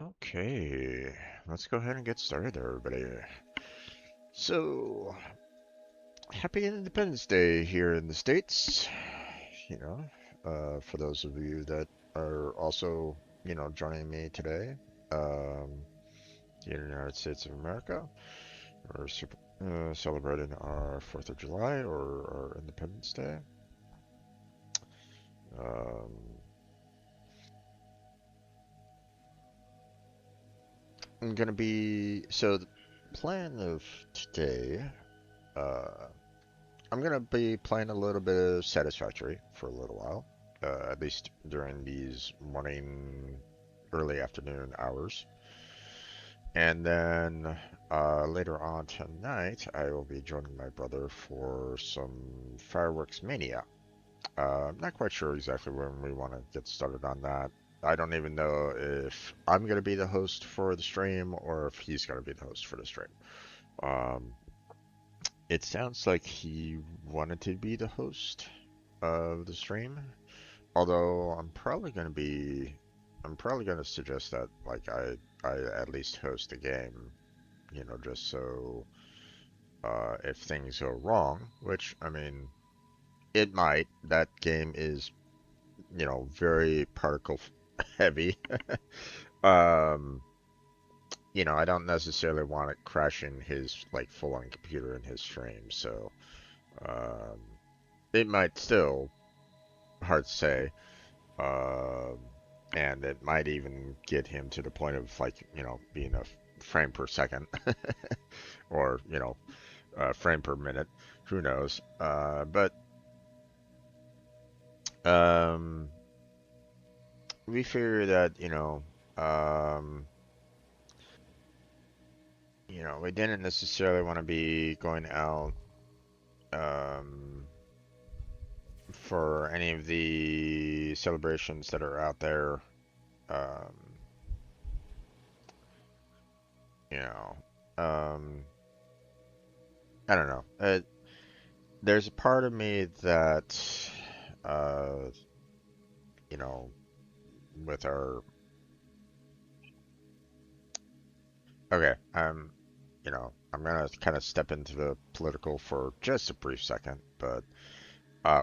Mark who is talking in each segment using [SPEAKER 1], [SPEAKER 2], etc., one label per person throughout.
[SPEAKER 1] Okay, let's go ahead and get started, everybody. So, happy Independence Day here in the States. You know, for those of you that are also, joining me today, um, here in the United States of America, we're celebrating our 4th of July or our Independence Day. Um, I'm gonna be, so the plan of today, uh, I'm gonna be playing a little bit of Satisfactory for a little while, at least during these morning, early afternoon hours. And then later on tonight, I will be joining my brother for some Fireworks Mania. I'm not quite sure exactly when we want to get started on that. I don't even know if I'm going to be the host for the stream or if he's going to be the host for the stream. Um, it sounds like he wanted to be the host of the stream. Although I'm probably gonna suggest that like I at least host a game, just so if things go wrong, which I mean it might. That game is, very particle heavy. um, I don't necessarily want it crashing his like full-on computer in his stream, so um, it might still hard to say. Um, and it might even get him to the point of like, being a frame per second or, a frame per minute. Who knows? But um, we figure that, um, we didn't necessarily want to be going out um, for any of the celebrations that are out there. Um, you know, um, I don't know. There's a part of me that, uh, you know, with our, okay, I'm gonna kind of step into the political for just a brief second, but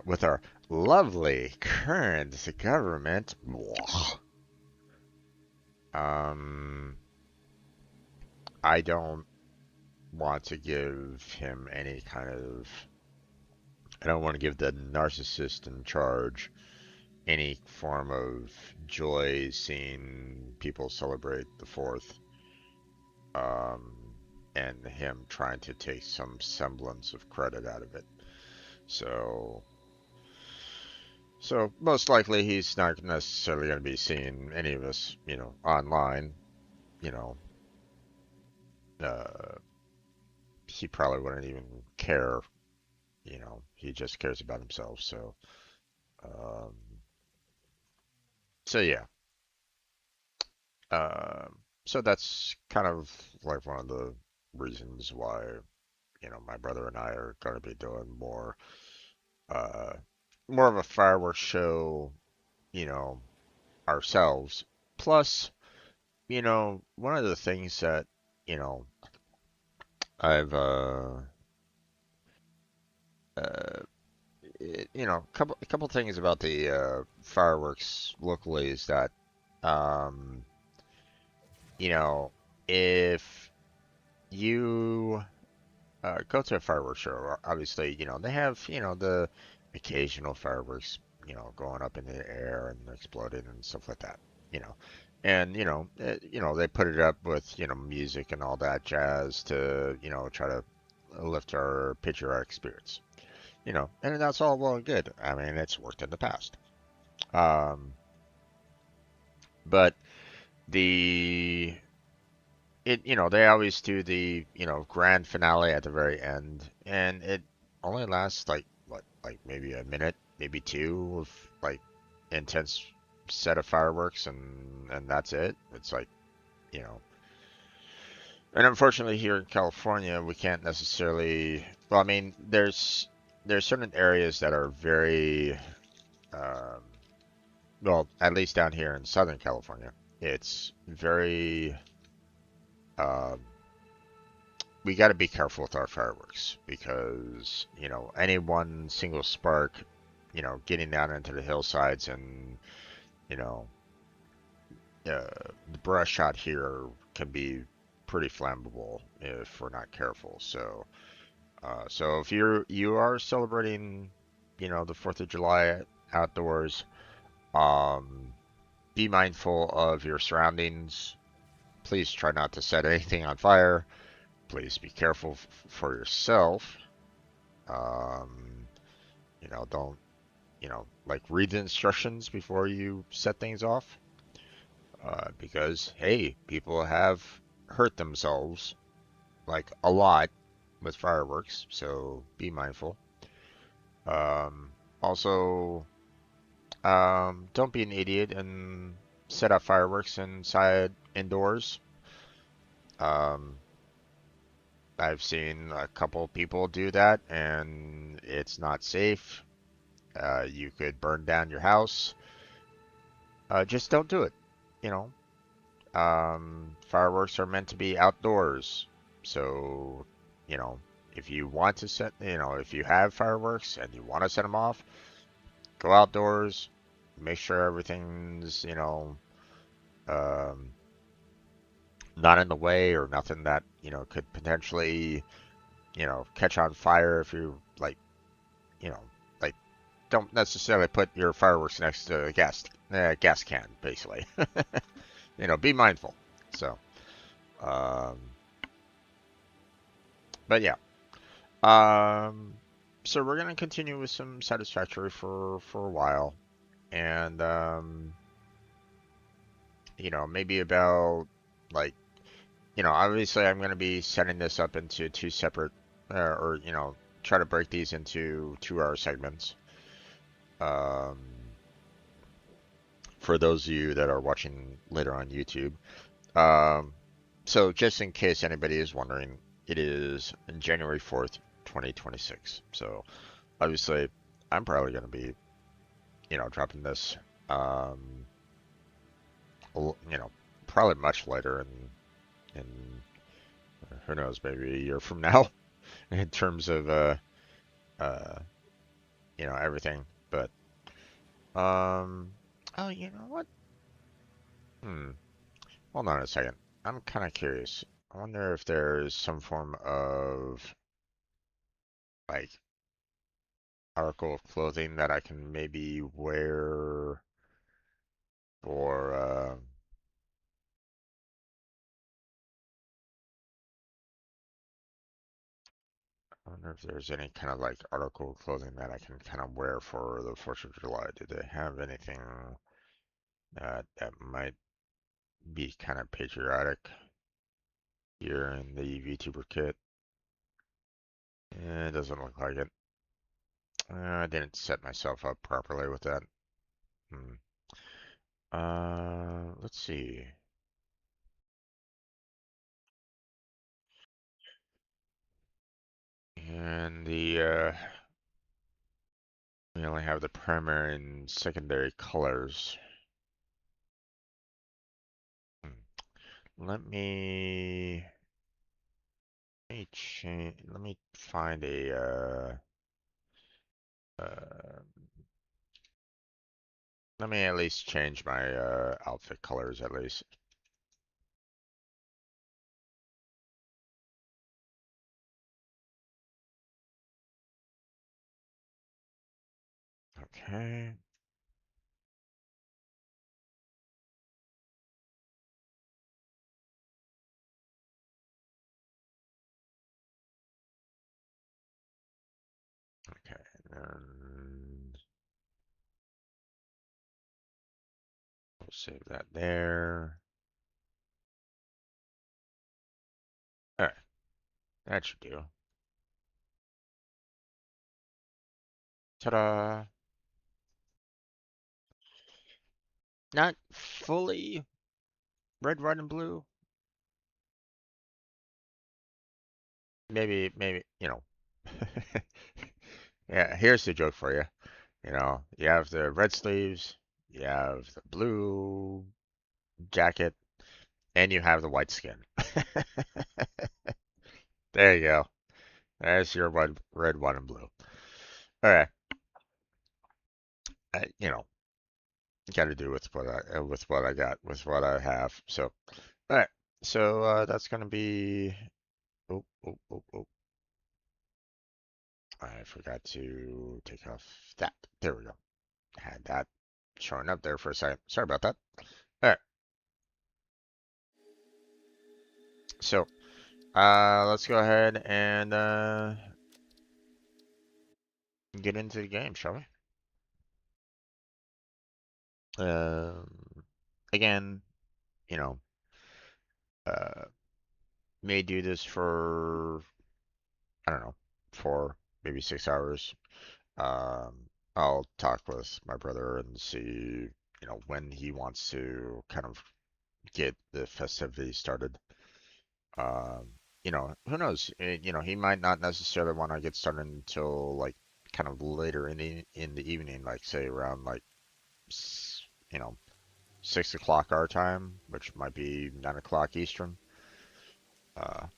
[SPEAKER 1] with our lovely current government, um, I don't want to give him any kind of, I don't want to give the narcissist in charge any form of joy seeing people celebrate the 4th, um, and him trying to take some semblance of credit out of it. So, so most likely he's not necessarily going to be seeing any of us, online. You know, uh, he probably wouldn't even care. He just cares about himself. Um, so yeah. So that's kind of like one of the reasons why, my brother and I are going to be doing uh, more of a fireworks show, you know, ourselves. Plus, one of the things that, you know, I've, uh, a couple things about the fireworks locally is that, um, you know, if you go to a fireworks show, obviously, they have, the occasional fireworks, going up in the air and exploding and stuff like that, you know. And, they put it up with, music and all that jazz to, try to lift our patriotic spirits, and that's all well and good. I mean, it's worked in the past. Um, but the they always do the, grand finale at the very end, and it only lasts like what, like maybe a minute, maybe two of like intense set of fireworks, and that's it. It's like, you know, and unfortunately here in California, we can't necessarily. Well, I mean, there's certain areas that are very, um, well, at least down here in Southern California. it's very um, we got to be careful with our fireworks because any one single spark, getting down into the hillsides and you know the brush shot here can be pretty flammable if we're not careful. So if you are celebrating, the 4th of July outdoors, um, be mindful of your surroundings. Please try not to set anything on fire. Please be careful for yourself. Um, don't, like read the instructions before you set things off. Because, hey, people have hurt themselves, like a lot, with fireworks, so be mindful. Um, Also, don't be an idiot and set up fireworks inside indoors. Um, I've seen a couple people do that, and it's not safe. You could burn down your house. Just don't do it. You know, Fireworks are meant to be outdoors. So, you know, if you want to if you have fireworks and you want to set them off, go outdoors, make sure everything's, um, not in the way or nothing that, could potentially, catch on fire if you you know, like don't necessarily put your fireworks next to a gas can, basically. Be mindful. So, um, but yeah. Um, so we're gonna continue with some Satisfactory for a while, and maybe about like obviously I'm gonna be setting this up into two separate, or try to break these into 2-hour segments. Um, for those of you that are watching later on YouTube. Um, so just in case anybody is wondering, it is January 4th, 2026. So obviously, I'm probably going to be, dropping this, um, probably much later in who knows, maybe a year from now in terms of, uh, everything. But, um, oh, you know what? Hmm. Hold on a second. I'm kind of curious. I wonder if there's some form of like article of clothing that I can maybe wear for I wonder if there's any kind of like article of clothing that I can kind of wear for the 4th of July. Do they have anything that might be kind of patriotic here in the VTuber kit? It doesn't look like it. I didn't set myself up properly with that. Hmm. Let's see. And we only have the primary and secondary colors. Hmm. Let me change. Let me find a uh, let me at least change my outfit colors at least. Okay. Okay. And we'll save that there. All right. That should do. Ta-da! Not fully red, white, and blue. Maybe, Yeah, here's the joke for you. You have the red sleeves, you have the blue jacket, and you have the white skin. There you go. There's your red, white, and blue. All right. You know, got to do with what I got, with what I have. So, all right. So that's gonna be. Oh, oh, oh, oh. I forgot to take off that. There we go. Had that showing up there for a second. Sorry about that. All right. So, let's go ahead and get into the game, shall we? Again, you know, uh, may do this for, I don't know, 4, maybe 6 hours. I'll talk with my brother and see, when he wants to kind of get the festivities started. Who knows? He might not necessarily want to get started until like kind of later in the evening, like say around like s- you know 6 o'clock our time, which might be 9 o'clock Eastern.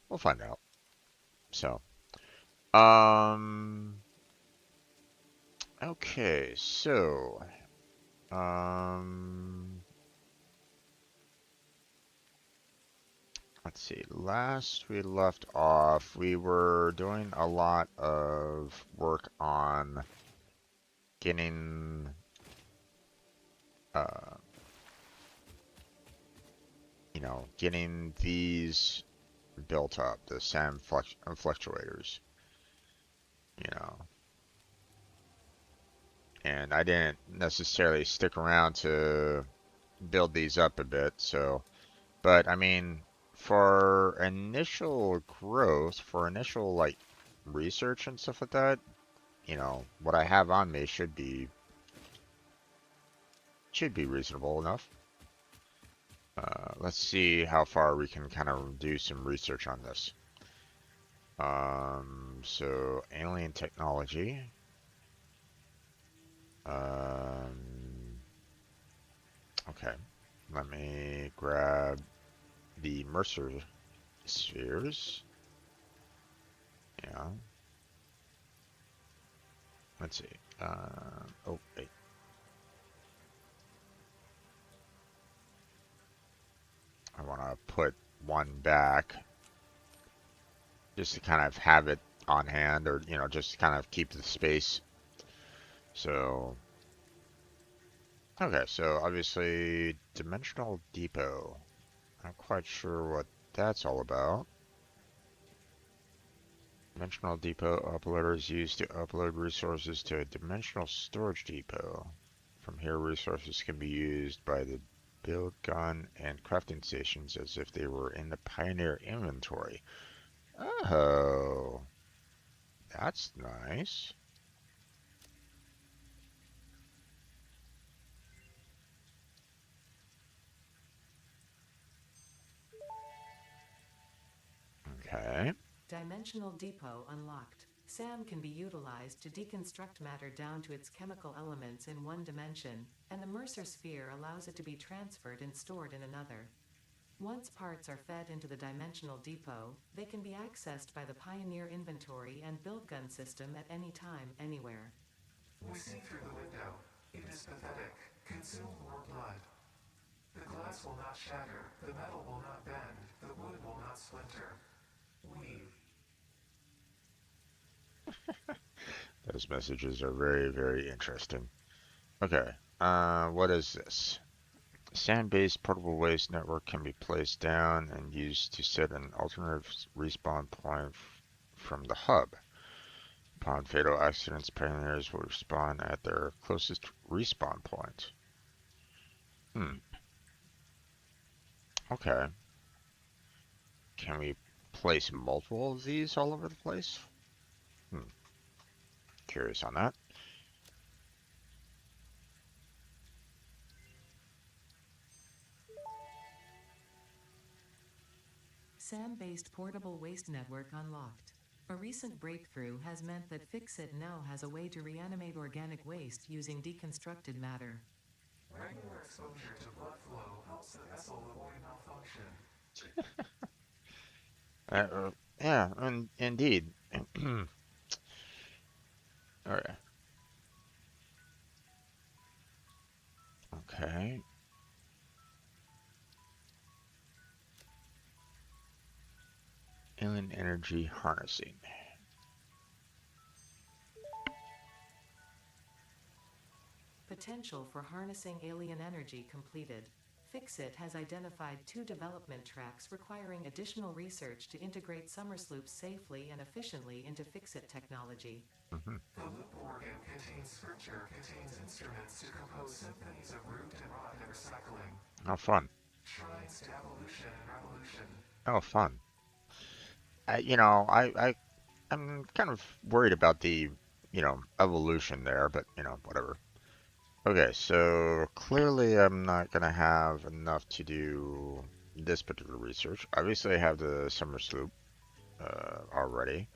[SPEAKER 1] We'll find out. So, um, okay, so, um, let's see. Last we left off, we were doing a lot of work on getting, uh, getting these built up, the SAM fluctuators, you know. And I didn't necessarily stick around to build these up a bit, so, but I mean, for initial growth, for initial like research and stuff like that, what I have on me should be reasonable enough. Let's see how far we can kind of do some research on this. So alien technology. Okay, let me grab the Mercer spheres. Yeah, let's see. Oh, wait. I want to put one back just to kind of have it on hand, or, just to kind of keep the space. So, okay, so obviously Dimensional Depot. Not quite sure what that's all about. Dimensional Depot uploader is used to upload resources to a dimensional storage depot. From here, resources can be used by the build gun and crafting stations as if they were in the Pioneer inventory. Oh, that's nice. Okay.
[SPEAKER 2] Dimensional Depot unlocked. SAM can be utilized to deconstruct matter down to its chemical elements in one dimension, and the Mercer sphere allows it to be transferred and stored in another. Once parts are fed into the Dimensional Depot, they can be accessed by the Pioneer inventory and build gun system at any time, anywhere.
[SPEAKER 3] We see through the window. It is pathetic. Consume more blood. The glass will not shatter. The metal will not bend. The wood will not splinter. Weave.
[SPEAKER 1] Those messages are very, very interesting. Okay. What is this? Sand-based portable waste network can be placed down and used to set an alternative respawn point from the hub. Upon fatal accidents, pioneers will respawn at their closest respawn point. Hmm. Okay. Can we place multiple of these all over the place? Hmm. Curious on that.
[SPEAKER 2] SAM-based portable waste network unlocked. A recent breakthrough has meant that Fixit now has a way to reanimate organic waste using deconstructed matter.
[SPEAKER 3] Regular exposure to blood flow helps the vessel avoid malfunction.
[SPEAKER 1] Yeah, indeed. Alright. Okay. Alien energy harnessing.
[SPEAKER 2] Potential for harnessing alien energy completed. Fixit has identified 2 development tracks requiring additional research to integrate Somersloops safely and efficiently into Fixit technology.
[SPEAKER 1] Hmm.
[SPEAKER 3] The loop organ contains scripture, contains instruments to compose symphonies of root and rod and recycling.
[SPEAKER 1] Oh, fun.
[SPEAKER 3] Shrines to evolution and revolution.
[SPEAKER 1] Oh, fun. You know, I'm kind of worried about the, evolution there, but, whatever. Okay, so clearly I'm not gonna have enough to do this particular research. Obviously I have the summer sloop already,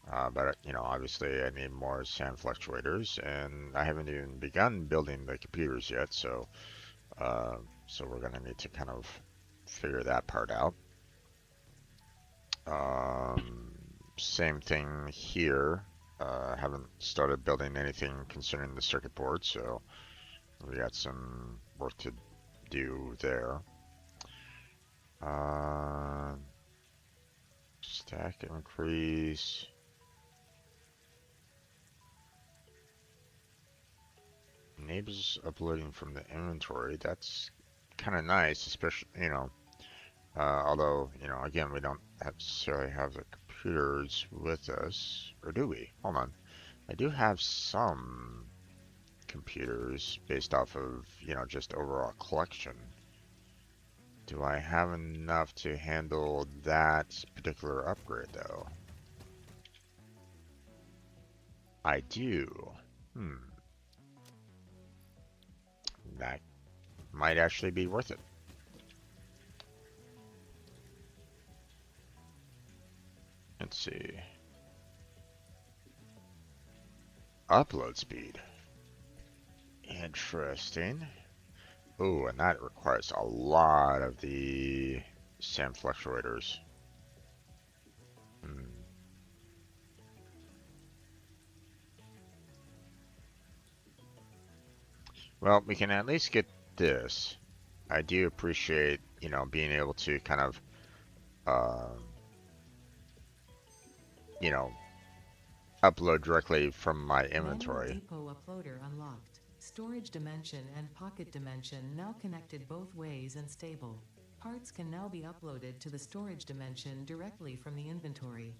[SPEAKER 1] but obviously I need more sand fluctuators, and I haven't even begun building the computers yet, so we're gonna need to kind of figure that part out. Um, Same thing here. Haven't started building anything concerning the circuit board, so we got some work to do there. Uh, Stack increase. Enables uploading from the inventory. That's kind of nice, especially, although, again, we don't necessarily have the computers with us, or do we? Hold on. I do have some computers based off of, just overall collection. Do I have enough to handle that particular upgrade, though? I do. Hmm. That might actually be worth it. Let's see. Upload speed. Interesting. Oh, and that requires a lot of the SAM fluctuators. Hmm. Well, we can at least get this. I do appreciate, being able to kind of, you know, upload directly from my
[SPEAKER 2] Manual
[SPEAKER 1] inventory.
[SPEAKER 2] depot uploader unlocked. Storage dimension and pocket dimension now connected both ways and stable. Parts can now be uploaded to the storage dimension directly from the inventory.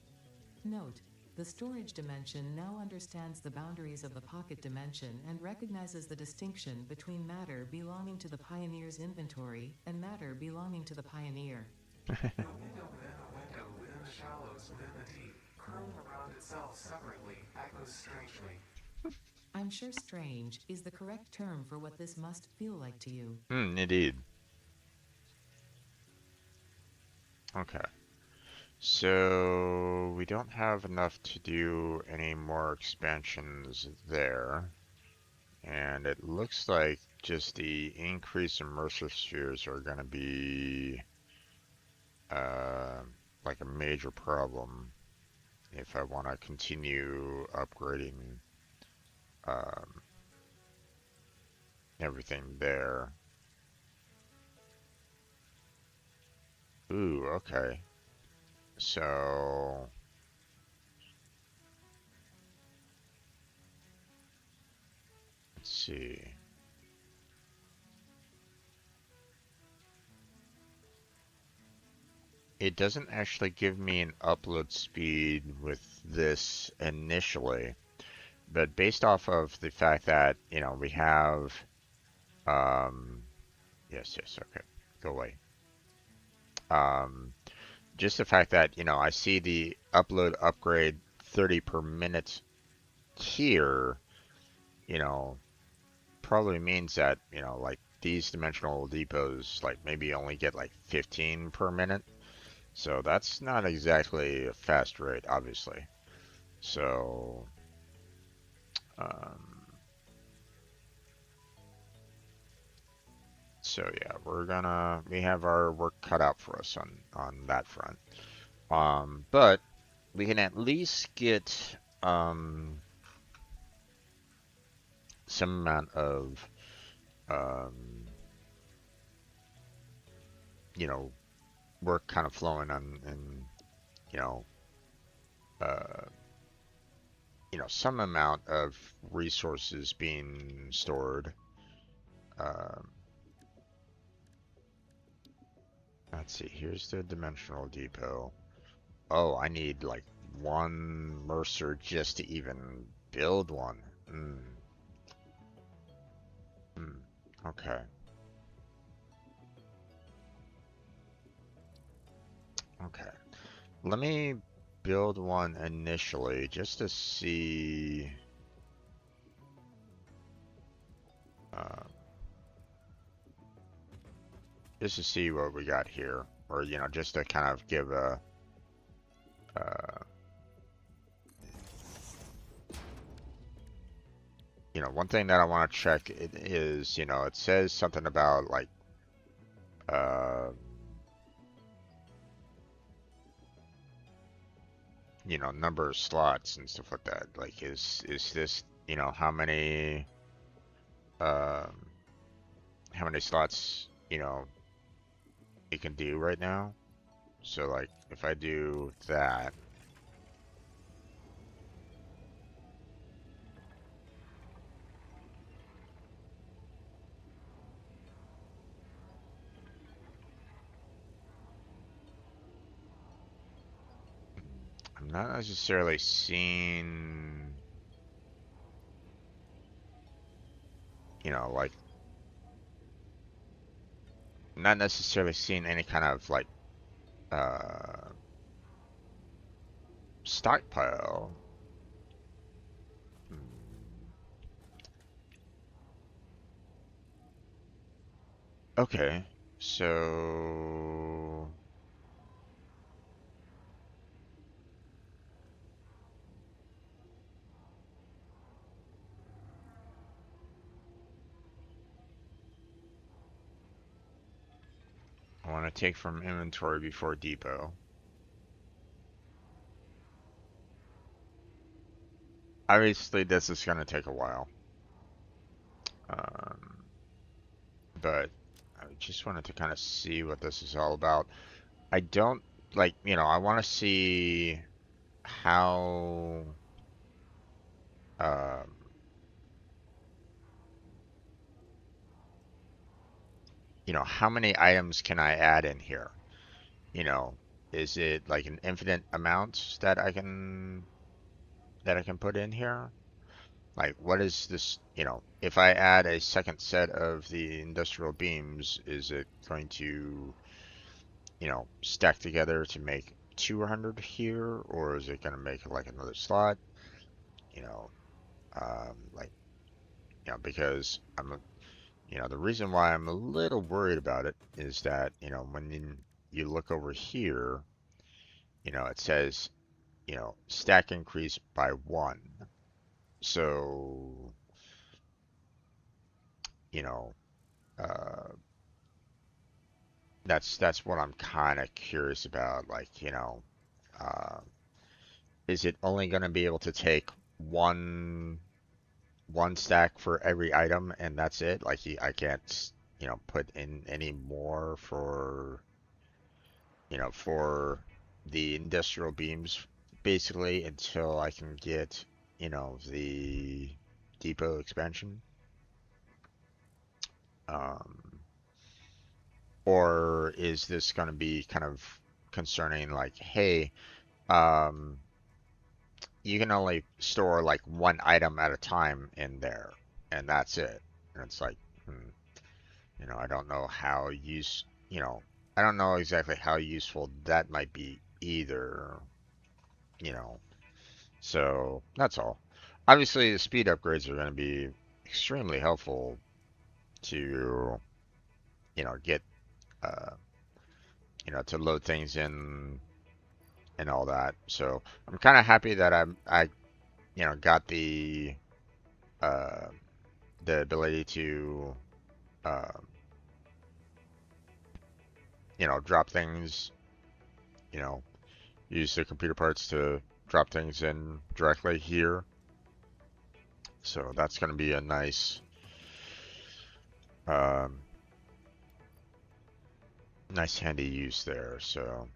[SPEAKER 2] Note: the storage dimension now understands the boundaries of the pocket dimension and recognizes the distinction between matter belonging to the Pioneer's inventory and matter belonging to the Pioneer.
[SPEAKER 3] The window within a window within the shallows within the deep, curling around itself separately, echoes strangely.
[SPEAKER 2] I'm sure strange is the correct term for what this must feel like to you.
[SPEAKER 1] Indeed. Okay. So we don't have enough to do any more expansions there. And it looks like just the increase in Mercer spheres are going to be uh, like a major problem if I want to continue upgrading um, everything there. Ooh, okay. So let's see. It doesn't actually give me an upload speed with this initially, but based off of the fact that, we have, um, yes, okay, go away. Um, just the fact that, I see the upload upgrade 30 per minute here, you know, probably means that, like these dimensional depots, like maybe only get like 15 per minute. So that's not exactly a fast rate, obviously. So, um, So yeah, we have our work cut out for us on that front. But we can at least get some amount of um, you know, work kind of flowing on and you know, uh, some amount of resources being stored. Um, let's see, here's the dimensional depot. Oh, I need like one Mercer just to even build one. Hmm. Hmm. Okay. Okay. Let me build one initially just to see. Uh, just to see what we got here, or just to kind of give a. Uh, one thing that I want to check is, it says something about like, uh, number of slots and stuff like that. Like, is this, um, how many slots, it can do right now? So like, if I do that, I'm not necessarily seeing, like, not necessarily seeing any kind of like, uh, stockpile. Hmm. Okay, so I want to take from inventory before depot. Obviously, this is going to take a while, um, but I just wanted to kind of see what this is all about. I don't like, I want to see how, um, how many items can I add in here? You know, is it like an infinite amount that I can put in here? Like, what is this, if I add a second set of the industrial beams, is it going to, stack together to make 200 here, or is it going to make like another slot? You know, like, because the reason why I'm a little worried about it is that, when you look over here, it says, stack increase by one. So, you know, uh, that's what I'm kind of curious about. Like, uh, is it only going to be able to take one one stack for every item and that's it? Like, I can't, put in any more for the industrial beams basically until I can get, the depot expansion. Um, or is this going to be kind of concerning, like, hey, um, you can only store like one item at a time in there, and that's it. And it's like, I don't know how I don't know exactly how useful that might be either, you know. So that's all. Obviously, the speed upgrades are going to be extremely helpful to, get, uh, to load things in and all that. So I'm kind of happy that I got uh, the ability to, uh, drop things, you know, use the computer parts to drop things in directly here. So that's going to be a um, nice handy use there. So,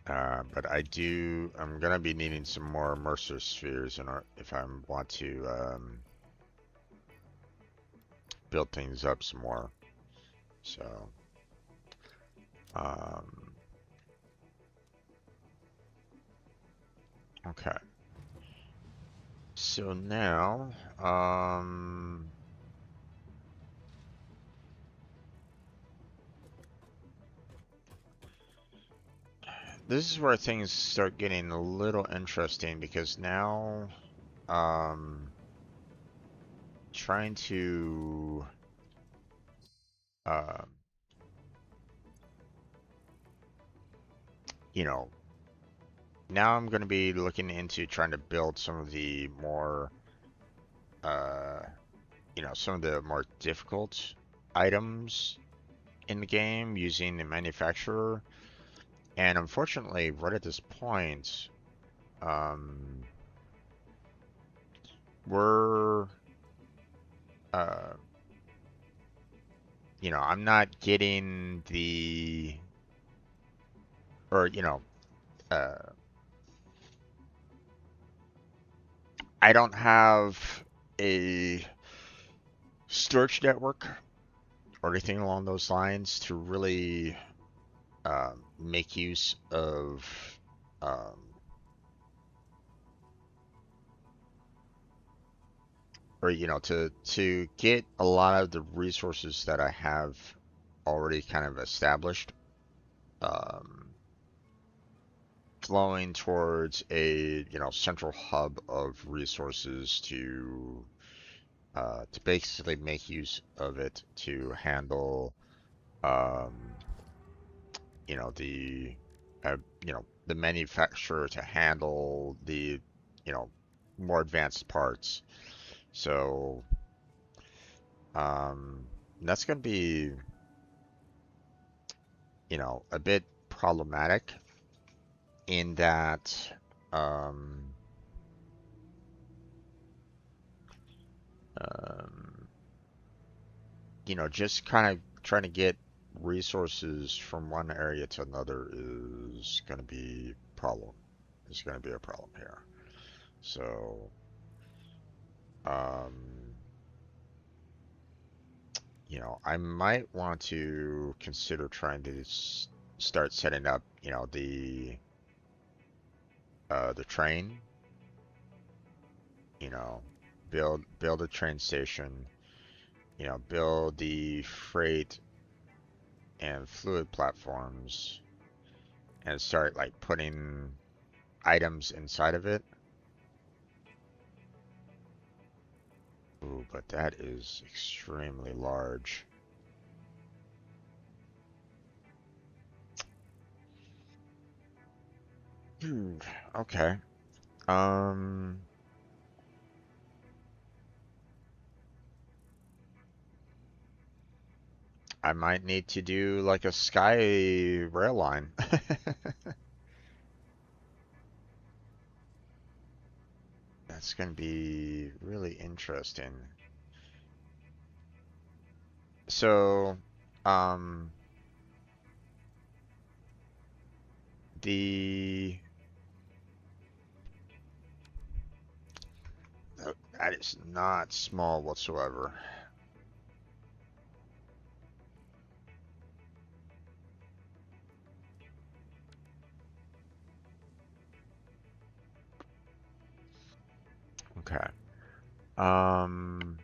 [SPEAKER 1] but I'm going to be needing some more Mercer spheres if I want to build things up some more. So, okay. So now, this is where things start getting a little interesting because now, trying to, um, you know, now I'm going to be looking into trying to build some of the more, some of the more difficult items in the game using the manufacturer. And unfortunately, right at this point, um, we're, uh, I'm not getting or, I don't have a storage network or anything along those lines to really make use of, um, or to get a lot of the resources that I have already kind of established, um, flowing towards a central hub of resources to basically make use of it to handle um, the uh, the manufacturer to handle the you know more advanced parts. So um, that's going to be a bit problematic in that um, um, just kind of trying to get resources from one area to another is going to be problem. Is going to be a problem here. So, um, I might want to consider trying to start setting up, the train, you know, build a train station, build the freight and fluid platforms and start like putting items inside of it. Ooh, but that is extremely large. Okay. Um, I might need to do like a sky rail line. That's gonna be really interesting. So, um, the that is not small whatsoever. Okay. Um,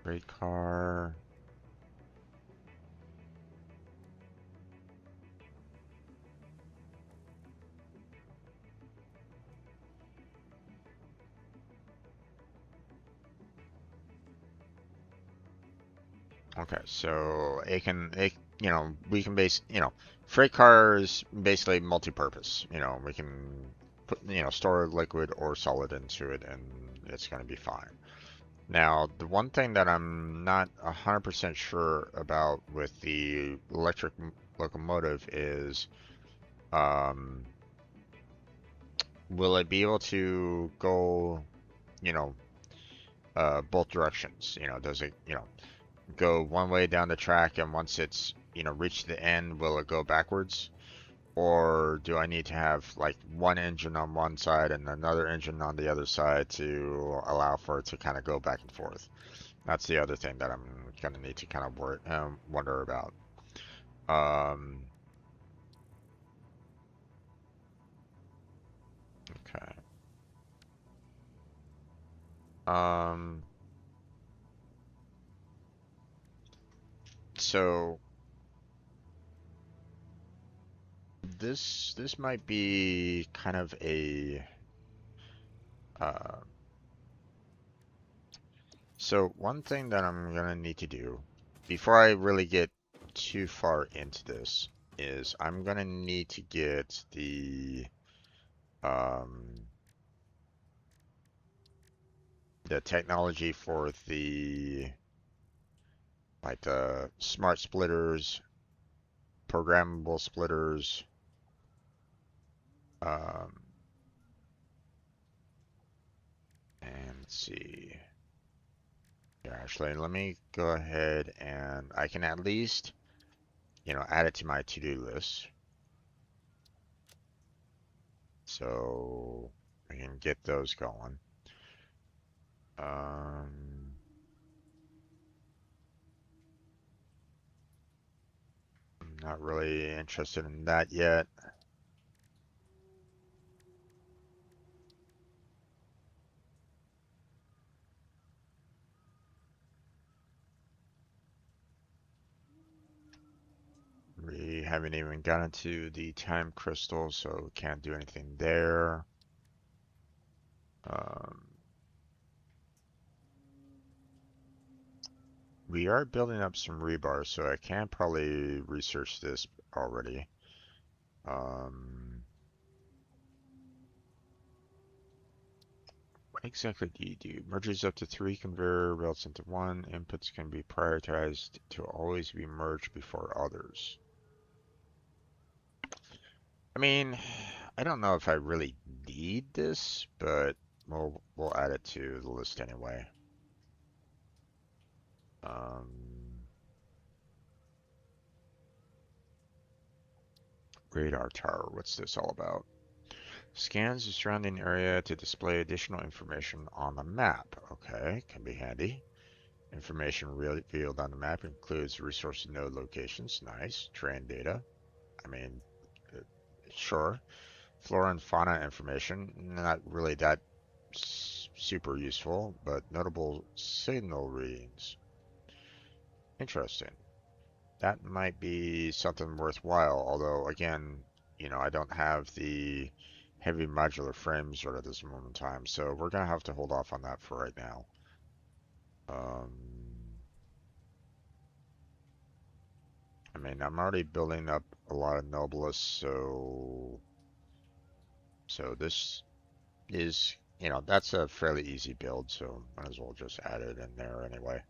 [SPEAKER 1] Freight car. Okay, so we can freight car is basically multi-purpose. We can put, store liquid or solid into it, and it's going to be fine. Now, the one thing that I'm not 100% sure about with the electric locomotive is, um, will it be able to go, you know, both directions? Does it, go one way down the track, and once it's, reached the end, will it go backwards? Or do I need to have like one engine on one side and another engine on the other side to allow for it to kind of go back and forth? That's the other thing that I'm gonna need to kind of wonder about. Um, okay. Um, so this might be kind of a uh, so one thing that I'm gonna need to do before I really get too far into this is I'm gonna need to get um the technology for the like the smart splitters, programmable splitters, um, and let's see. Yeah, actually, let me go ahead and I can at least, add it to my to-do list. So I can get those going. Um, I'm not really interested in that yet. We haven't even gotten to the time crystal, so can't do anything there. Um, we are building up some rebar, so I can probably research this already. What exactly do you do? Merges up to 3 conveyor belts into one. Inputs can be prioritized to always be merged before others. I mean, I don't know if I really need this, but we'll add it to the list anyway. Radar tower, what's this all about? Scans the surrounding area to display additional information on the map. Okay, can be handy. Information revealed on the map includes resource node locations. Nice. Terrain data. I mean, uh, sure. Flora and fauna information. Not really that super useful, but notable signal readings. Interesting. That might be something worthwhile, although, again, I don't have the heavy modular frames right at this moment in time, so we're going to have to hold off on that for right now. Um, I mean, I'm already building up a lot of Nobilis, so this is, that's a fairly easy build, so might as well just add it in there anyway.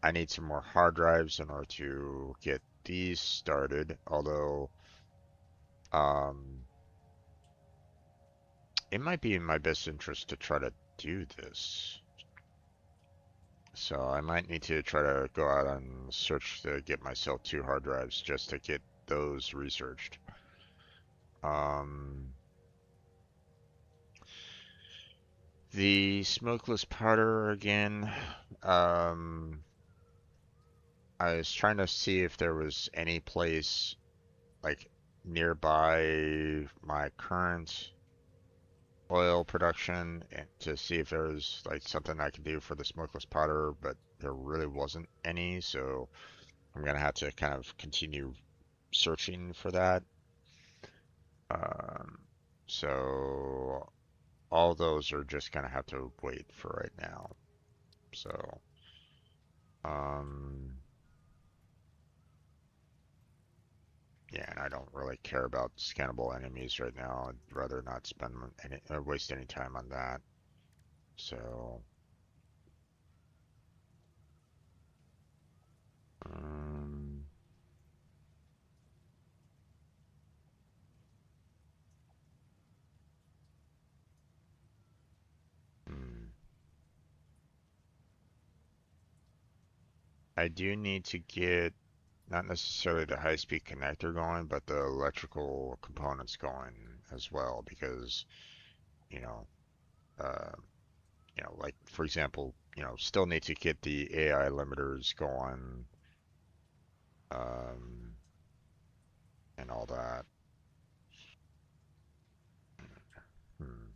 [SPEAKER 1] I need some more hard drives in order to get these started, although it might be in my best interest to try to do this. So I might need to try to go out and search to get myself 2 hard drives just to get those researched. The smokeless powder again. I was trying to see if there was any place like nearby my current oil production and to see if there was like something I could do for the smokeless powder, but there really wasn't any, so I'm gonna have to kind of continue searching for that. Um, so all those are just gonna have to wait for right now. So, um, Yeah, and I don't really care about scannable enemies right now. I'd rather not spend any, waste any time on that. So, um, hmm. I do need to get not necessarily the high-speed connector going, but the electrical components going as well, because you know, uh, like for example, still need to get the AI limiters going, um, and all that. Hmm.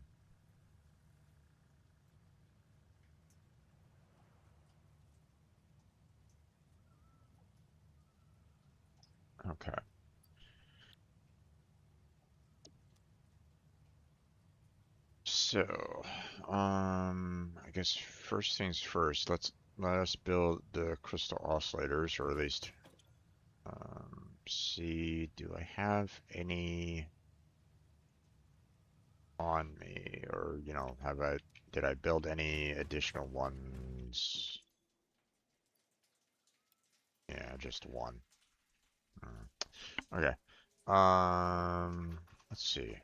[SPEAKER 1] Okay. So, I guess first things first, let us build the crystal oscillators, or at least see, do I have any on me, or did I build any additional ones? Yeah, just one. Okay. Let's see.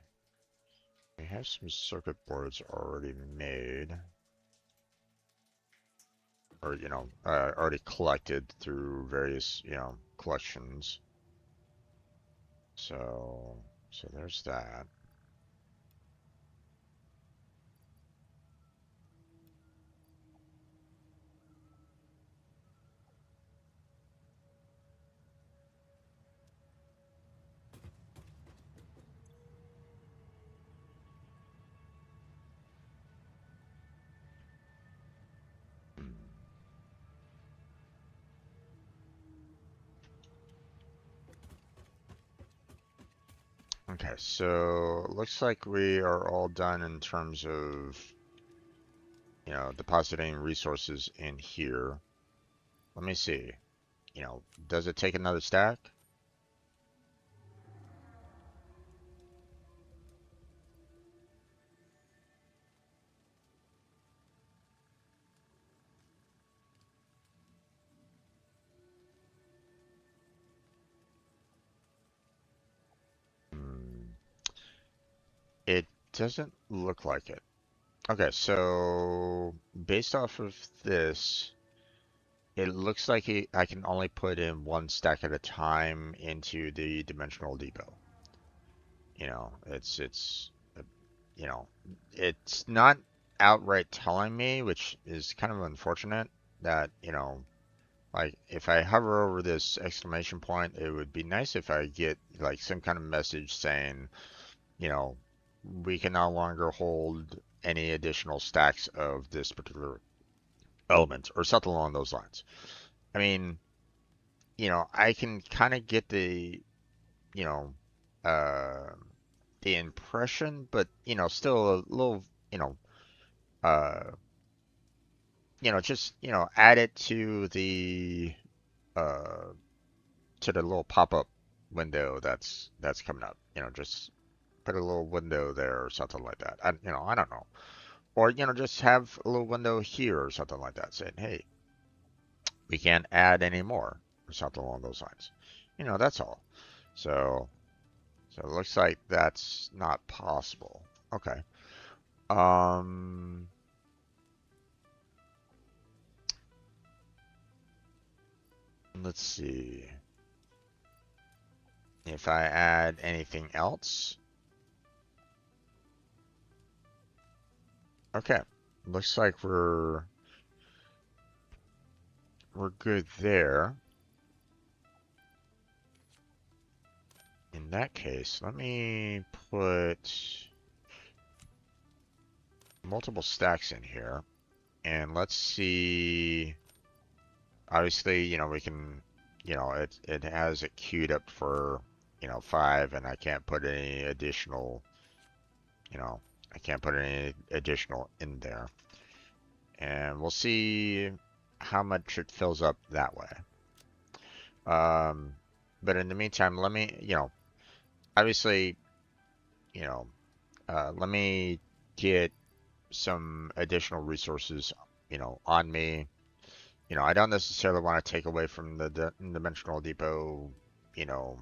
[SPEAKER 1] We have some circuit boards already made, or already collected through various collections. So there's that. Hmm. Okay, so looks like we are all done in terms of depositing resources in here. Let me see. Does it take another stack? Hmm. It doesn't look like it. Okay, so based off of this, it looks like I can only put in one stack at a time into the dimensional depot. It's you know, it's not outright telling me, which is kind of unfortunate that, like if I hover over this exclamation point, it would be nice if I get like some kind of message saying, you know, we can no longer hold any additional stacks of this particular element or something along those lines. I mean, I can kind of get you know, uh, the impression, but still a little, uh, just add it uh to the little pop-up window that's coming up. Just put a little window there or something like that. I don't know. Or just have a little window here or something like that saying, hey, we can't add any more or something along those lines. That's all. So it looks like that's not possible. Okay. Um, let's see. If I add anything else. Okay. Looks like we're good there. In that case, let me put multiple stacks in here and let's see. Obviously, we can, it has it queued up for, 5 and I can't put any additional, you know, I can't put any additional in there. And we'll see how much it fills up that way. Um, But in the meantime, let me, obviously, you know, let me get some additional resources, on me. I don't necessarily want to take away from the dimensional depot, you know,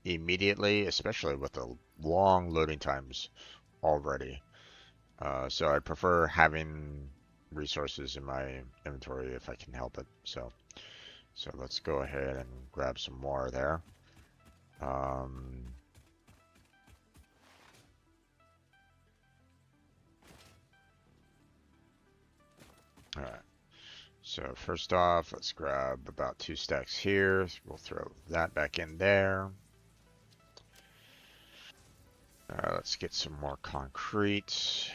[SPEAKER 1] immediately, especially with the long loading times already. So I prefer having resources in my inventory if I can help it. So let's go ahead and grab some more there. Um, all right. So first off, let's grab about 2 stacks here. We'll throw that back in there. Let's get some more concrete.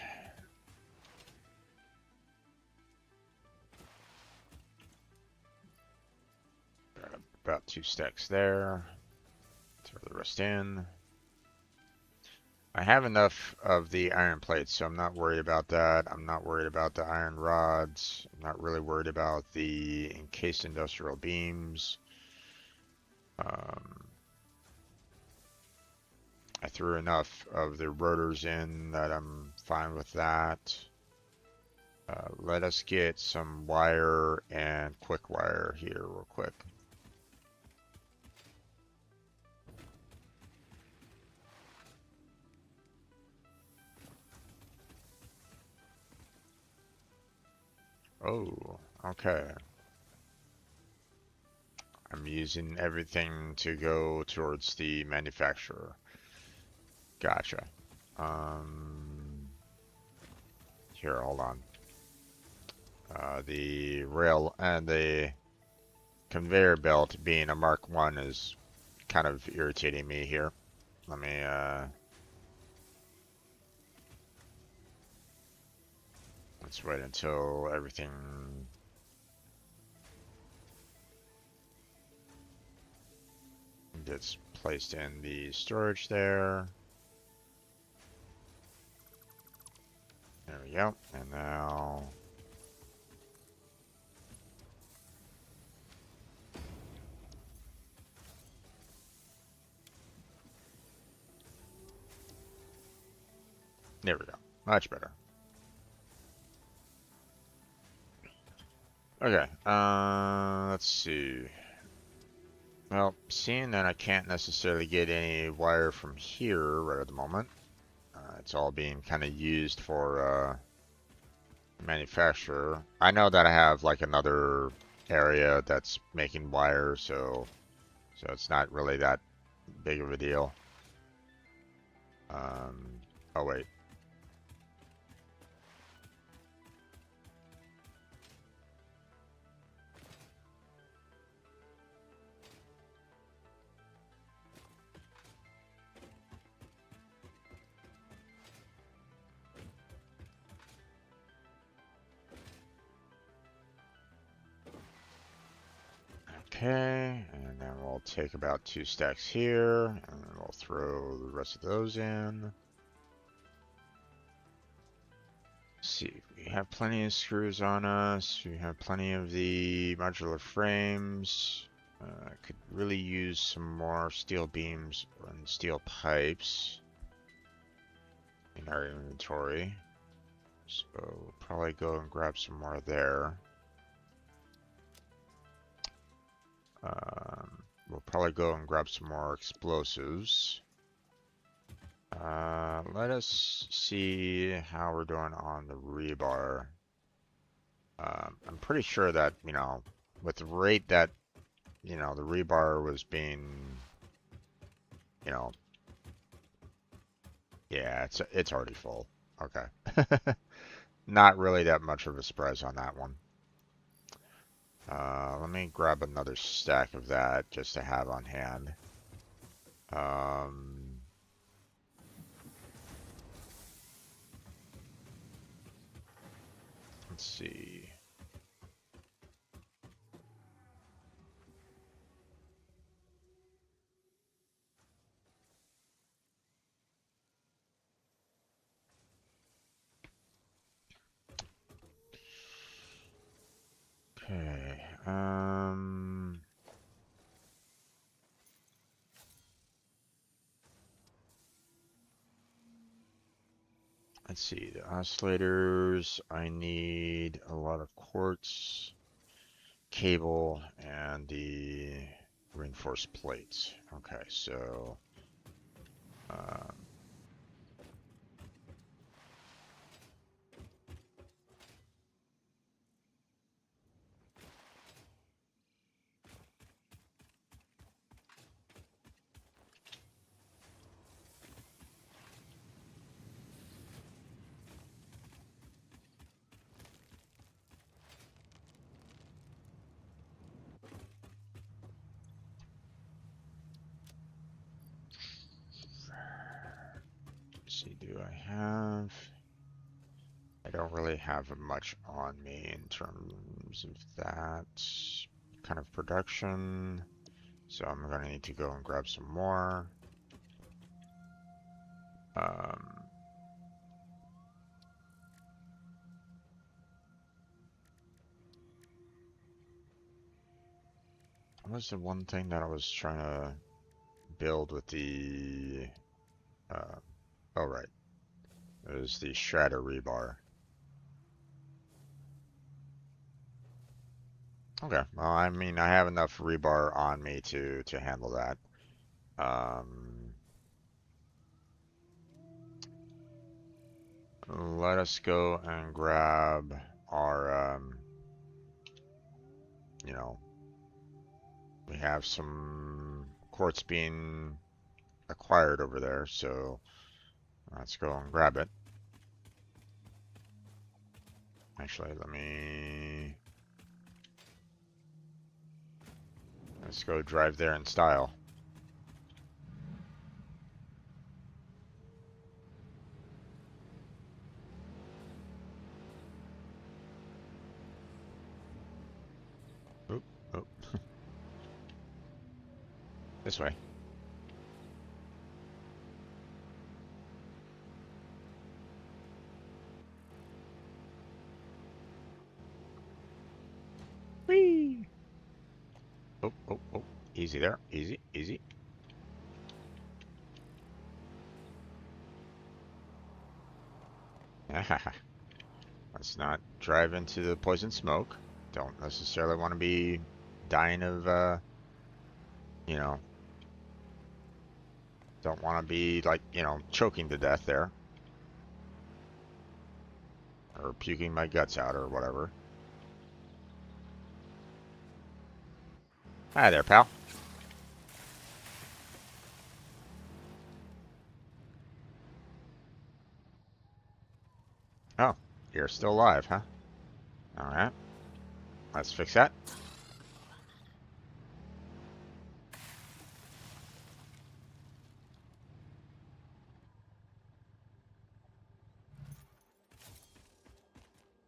[SPEAKER 1] Grab about 2 stacks there. Throw the rest in. I have enough of the iron plates, so I'm not worried about that. I'm not worried about the iron rods. I'm not really worried about the encased industrial beams. I threw enough of the rotors in that I'm fine with that. Let us get some wire and quick wire here real quick. Oh, okay. I'm using everything to go towards the manufacturer. Gotcha. Here, hold on. The rail and the conveyor belt being a Mark 1 is kind of irritating me here. Let me, let's wait until everything gets placed in the storage there. There we go. And now there we go. Much better. Okay. Let's see. Well, seeing that I can't necessarily get any wire from here right at the moment, it's all being kind of used for manufacturer. I know that I have like another area that's making wire, so it's not really that big of a deal. Oh wait. Okay, and then we'll take about 2 stacks here, and then we'll throw the rest of those in. Let's see, we have plenty of screws on us. We have plenty of the modular frames. Could really use some more steel beams and steel pipes in our inventory. So we'll probably go and grab some more there. We'll probably go and grab some more explosives. Let us see how we're doing on the rebar. I'm pretty sure that, with the rate that, the rebar was being, yeah, it's already full. Okay. Not really that much of a surprise on that one. Let me grab another stack of that just to have on hand. Let's see. Okay. let's see, the oscillators, I need a lot of quartz, cable, and the reinforced plates. Okay, so um, let's see, do I have... I don't really have much on me in terms of that kind of production, so I'm gonna need to go and grab some more. Um, what was the one thing that I was trying to build with the... Uh, oh, right. It was the shredder rebar. Okay, well, I mean, I have enough rebar on me to handle that. Let us go and grab our, you know, we have some quartz being acquired over there, so let's go and grab it. Actually, let's go drive there in style. Oop, oop. This way. Whee! Oh, oh, oh. Easy there. Easy, easy. Let's not drive into the poison smoke. Don't necessarily want to be dying of, you know, don't want to be, like, you know, choking to death there. Or puking my guts out or whatever. Hi there, pal. Oh, you're still alive, huh? Alright. Let's fix that.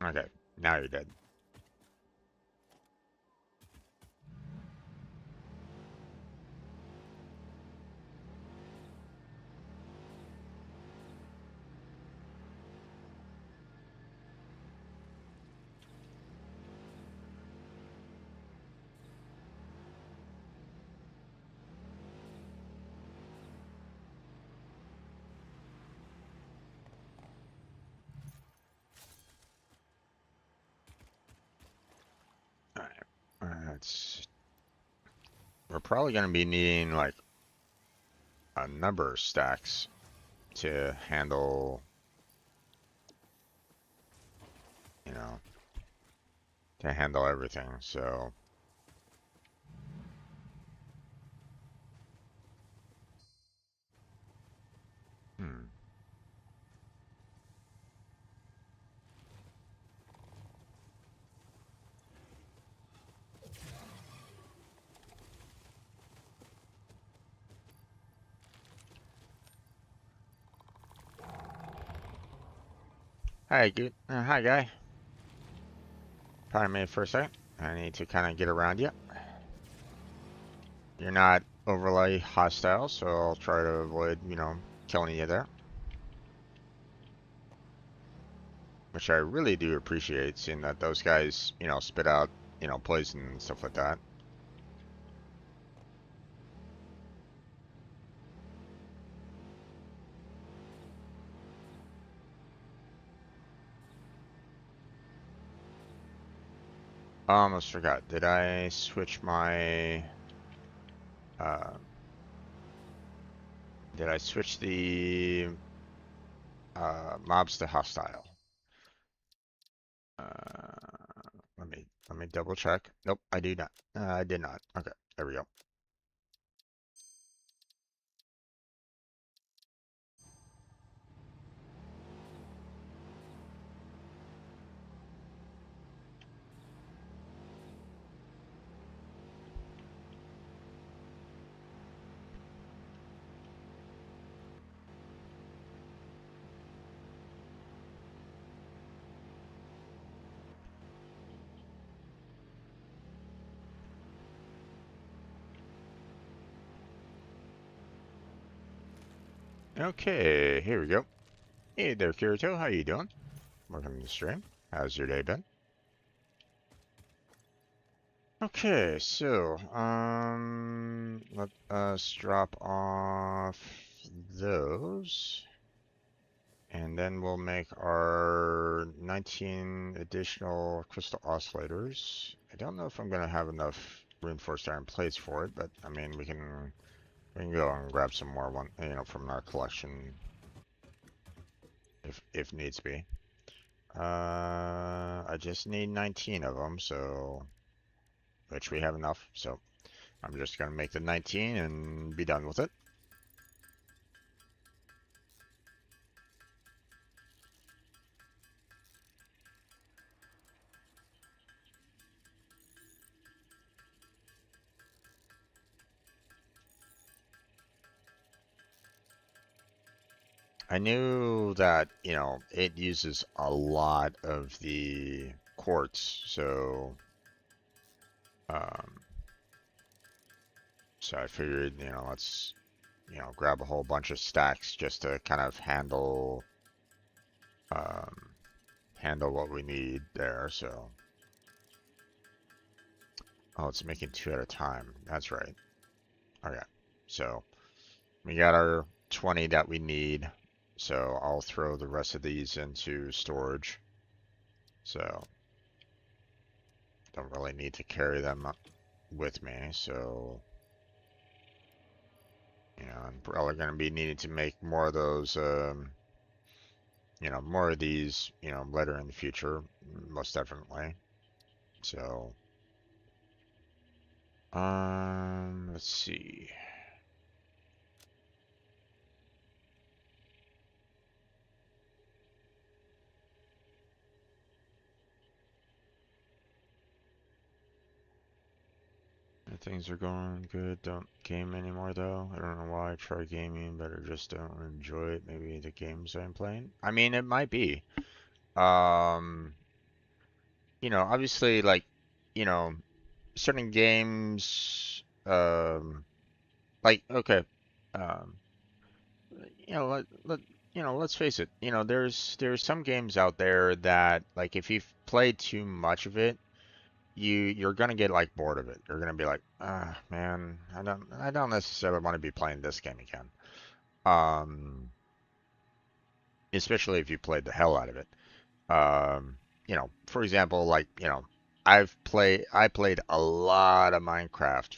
[SPEAKER 1] Okay, now you're dead. Alright. We're probably going to be needing, like, a number of stacks to handle, you know, to handle everything, so... Hmm. Hi, good. Hi, guy. Pardon me for a second. I need to kind of get around you. You're not overly hostile, so I'll try to avoid, you know, killing you there. Which I really do appreciate, seeing that those guys, you know, spit out, you know, poison and stuff like that. I almost forgot. Did I switch my uh did I switch the mobs to hostile? Let me double check. Nope, I do not. I did not. Okay, there we go. Okay, here we go. Hey there, Kirito. How you doing? Welcome to the stream. How's your day been? Okay, so let us drop off those, and then we'll make our 19 additional crystal oscillators. I don't know if I'm gonna have enough reinforced iron plates for it, but I mean we can go and grab some more from our collection if needs be. I just need 19 of them, so which we have enough, so I'm just gonna make the 19 and be done with it. I knew that, it uses a lot of the quartz, um, so I figured, let's, grab a whole bunch of stacks just to kind of um, handle what we need there, so. Oh, it's making 2 at a time. That's right. Okay, so we got our 20 that we need, so I'll throw the rest of these into storage. So don't really need to carry them with me, so I'm probably going to be needing to make more of those, more of these, later in the future, most definitely. So, let's see. Things are going good. Don't game anymore though. I don't know why. I try gaming, but I just don't enjoy it. Maybe the games I'm playing. I mean, it might be. Um, obviously, like, you know, certain games, like, okay, um, let's face it. There's some games out there that, like, if you've played too much of it, you're gonna get like bored of it. You're gonna be like, ah, man, I don't necessarily want to be playing this game again. Um, especially if you played the hell out of it. For example, like, I played a lot of Minecraft,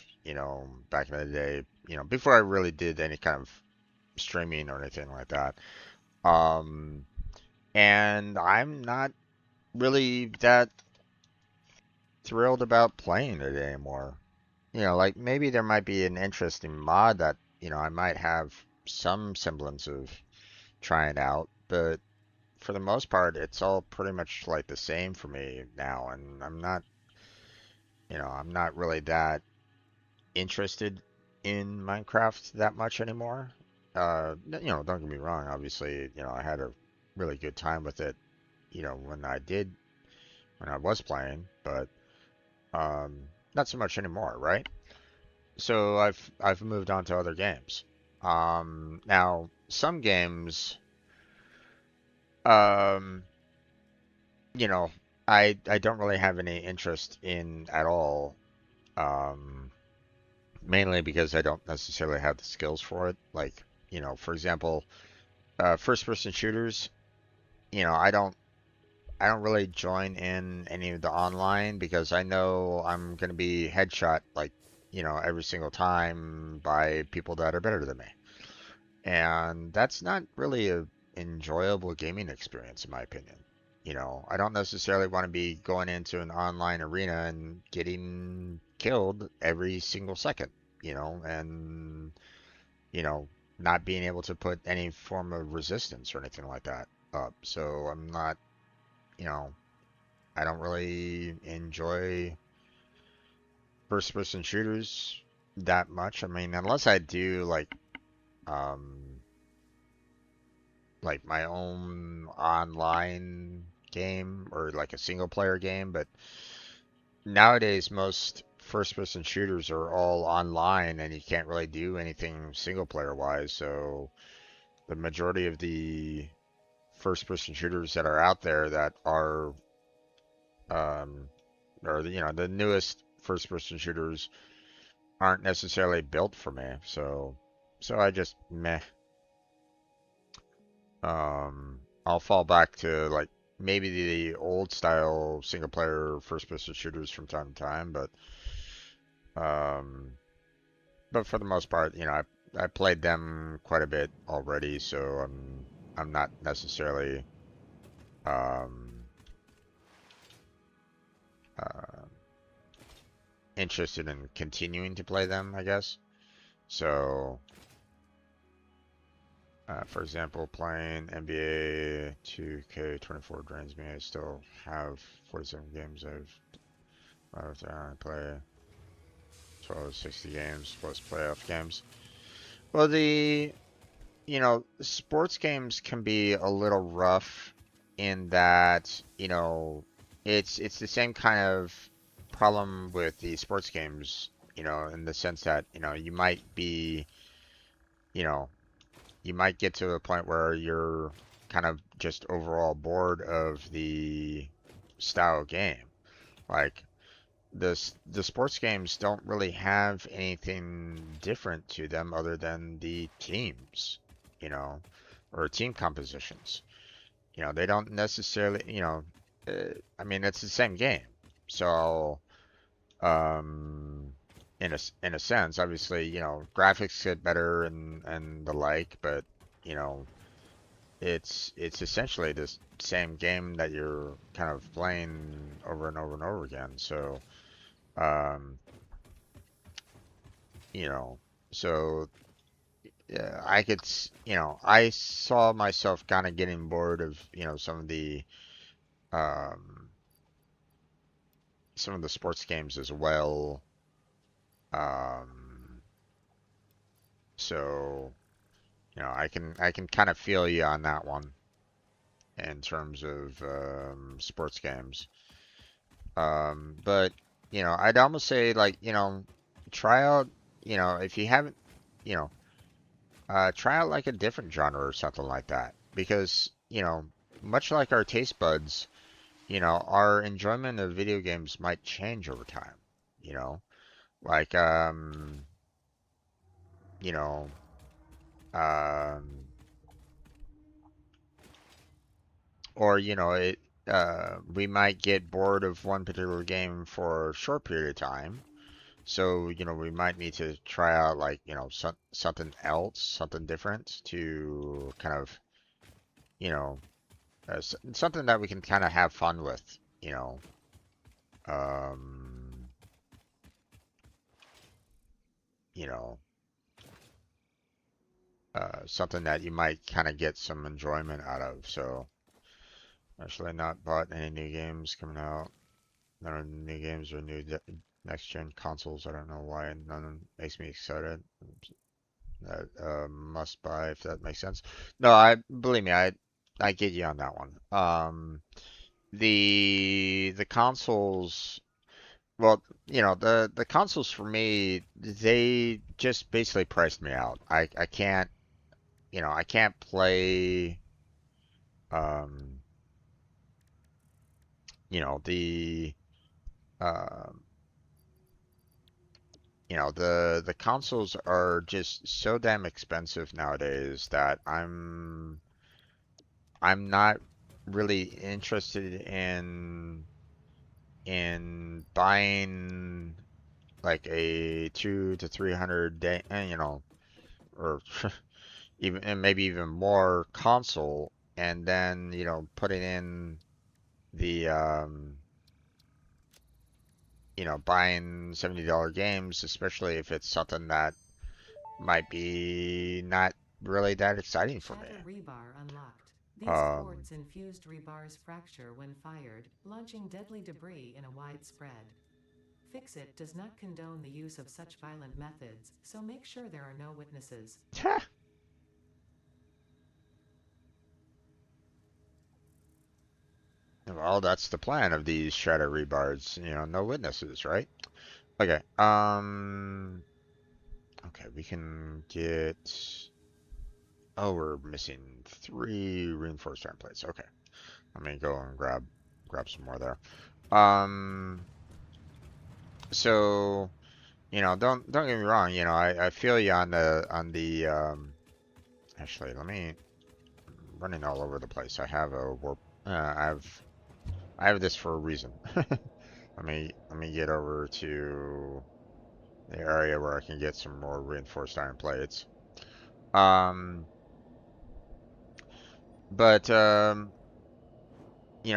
[SPEAKER 1] back in the day, before I really did any kind of streaming or anything like that. Um, and I'm not really that thrilled about playing it anymore. Like maybe there might be an interesting mod that, I might have some semblance of trying out, but for the most part, it's all pretty much like the same for me now, and I'm not really that interested in Minecraft that much anymore. Don't get me wrong, obviously, I had a really good time with it, when I was playing, but not so much anymore, right? So I've moved on to other games. Now some games, um, you know, I don't really have any interest in at all. Um, Mainly because I don't necessarily have the skills for it. Like, for example, first person shooters, I don't I don't really join in any of the online because I know I'm gonna be headshot like, every single time by people that are better than me. And that's not really a enjoyable gaming experience in my opinion. I don't necessarily want to be going into an online arena and getting killed every single second, and you know, not being able to put any form of resistance or anything like that up. So I'm not, you know, I don't really enjoy first person shooters that much. I mean, unless I do um like my own online game or like a single player game, but nowadays most first person shooters are all online and you can't really do anything single player wise. So the majority of the first person shooters that are out there that are um or the newest first person shooters aren't necessarily built for me. So I just meh. I'll fall back to like maybe the old style single player first person shooters from time to time, um but for the most part, I played them quite a bit already, so I'm not necessarily um uh interested in continuing to play them, I guess. So, for example, playing NBA 2K24 drains me. I still have 47 games I play 12 60 games plus playoff games. Well, sports games can be a little rough in that, it's the same kind of problem with the sports games, in the sense that, you know, you might get to a point where you're kind of just overall bored of the style game. Like the sports games don't really have anything different to them other than the teams, you know, or team compositions. They don't necessarily, I mean, it's the same game. So, um, in a sense, obviously, graphics get better and the like, but you know, it's essentially the same game that you're kind of playing over and over and over again. So, um, you know, so yeah, I saw myself kind of getting bored of, um, some of the sports games as well. Um, so, I can kind of feel you on that one in terms of sports games. But I'd almost say like, try out, if you haven't, you know, try out like a different genre or something like that. Because, much like our taste buds, our enjoyment of video games might change over time. You know, like, you know, um, or, we might get bored of one particular game for a short period of time. So, we might need to try out like, something else, something different to kind of, you know, something that we can kind of have fun with, you know. Um, you know, Something that you might kind of get some enjoyment out of. So, actually not bought any new games coming out. None of the new games or next gen consoles. I don't know why none of them makes me excited. That must buy if that makes sense. No, I believe me, I get you on that one. The consoles, well, the consoles for me, they just basically priced me out. I can't, I can't play um you know the um the consoles are just so damn expensive nowadays that I'm not. really interested in buying like a 200 to 300 day, or even and maybe even more console, and then putting in the buying $70 games, especially if it's something that might be not really that exciting for me.
[SPEAKER 2] Shatter rebar unlocked. These
[SPEAKER 1] Um,
[SPEAKER 2] quartz infused rebars fracture when fired, launching deadly debris in a wide spread. Fixit does not condone the use of such violent methods, so make sure there are no witnesses.
[SPEAKER 1] well, that's the plan of these shadow rebars, no witnesses, right? Okay, okay, we can get, oh, we're missing 3 reinforced iron plates. Okay, let me go and grab some more there. Um, so, don't get me wrong, I feel you on the actually, I'm running all over the place. I have a warp, I have this for a reason. Let me get over to the area where I can get some more reinforced iron plates. Um, but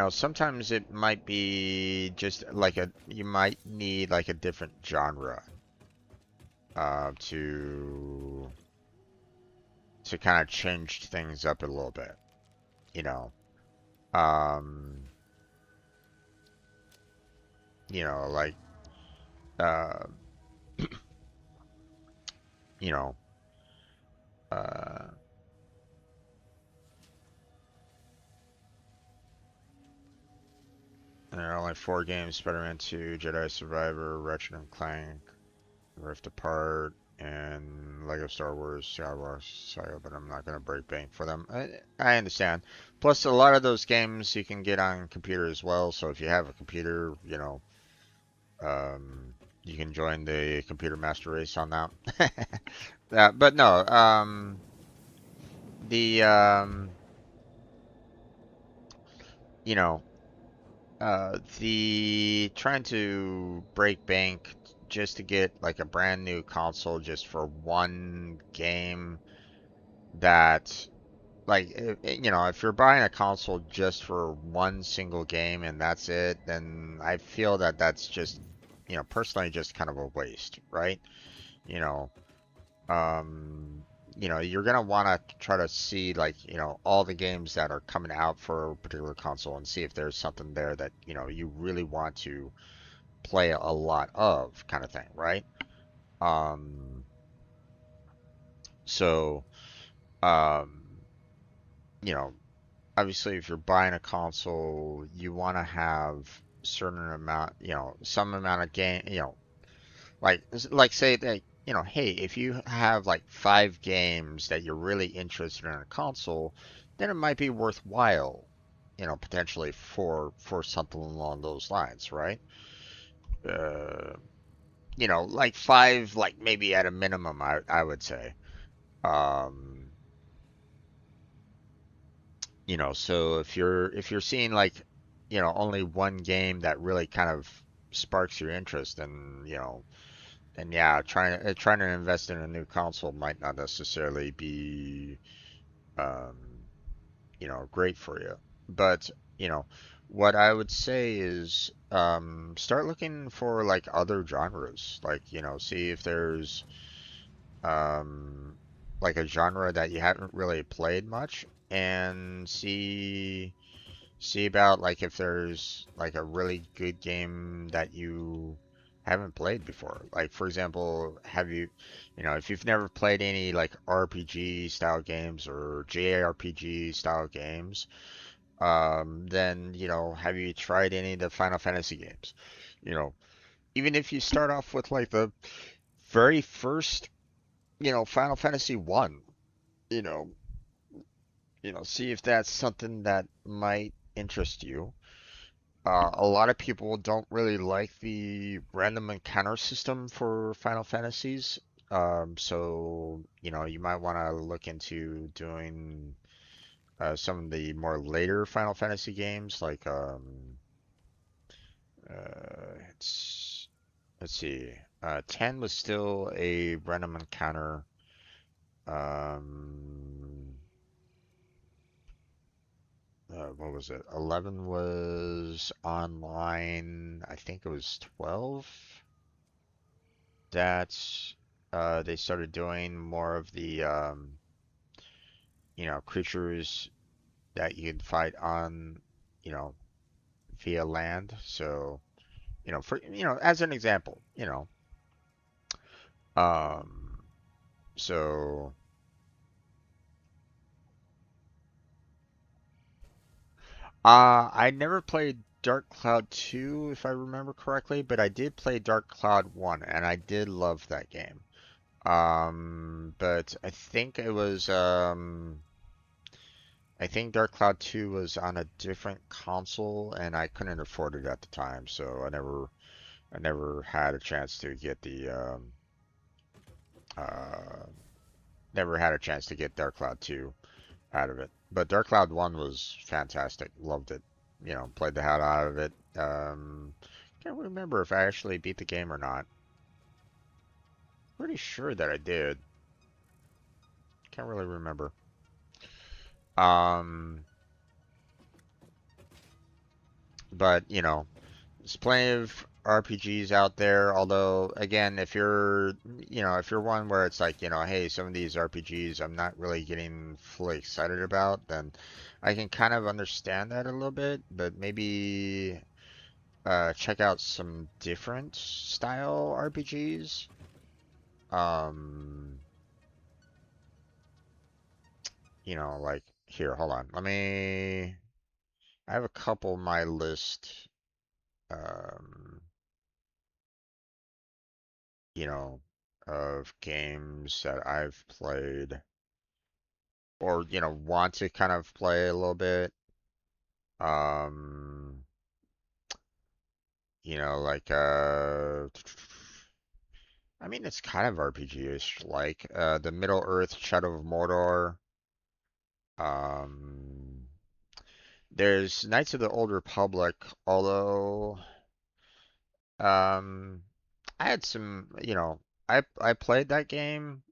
[SPEAKER 1] sometimes it might be just like you might need like a different genre to kind of change things up a little bit, you know. Um, like uh, you know, uh, there are only 4 games: Spider-Man 2, Jedi Survivor, Ratchet and Clank, Rift Apart, and Lego Star Wars Skywalker Saga, but I'm not going to break bank for them. I understand. Plus, a lot of those games you can get on computer as well, so if you have a computer, you can join the computer master race on that. But no, the, you know, the trying to break bank just to get like a brand new console just for one game that like if you're buying a console just for one single game and that's it, then I feel that that's just personally just kind of a waste, right? You know, um, you're gonna want to try to see like all the games that are coming out for a particular console and see if there's something there that you really want to play a lot of, kind of thing, right? Um, so um, you know, obviously if you're buying a console, you want to have certain amount, some amount of game, like say that, hey, if you have like 5 games that you're really interested in a console, then it might be worthwhile, potentially for something along those lines, right? Uh, like 5, like maybe at a minimum, I would say. Um, so if you're seeing like, only one game that really kind of sparks your interest, then and yeah, trying to invest in a new console might not necessarily be um, great for you. But what I would say is start looking for like other genres, like see if there's um, like a genre that you haven't really played much, and see about like if there's like a really good game that you haven't played before. Like for example, if you've never played any like RPG style games or JRPG style games, then have you tried any of the Final Fantasy games? You know, even if you start off with like the very first, Final Fantasy 1, you know, see if that's something that might interest you. A lot of people don't really like the random encounter system for Final Fantasies. So, you might want to look into doing some of the more later Final Fantasy games, like it's let's see, 10 was still a random encounter. Um, what was it? 11 was online. I think it was 12 that they started doing more of the creatures that you can fight on, you know, via land. So, for as an example, um, so I never played Dark Cloud 2 if I remember correctly, but I did play Dark Cloud 1 and I did love that game. But I think Dark Cloud 2 was on a different console and I couldn't afford it at the time, so I never had a chance to get the uh never had a chance to get Dark Cloud 2 out of it. But Dark Cloud 1 was fantastic. Loved it. Played the hell out of it. Can't remember if I actually beat the game or not. Pretty sure that I did. Can't really remember. Um, but there's plenty of RPGs out there. Although, again, if you're one where it's like, hey, some of these RPGs I'm not really getting fully excited about, then I can kind of understand that a little bit. But maybe check out some different style RPGs. Um, like here, hold on. I have a couple on my list. Um, you know, of games that I've played or, want to kind of play a little bit. Um, like, it's kind of RPG-ish, like, the Middle-earth Shadow of Mordor. Um, there's Knights of the Old Republic, although, um, I had some, I played that game.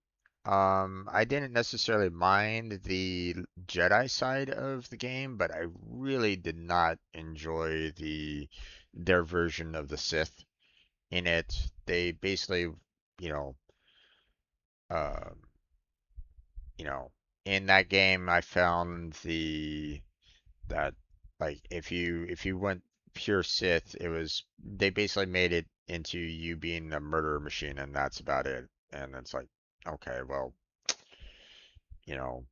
[SPEAKER 1] I didn't necessarily mind the Jedi side of the game, but I really did not enjoy their version of the Sith in it. They basically, you know, um, you know, in that game, I found that like if you went pure Sith, it was they basically made it into you being a murder machine, and that's about it. And it's like, okay, well, you know.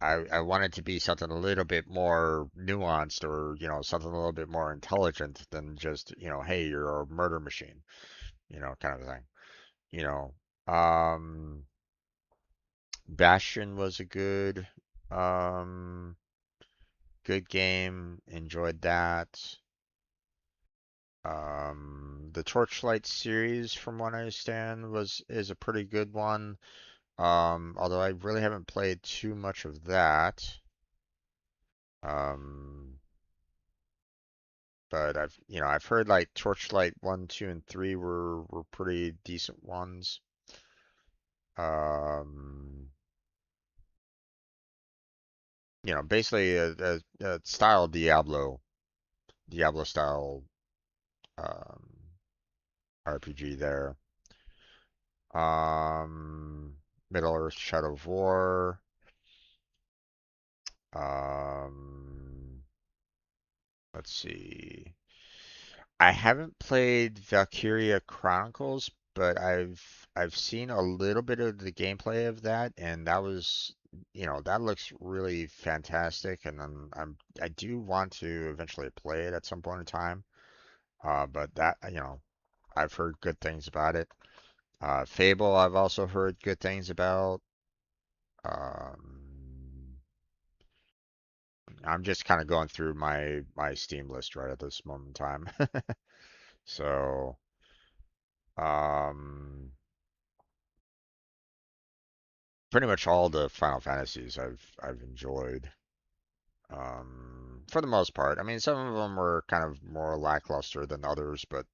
[SPEAKER 1] I want it to be something a little bit more nuanced or, something a little bit more intelligent than just, hey, you're a murder machine, kind of thing. You know, um, Bastion was a um, good game. Enjoyed that. The Torchlight series, from what I understand, is a pretty good one. Although I really haven't played too much of that. Um, But I've heard like Torchlight 1, 2, and 3 were pretty decent ones. Um, basically a style Diablo style um, RPG there. Um, Middle Earth Shadow of War. Um, let's see. I haven't played Valkyria Chronicles, but I've seen a little bit of the gameplay of that, and that looks really fantastic, and I do want to eventually play it at some point in time. But I've heard good things about it. Fable, I've also heard good things about. Um, I'm just kind of going through my Steam list right at this moment in time. So, um, pretty much all the Final Fantasies I've enjoyed. For the most part. I mean, some of them were kind of more lackluster than others, but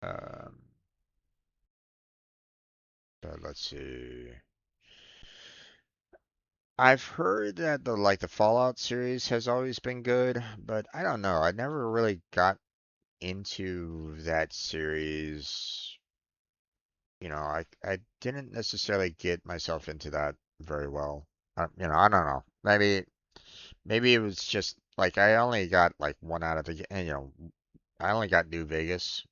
[SPEAKER 1] um, let's see. I've heard that the Fallout series has always been good, but I don't know. I never really got into that series. I didn't necessarily get myself into that very well. I don't know. Maybe it was just like I only got like one out of the I only got New Vegas.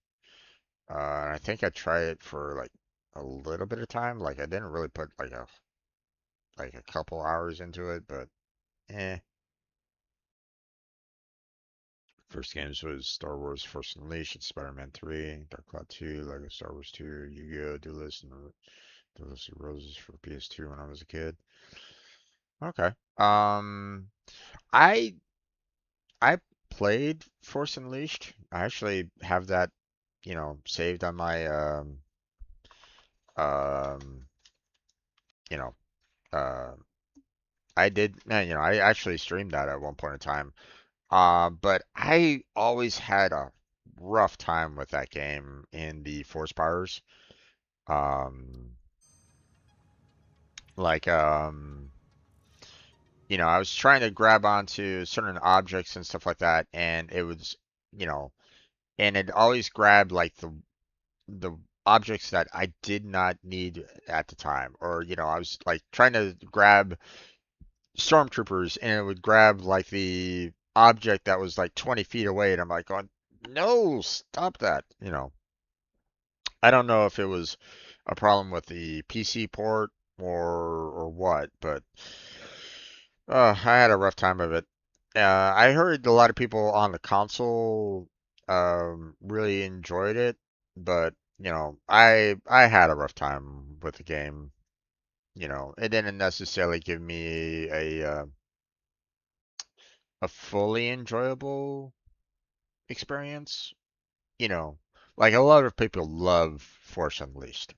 [SPEAKER 1] And I think I tried it for like a little bit of time. Like I didn't really put like a couple hours into it, but eh. First games was Star Wars Force Unleashed, Spider-Man 3, Dark Cloud 2, Lego Star Wars 2, Yu-Gi-Oh! Duelist, and Duelist of Roses for PS2 when I was a kid. Okay. I I played Force Unleashed. I actually have that, saved on my um you know uh I did I actually streamed that at one point in time. But I always had a rough time with that game in the Force Powers. Um like I was trying to grab onto certain objects and stuff like that, and it was you know and it always grabbed like the objects that I did not need at the time. Or, I was like trying to grab stormtroopers and it would grab like the object that was like 20 feet away and I'm like going, no, stop that. I don't know if it was a problem with the PC port or what, but I had a rough time of it. I heard a lot of people on the console really enjoyed it, but I had a rough time with the game. It didn't necessarily give me a fully enjoyable experience. You know, like a lot of people love Force Unleashed,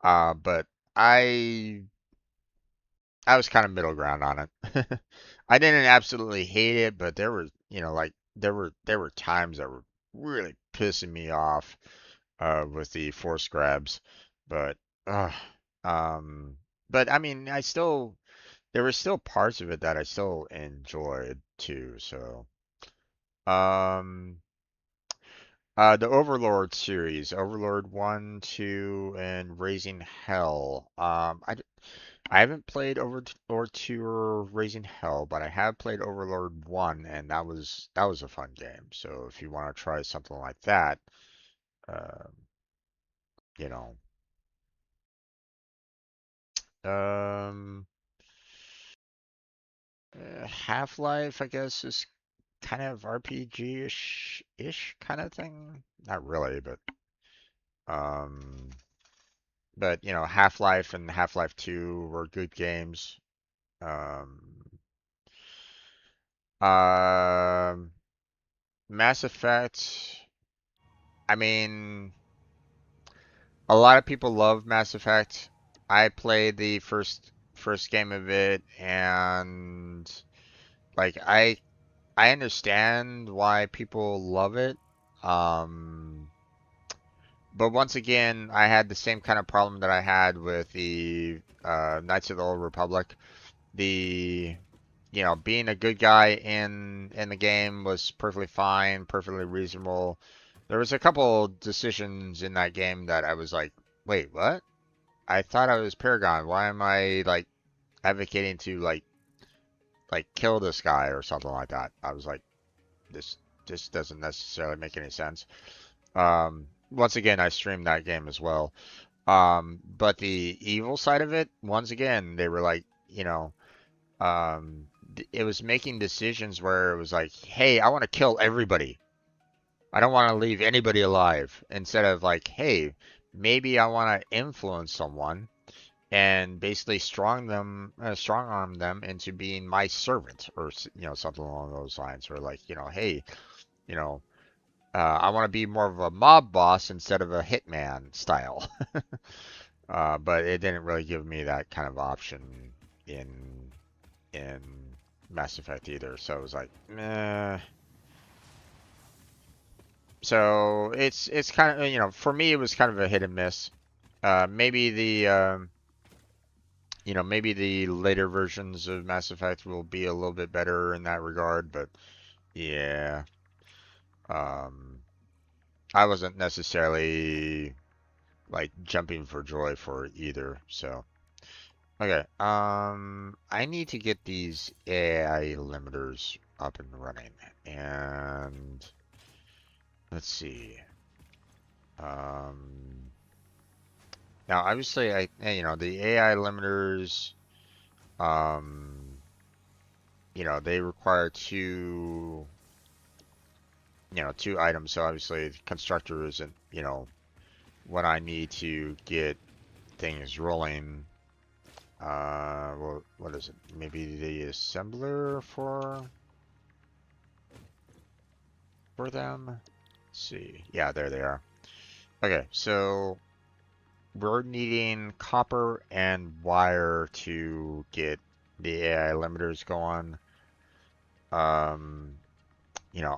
[SPEAKER 1] but I I was kind of middle ground on it. I didn't absolutely hate it, but there were, like there were times that were really pissing me off with the force grabs. But uh um but I mean, there were still parts of it that I still enjoyed too. So, um the Overlord series, Overlord 1, 2, and Raising Hell. I haven't played Overlord 2 or Raising Hell, but I have played Overlord 1, and that was a fun game. So if you want to try something like that, um, you know, um, Half-Life, I guess, is kind of RPG-ish kind of thing. Not really, um, but Half-Life and Half-Life 2 were good games. Um, um, Mass Effect. I mean, a lot of people love Mass Effect. I played the first game of it, and like I understand why people love it. Um, but once again, I had the same kind of problem that I had with the Knights of the Old Republic. The being a good guy in the game was perfectly fine, perfectly reasonable. There was a couple decisions in that game that I was like, wait, what? I thought I was Paragon. Why am I like advocating to like kill this guy or something like that? I was like, this this doesn't necessarily make any sense. Once again, I streamed that game as well. But the evil side of it, once again, they were like, it was making decisions where it was like, hey, I want to kill everybody. I don't want to leave anybody alive. Instead of like, hey, maybe I want to influence someone and basically strong arm them into being my servant, or something along those lines. Or like, hey, you know, I want to be more of a mob boss instead of a hitman style. But it didn't really give me that kind of option in in Mass Effect either, so it was like, meh. So it's kind of, you know, for me it was kind of a hit and miss. Maybe the maybe the later versions of Mass Effect will be a little bit better in that regard, but yeah, um, I wasn't necessarily like jumping for joy for it either. So okay, I need to get these AI limiters up and running, and let's see. Um, Now obviously the AI limiters, um, they require two items. So obviously the constructor isn't, what I need to get things rolling. Well, what is it? Maybe the assembler for them. Let's see. Yeah, there they are. Okay, so we're needing copper and wire to get the AI limiters going. Um,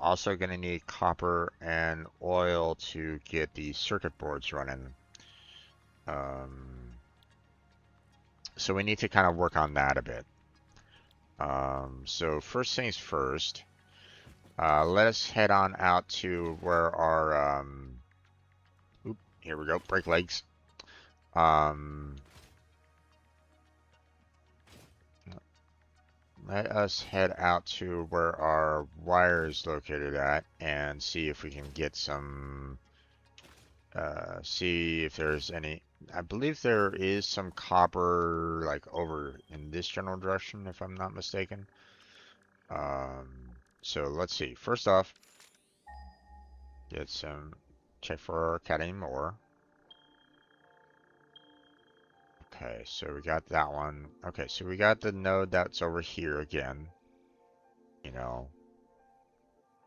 [SPEAKER 1] also going to need copper and oil to get the circuit boards running. Um, so we need to kind of work on that a bit. So first things first, let us head on out to where our, here we go, break legs. Let us head out to where our wire is located at and see if we can get some, see if there's any, I believe there is some copper like over in this general direction if I'm not mistaken. So let's see. First off, get some, check for cadmium ore. Okay, so we got that one. Okay, so we got the node that's over here again. You know,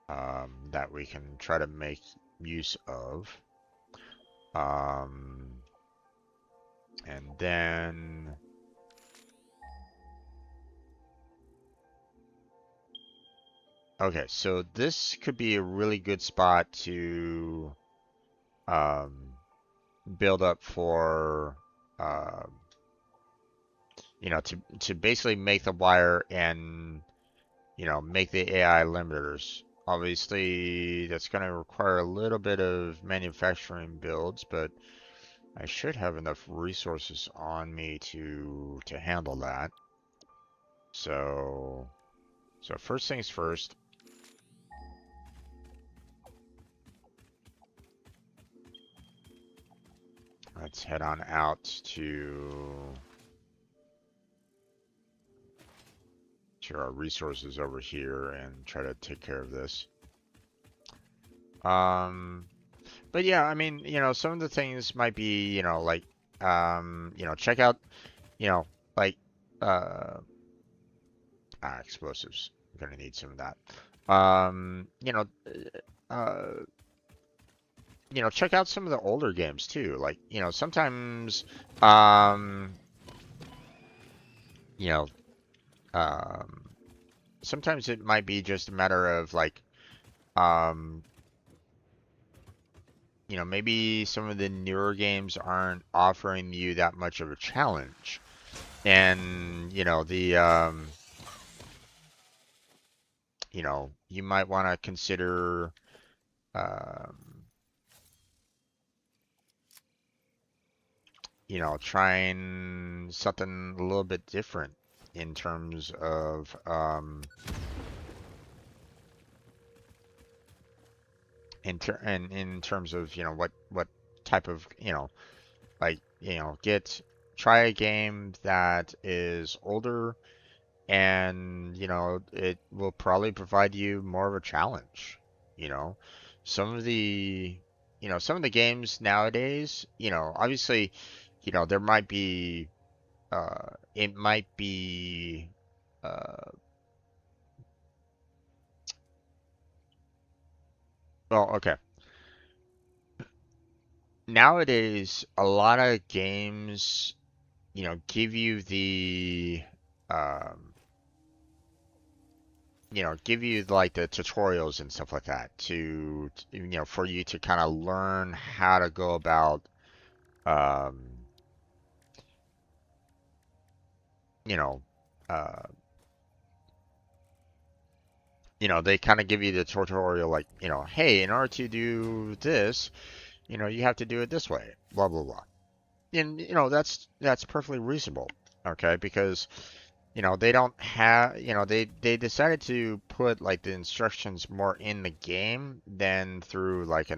[SPEAKER 1] that we can try to make use of. And then okay, so this could be a really good spot to build up for to basically make the wire and make the AI limiters. Obviously, that's going to require a little bit of manufacturing builds, but I should have enough resources on me to handle that. So first things first. Let's head on out to our resources over here and try to take care of this. But yeah, I mean, some of the things might be, like, check out, like, explosives. I'm gonna need some of that. Uh, check out some of the older games too. Like, sometimes, you know, um, sometimes it might be just a matter of like, um, maybe some of the newer games aren't offering you that much of a challenge. And, you might want to consider, um, trying something a little bit different in terms of, in terms of, what type of, like, try a game that is older and, it will probably provide you more of a challenge. You know, some of the, some of the games nowadays, obviously, there might be, it might be, uh, well, okay. Nowadays, a lot of games, give you the, um, give you like the tutorials and stuff like that for you to kind of learn how to go about, um, you know, uh, they kind of give you the tutorial like, hey, in order to do this, you have to do it this way, blah, blah, blah. And, that's perfectly reasonable, okay? Because they don't have, they decided to put like the instructions more in the game than through like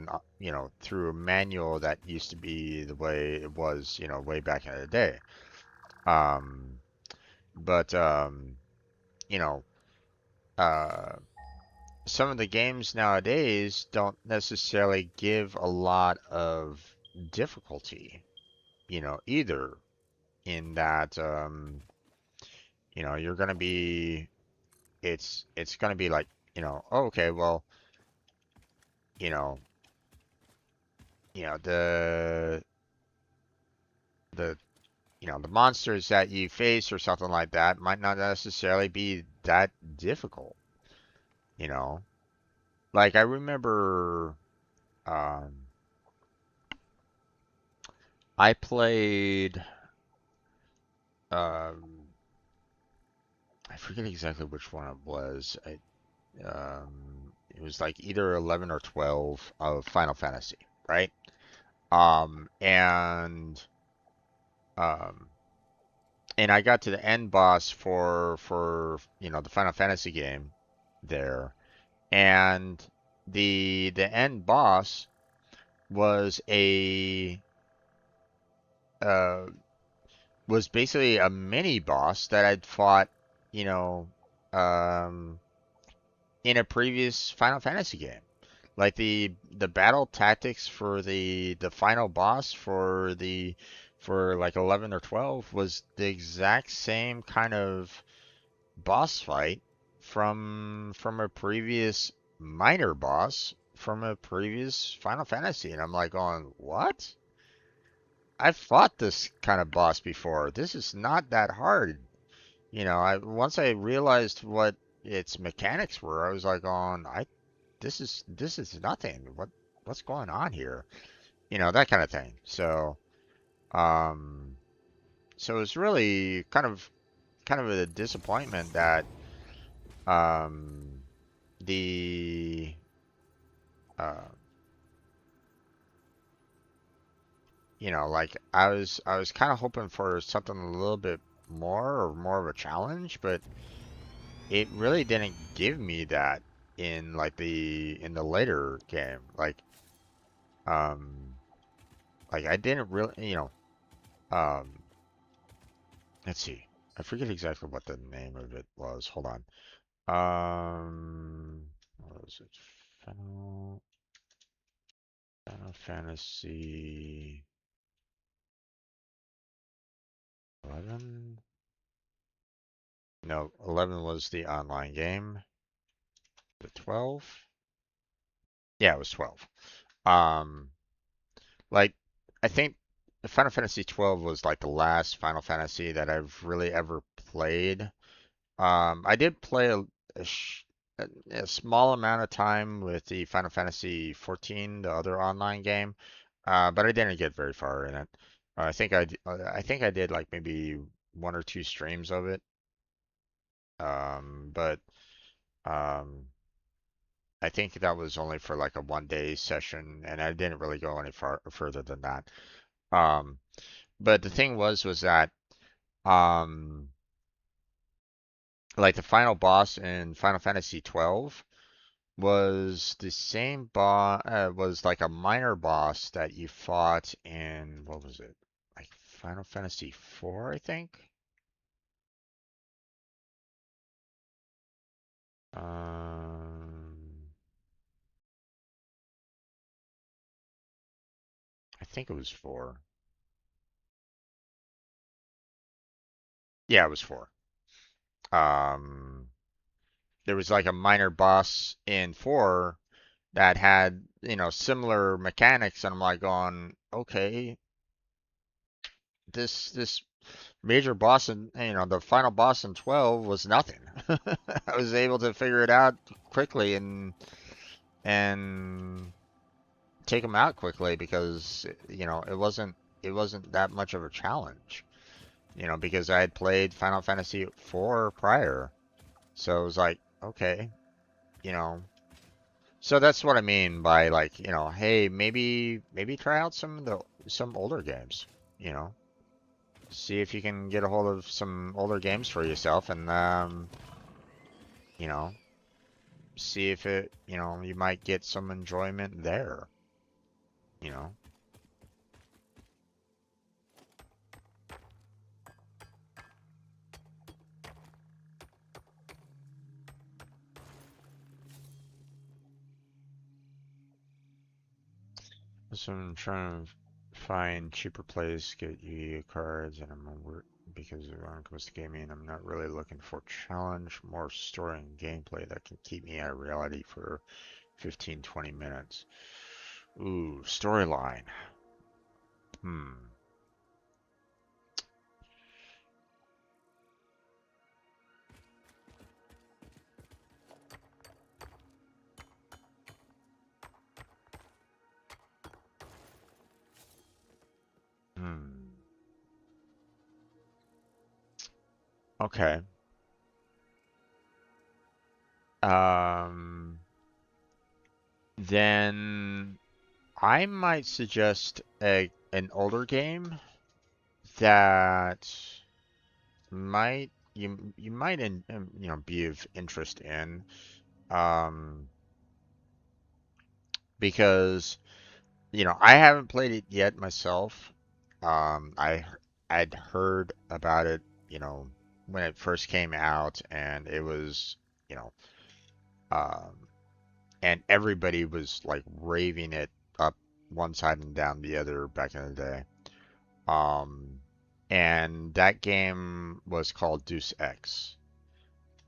[SPEAKER 1] through a manual that used to be the way it was, way back in the day. Um, but you know, uh, some of the games nowadays don't necessarily give a lot of difficulty, either in that, you're gonna be it's gonna be like, oh, okay, well, you know, the the monsters that you face or something like that might not necessarily be that difficult, you know. Like I remember, um, I played, um, I forget exactly which one it was. It was like either 11 or 12 of Final Fantasy, right? Um, and um, and I got to the end boss for the Final Fantasy game there, and the end boss was a uh was basically a mini boss that I'd fought, you know, um in a previous Final Fantasy game. Like the battle tactics for the final boss for like 11 or 12 was the exact same kind of boss fight from a previous minor boss from a previous Final Fantasy, and I'm like going, what? I've fought this kind of boss before. This is not that hard. I once I realized what its mechanics were, I was like, on, this is nothing. What's going on here? That kind of thing. Um, so it's really kind of a disappointment that um the uh like I was kind of hoping for something a little bit more or more of a challenge, but it really didn't give me that in like the later game. Um like I didn't really, um let's see. I forget exactly what the name of it was. Hold on. What was it? Final Final Fantasy 11? No, 11 was the online game. The 12? Yeah, it was 12. Um, like I think Final Fantasy 12 was like the last Final Fantasy that I've really ever played. I did play a small amount of time with the Final Fantasy 14, the other online game, but I didn't get very far in it. I think I did like maybe one or two streams of it. But um, I think that was only for like a 1 day session, and I didn't really go any far further than that. Um, but the thing was that um, like the final boss in Final Fantasy 12 was the same boss, was like a minor boss that you fought in, what was it? Like Final Fantasy 4, I think. Um, I think it was 4. Yeah, it was 4. Um, there was like a minor boss in 4 that had, similar mechanics, and I'm like going, okay, this major boss in, the final boss in 12 was nothing. I was able to figure it out quickly and take them out quickly because it wasn't that much of a challenge. Because I had played Final Fantasy IV prior, so it was like, okay, you know. So that's what I mean by like, hey, maybe try out some older games, you know. See if you can get a hold of some older games for yourself and you know, see if you might get some enjoyment there, you know. So I'm trying to find cheaper plays, get Yu-Gi-Oh cards, and I'm over because when it comes to gaming, I'm not really looking for challenge, more story and gameplay that can keep me out of reality for 15, 20 minutes. Ooh, storyline. Hmm. Hmm. Okay. Um, then I might suggest an older game that you might be of interest in. Um, because I haven't played it yet myself. I'd heard about it, when it first came out, and it was, you know, um, and everybody was like raving it up one side and down the other back in the day. Um, and that game was called Deus Ex.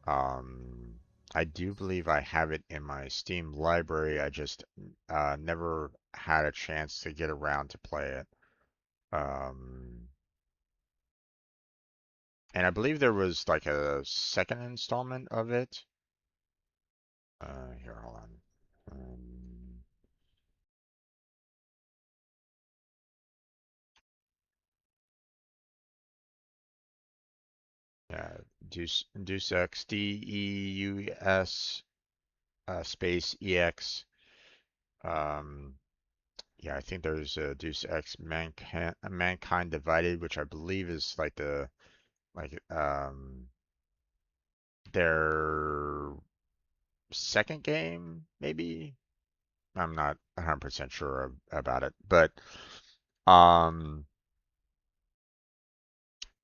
[SPEAKER 1] Um, I do believe I have it in my Steam library. I just never had a chance to get around to play it. Um, and I believe there was like a second installment of it. Here, hold on. Yeah, Deus Ex, Deus space EX. Um, yeah, I think there's Deus Ex Mankind Divided, which I believe is like their second game, maybe. I'm not 100% sure about it, but um,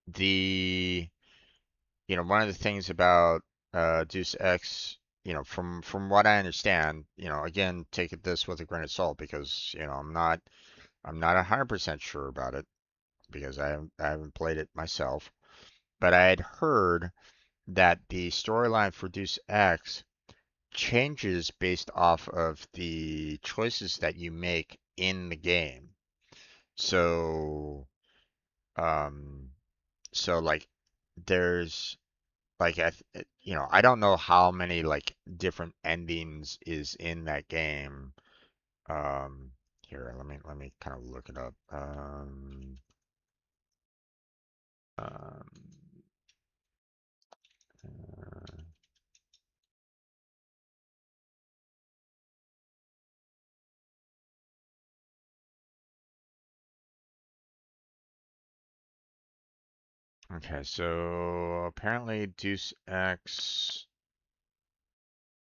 [SPEAKER 1] the one of the things about Deus Ex, from what I understand, again, take this with a grain of salt because I'm not 100% sure about it because I haven't played it myself, but I had heard that the storyline for Deus Ex changes based off of the choices that you make in the game. So, um, so like there's like I don't know how many like different endings is in that game. Um, Here, let me kind of look it up. Um, uh, okay, so apparently Deus Ex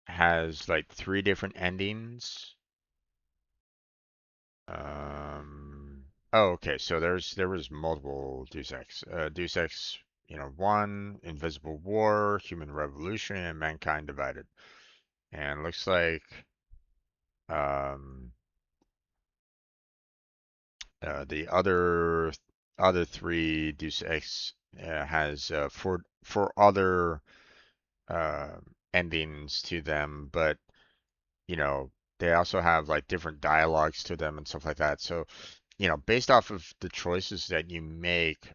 [SPEAKER 1] has like three different endings. Oh, okay. So there was multiple Deus Ex. Deus Ex, 1, Invisible War, Human Revolution, and Mankind Divided. And looks like um, the other three Deus Ex has four other uh, endings to them, but you know they also have like different dialogues to them and stuff like that. So based off of the choices that you make,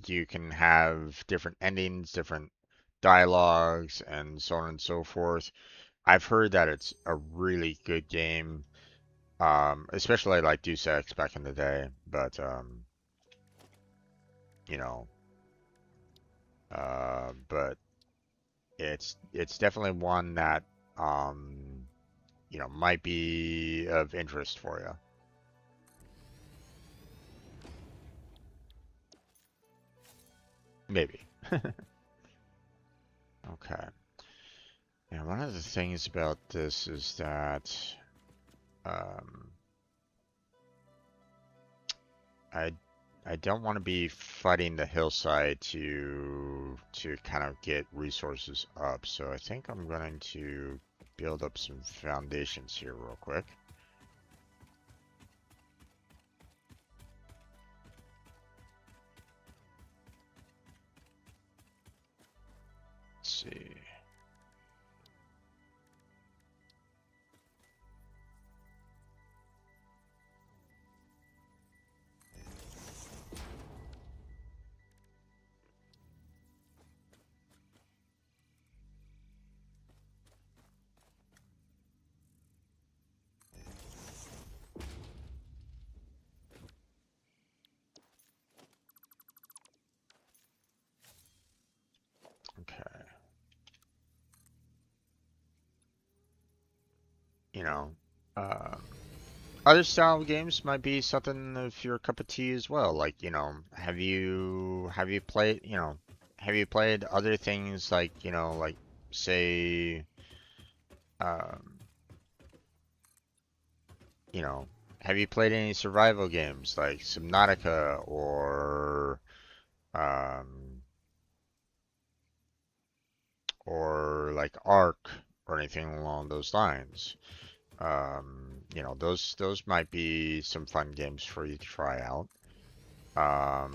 [SPEAKER 1] you can have different endings, different dialogues and so on and so forth. I've heard that it's a really good game, especially like Deus Ex back in the day. But you know, but it's definitely one that might be of interest for you. Maybe. Okay. And one of the things about this is that um, I I don't want to be fighting the hillside to kind of get resources up. So I think I'm going to build up some foundations here real quick. Let's see. Okay. You know, uh, other style games might be something of your cup of tea as well. Like, have you played, have you played other things like, like say, um, you know, have you played any survival games like Subnautica um, or like Ark or anything along those lines? Those might be some fun games for you to try out. Um,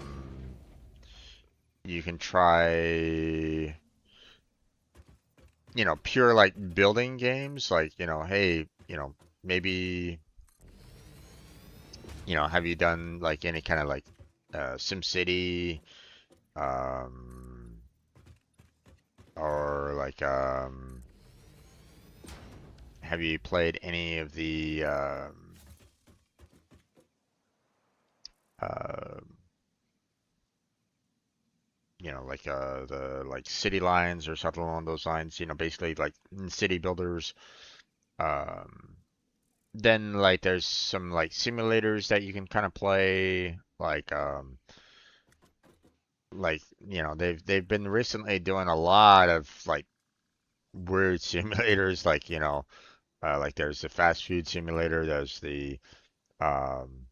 [SPEAKER 1] you can try, pure like building games, like, hey, maybe, have you done like any kind of like SimCity, um, or like, have you played any of the, uh, like the like city lines or something along those lines, basically like city builders. Um, then like there's some like simulators that you can kind of play, like they've been recently doing a lot of like weird simulators, like like there's the fast food simulator, there's um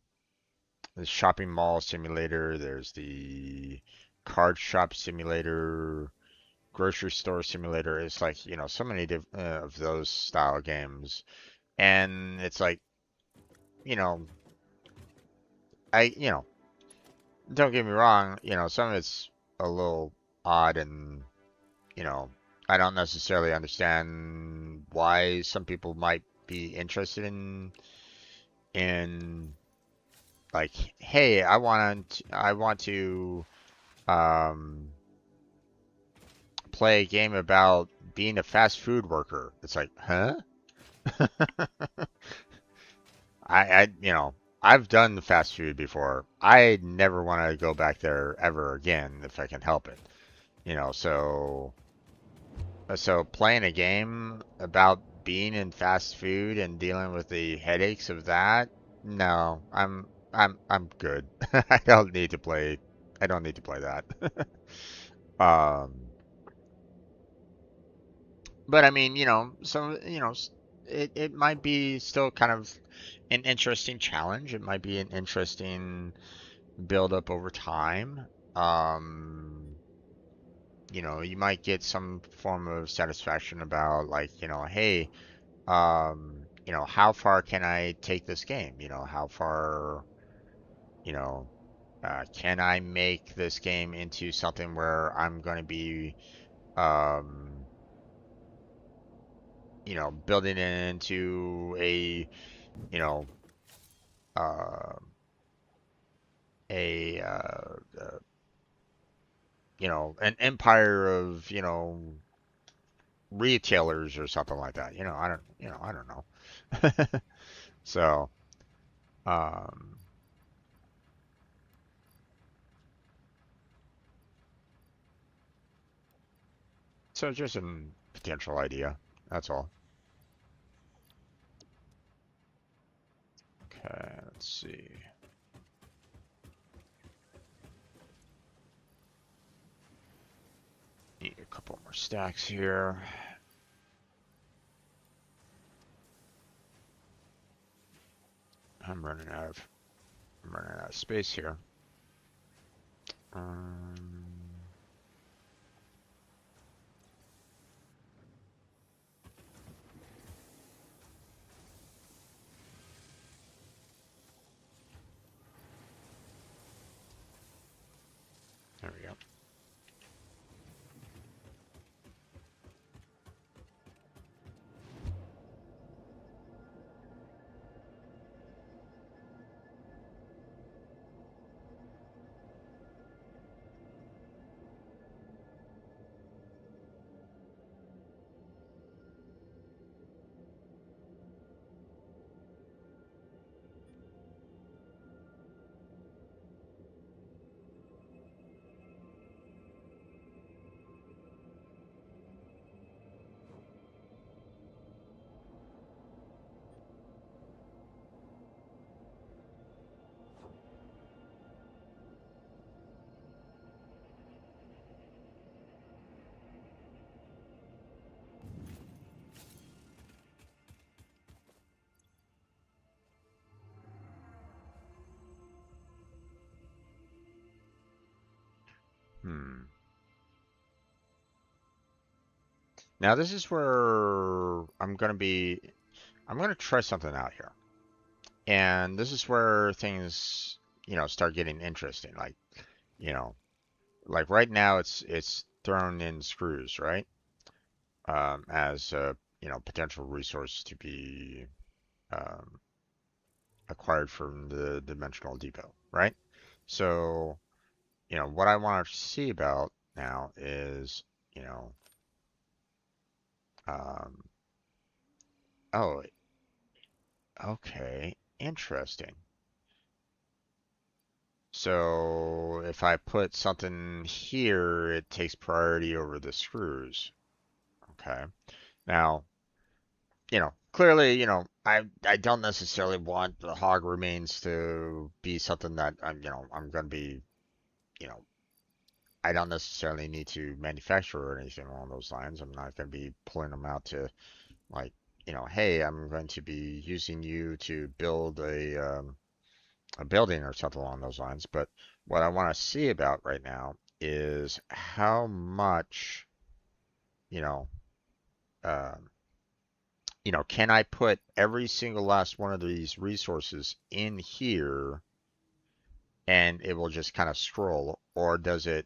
[SPEAKER 1] the shopping mall simulator, there's the card shop simulator, grocery store simulator. It's like, so many of those style games. And it's like, you know, I, don't get me wrong, some of it's a little odd and, you know, I don't necessarily understand why some people might be interested in like, hey, I want to um play a game about being a fast food worker. It's like, huh? I've done the fast food before. I never want to go back there ever again if I can help it. So playing a game about being in fast food and dealing with the headaches of that, no, I'm good. I don't need to play. I don't need to play that. Um, but I mean, it might be still kind of an interesting challenge. It might be an interesting build up over time. Um, you might get some form of satisfaction about like, hey, how far can I take this game? How far, you know, can I make this game into something where I'm going to be, um, building it into you know, uh, a an empire of, retailers or something like that. I don't know. So, um, so just a potential idea. That's all. Okay, let's see. Need a couple more stacks here. I'm running out of space here. Um, there we go. Hmm. Now this is where I'm gonna try something out here. And this is where things, start getting interesting. You know, like right now it's thrown in screws, right? As a, potential resource to be um, acquired from the dimensional depot, right? So, what I want to see about now is, you know, um, oh, okay, interesting. So if I put something here, it takes priority over the screws. Okay. Now, clearly, I don't necessarily want the hog remains to be something that I'm going to be, you know, I don't necessarily need to manufacture or anything along those lines. I'm not going to be pulling them out to like, hey, I'm going to be using you to build a building or something along those lines. But what I want to see about right now is how much, you know, um, can I put every single last one of these resources in here and it will just kind of scroll, or does it,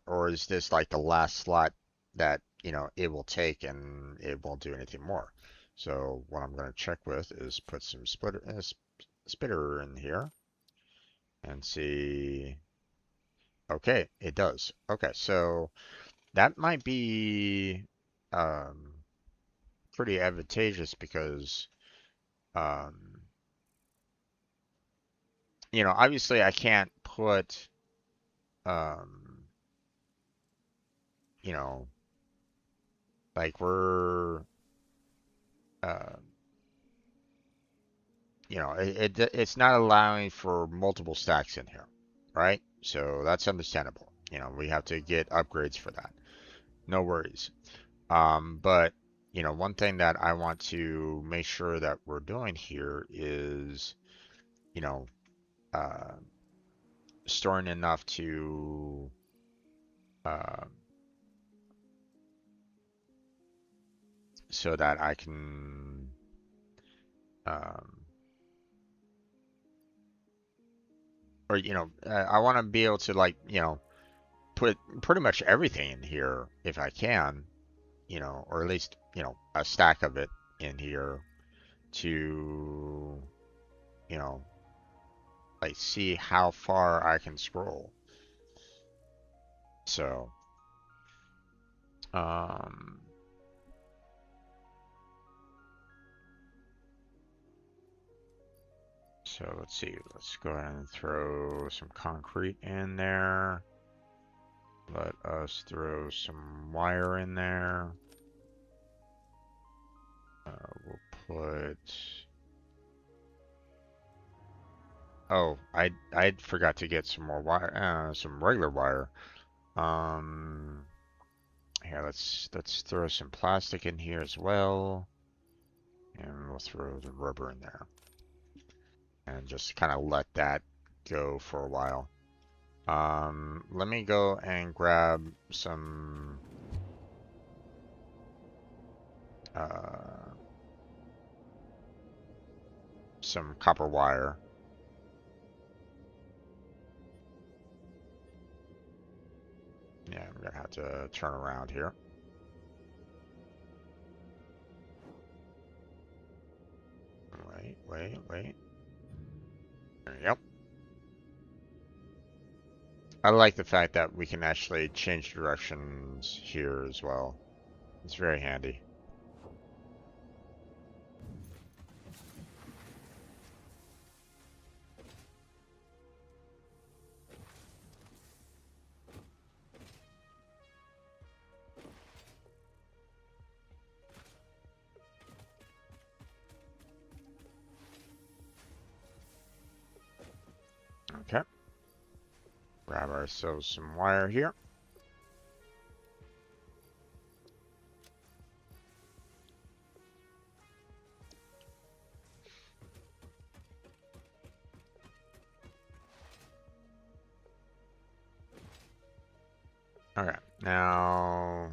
[SPEAKER 1] or is this like the last slot that, it will take and it won't do anything more? So what I'm going to check with is put some spitter in here and see. Okay, it does. Okay, so that might be um, pretty advantageous because um, obviously I can't put um, you know, like we're uh, it's not allowing for multiple stacks in here, right? So that's understandable. We have to get upgrades for that. No worries. But one thing that I want to make sure that we're doing here is, you know, uh, storing enough to uh, so that I can um, or I want to be able to like put pretty much everything in here if I can, or at least a stack of it in here to you know like see how far I can scroll. So, um, so let's see. Let's go ahead and throw some concrete in there. Let us throw some wire in there. We'll put. Oh, I forgot to get some more wire, some regular wire. Here, let's throw some plastic in here as well, and we'll throw the rubber in there, and just kind of let that go for a while. Let me go and grab some copper wire. Yeah, I'm gonna have to turn around here. Wait. There you go. I like the fact that we can actually change directions here as well. It's very handy. Okay. Grab ourselves some wire here. Okay, now...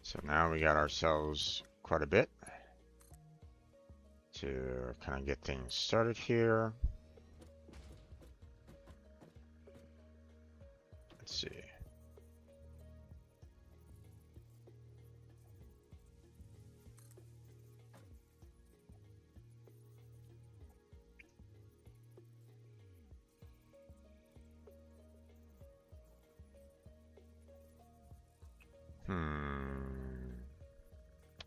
[SPEAKER 1] So now we got ourselves quite a bit to kind of get things started here. Let's see.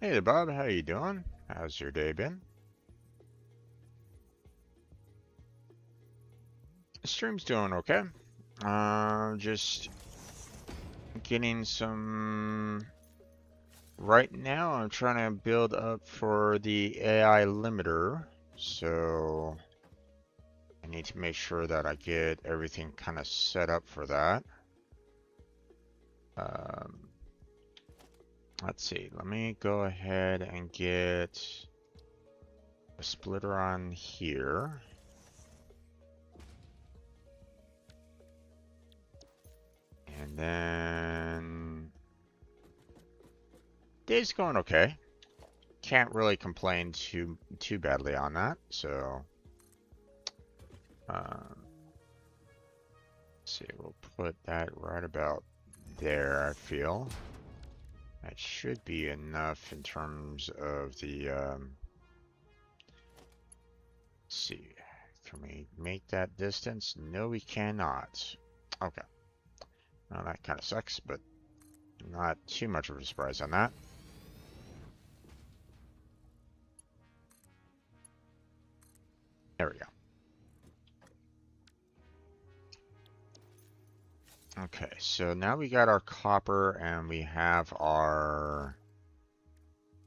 [SPEAKER 1] Hey there, Bob. How you doing? How's your day been? The stream's doing okay. Just getting some... Right now, I'm trying to build up for the AI limiter, so I need to make sure that I get everything kind of set up for that. Let's see, let me go ahead and get a splitter on here. And then day's going okay. Can't really complain too badly on that, so let's see, we'll put that right about there, I feel. That should be enough in terms of the, let's see, can we make that distance? No, we cannot. Okay. Well, that kind of sucks, but not too much of a surprise on that. There we go. Okay, so now we got our copper and we have our,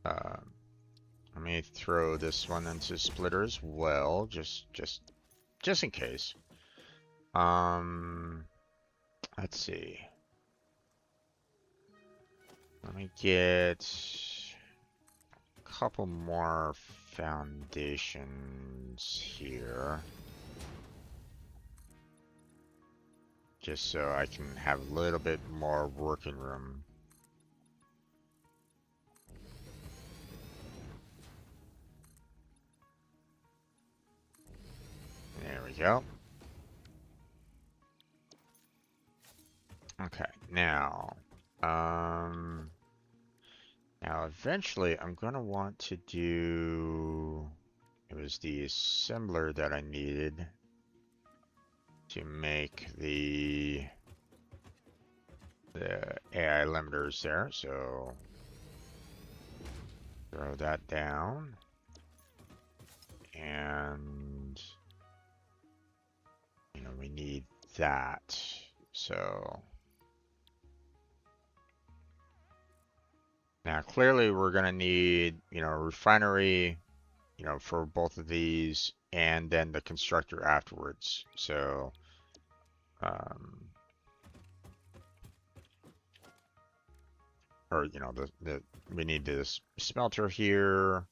[SPEAKER 1] let me throw this one into splitter as well, just just in case. Let's see. Let me get a couple more foundations here. Just so I can have a little bit more working room. There we go. Okay, now, now eventually I'm gonna want to do, it was the assembler that I needed to make the AI limiters there, so throw that down, and you know, we need that, so now clearly we're gonna need, you know, a refinery, you know, for both of these, and then the constructor afterwards, so or you know, the we need this smelter here,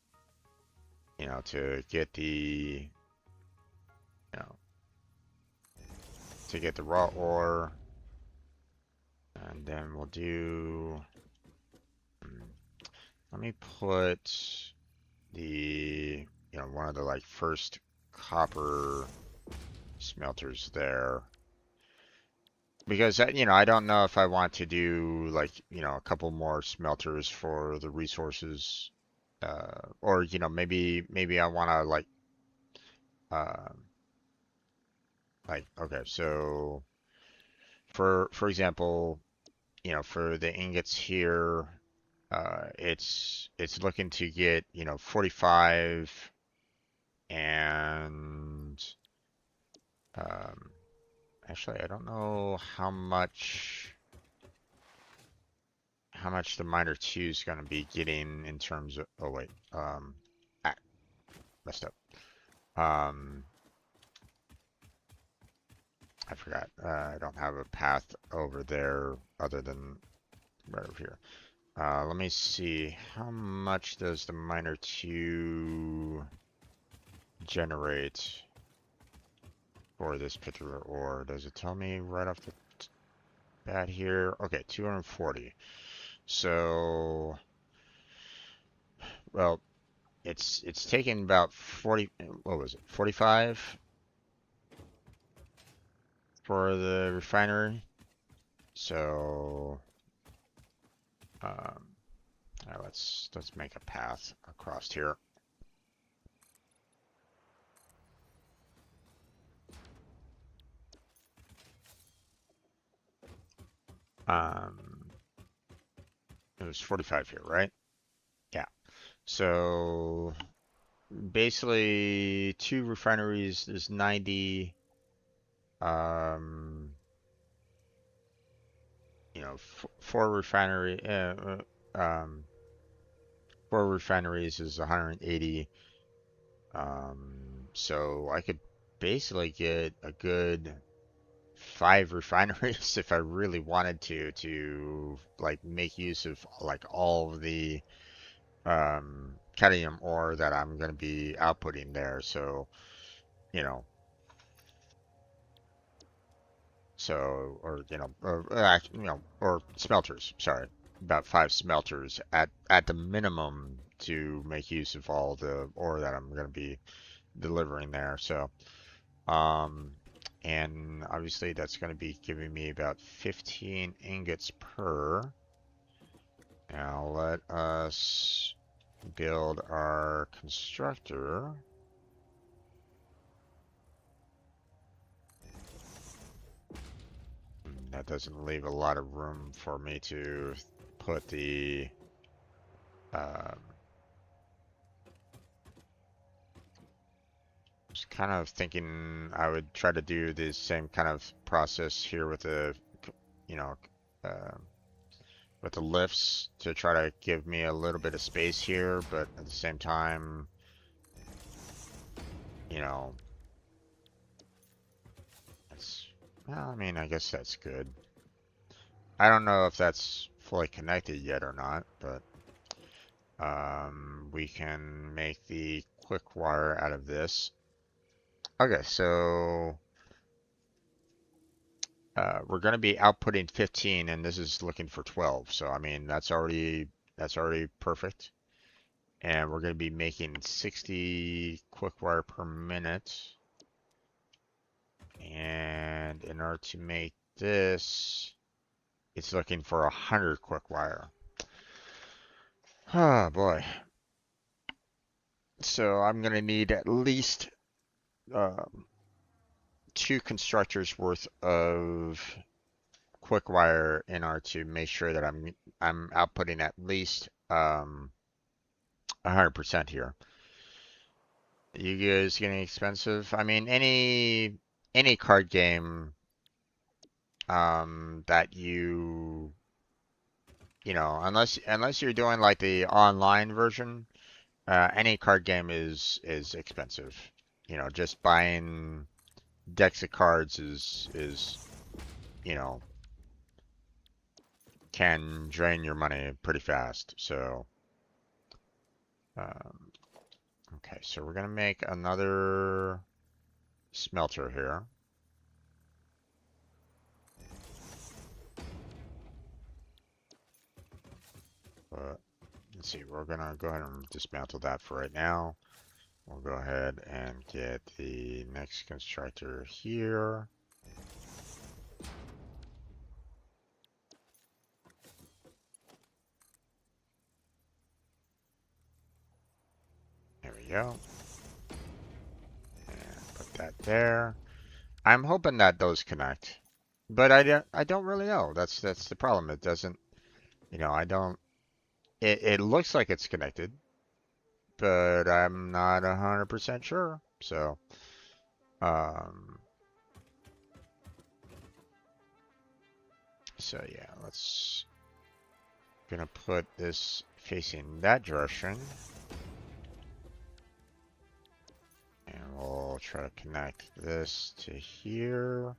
[SPEAKER 1] you know, to get the, you know, to get the raw ore, and then we'll do, let me put the, you know, one of the like first copper smelters there, because you know, I don't know if I want to do like, you know, a couple more smelters for the resources, or you know, maybe I want to like okay, so for example, you know, for the ingots here, it's looking to get, you know, 45, and um, actually I don't know how much the miner 2 is going to be getting in terms of, oh wait, ah, messed up. I forgot. I don't have a path over there other than right over here. Let me see. How much does the miner 2 generate for this particular ore? Does it tell me right off the bat here? Okay, 240. So, well, it's taking about 40. What was it? 45 for the refinery. So, let's make a path across here. It was 45 here, right? Yeah. So basically 2 refineries is 90. You know, 4 refineries is 180. So I could basically get a good 5 refineries if I really wanted to like make use of like all of the cadmium ore that I'm going to be outputting there. So, you know, so, or you know, you know, or smelters. Sorry, about 5 smelters at the minimum to make use of all the ore that I'm going to be delivering there. So, and obviously that's going to be giving me about 15 ingots per. Now let us build our constructor. That doesn't leave a lot of room for me to put the just kind of thinking I would try to do the same kind of process here with the, you know, with the lifts to try to give me a little bit of space here, but at the same time, you know, Well, I mean, I guess that's good. I don't know if that's fully connected yet or not, but we can make the quick wire out of this. Okay, so we're going to be outputting 15, and this is looking for 12. So I mean, that's already perfect. And we're going to be making 60 quick wire per minute. And in order to make this, it's looking for 100 quick wire. Oh boy. So I'm going to need at least 2 constructors worth of quick wire in order to make sure that I'm outputting at least 100% here. You guys getting expensive? I mean, any card game that you know, unless you're doing like the online version, any card game is expensive. You know, just buying decks of cards is you know, can drain your money pretty fast. So okay, so we're gonna make another smelter here. But let's see, we're gonna go ahead and dismantle that for right now. We'll go ahead and get the next constructor here. There we go. And put that there. I'm hoping that those connect, but I don't really know. That's the problem. It doesn't, you know, I don't. It looks like it's connected, but I'm not 100% sure. So, um, so yeah, let's gonna put this facing that direction. And we'll try to connect this to here.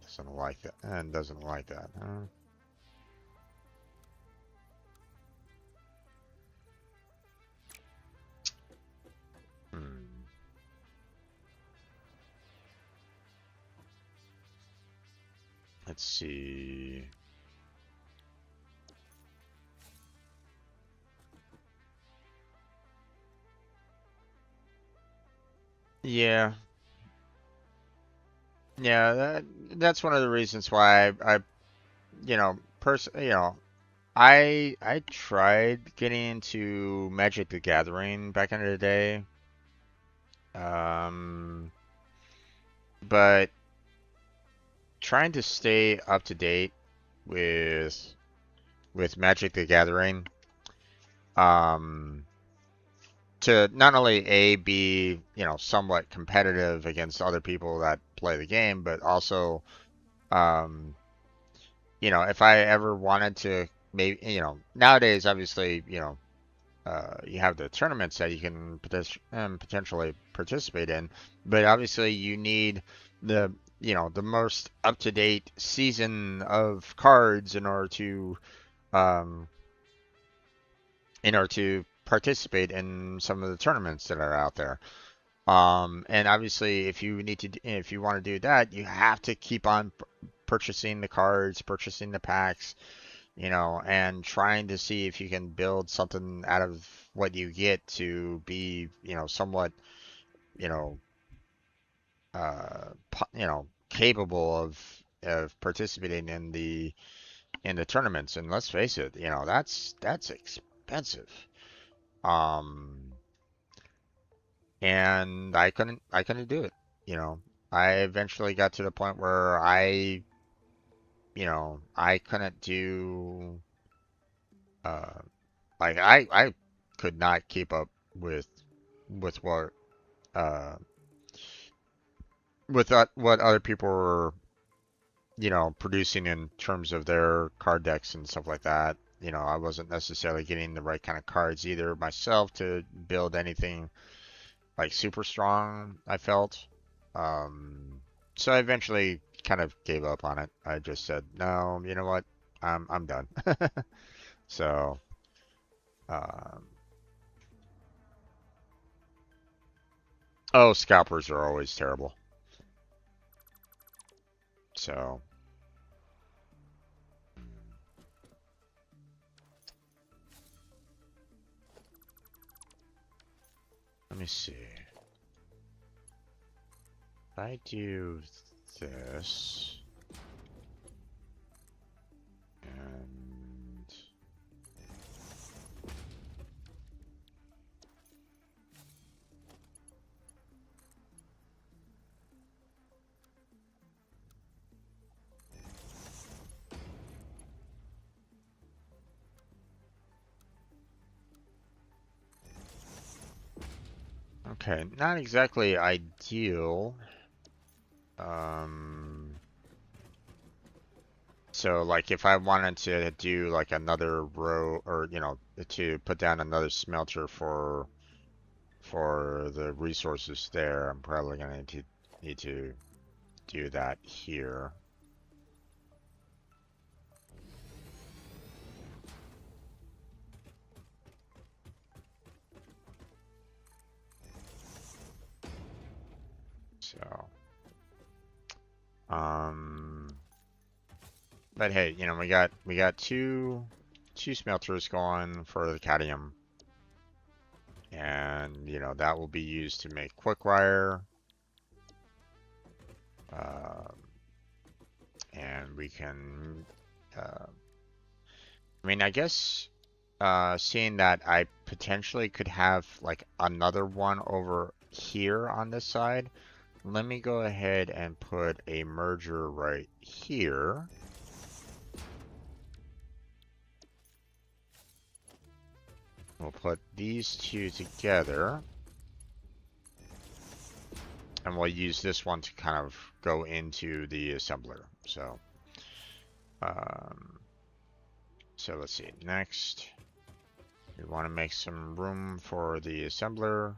[SPEAKER 1] Doesn't like that. And doesn't like that, huh? Hmm. Let's see. Yeah. Yeah, that's one of the reasons why I you know, I tried getting into Magic the Gathering back in the day. Um, but trying to stay up to date with Magic the Gathering, um, to not only be, you know, somewhat competitive against other people that play the game, but also, um, you know, if I ever wanted to, maybe, you know, nowadays, obviously, you know, you have the tournaments that you can potentially participate in, but obviously you need the, you know, the most up-to-date season of cards um, in order to participate in some of the tournaments that are out there. And obviously, if you want to do that, you have to keep on purchasing the cards, purchasing the packs, you know, and trying to see if you can build something out of what you get to be, you know, somewhat, you know, capable of participating in the tournaments. And let's face it, you know, that's expensive. Um, and I couldn't do it. You know, I eventually got to the point where I couldn't do uh like I could not keep up with with what uh what other people were, you know, producing in terms of their card decks and stuff like that. You know, I wasn't necessarily getting the right kind of cards either myself to build anything like super strong, I felt. So I eventually kind of gave up on it. I just said, no, you know what? I'm done. So, um, oh, scalpers are always terrible. So, let me see. If I do this, and okay, not exactly ideal. Um, so like if I wanted to do like another row or, you know, to put down another smelter for the resources there, I'm probably gonna need to do that here. So, um, but hey, you know, we got two smelters going for the cadmium, and you know that will be used to make quick wire. Um, and we can, I mean, I guess, seeing that I potentially could have like another one over here on this side, let me go ahead and put a merger right here. We'll put these two together, and we'll use this one to kind of go into the assembler. So, um, so let's see. Next, we want to make some room for the assembler.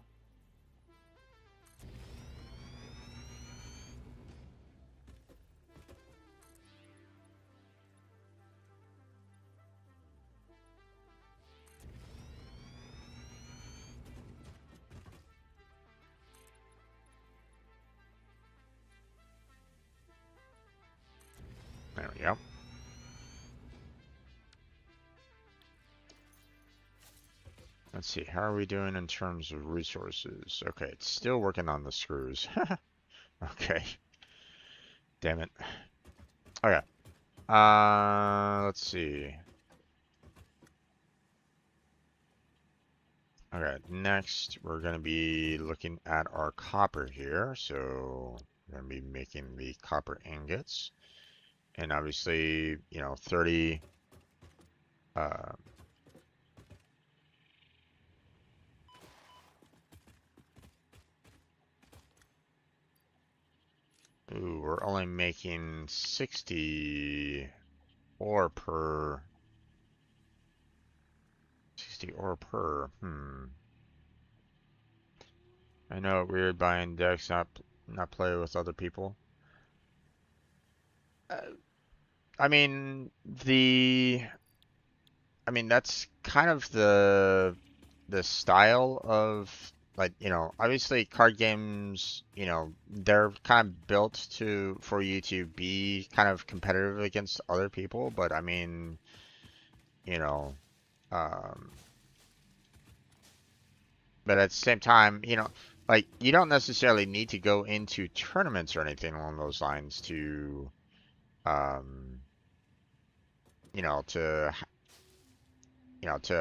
[SPEAKER 1] There we go. Let's see, how are we doing in terms of resources? Okay, it's still working on the screws. Okay. Damn it. Okay. Let's see. Okay, next we're gonna be looking at our copper here. So we're gonna be making the copper ingots. And obviously, you know, 30 uh ooh, we're only making 60 ore per 60 ore per. I know, weird buying decks, not play with other people. Uh, I mean, that's kind of the style of, like, you know, obviously card games, you know, they're kind of built for you to be kind of competitive against other people, but I mean, you know, um, but at the same time, you know, like you don't necessarily need to go into tournaments or anything along those lines to, um, you know, to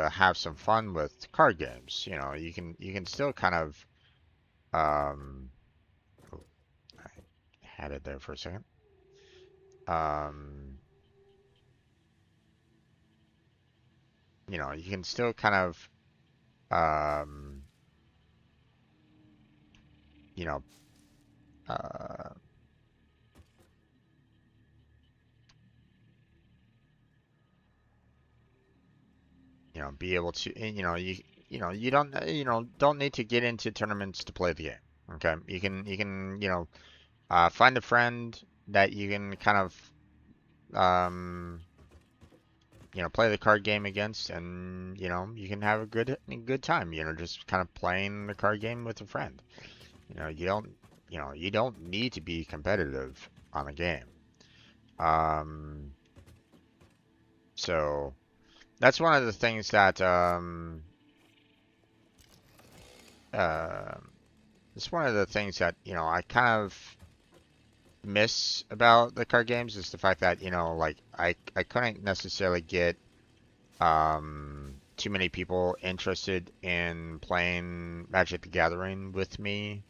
[SPEAKER 1] have some fun with card games. You know, you can still kind of, um, oh, I had it there for a second. Um, you know, you can still kind of, um, you know, uh, be able to, you know, don't need to get into tournaments to play the game. Okay, you can find a friend that you can kind of play the card game against, and you can have a good time. Just kind of playing the card game with a friend. You don't need to be competitive on the game. Um, so that's one of the things that uh, it's one of the things that I kind of miss about the card games is the fact that like I couldn't necessarily get too many people interested in playing Magic the Gathering with me.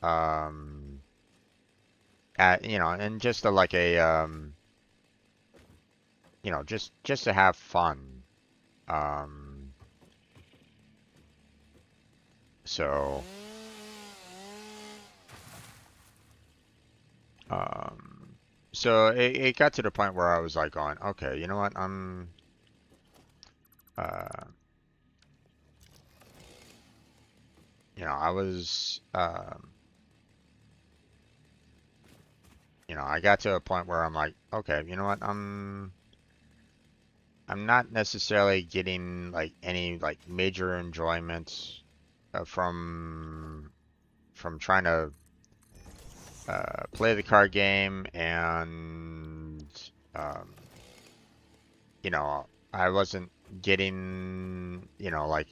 [SPEAKER 1] Um, and just like a just to have fun. Um, so um, so it got to the point where I was like going, okay, you know what, uh, I was I got to a point where I'm like, okay, you know what, I'm not necessarily getting like any like major enjoyment from trying to play the card game, and um, I wasn't getting like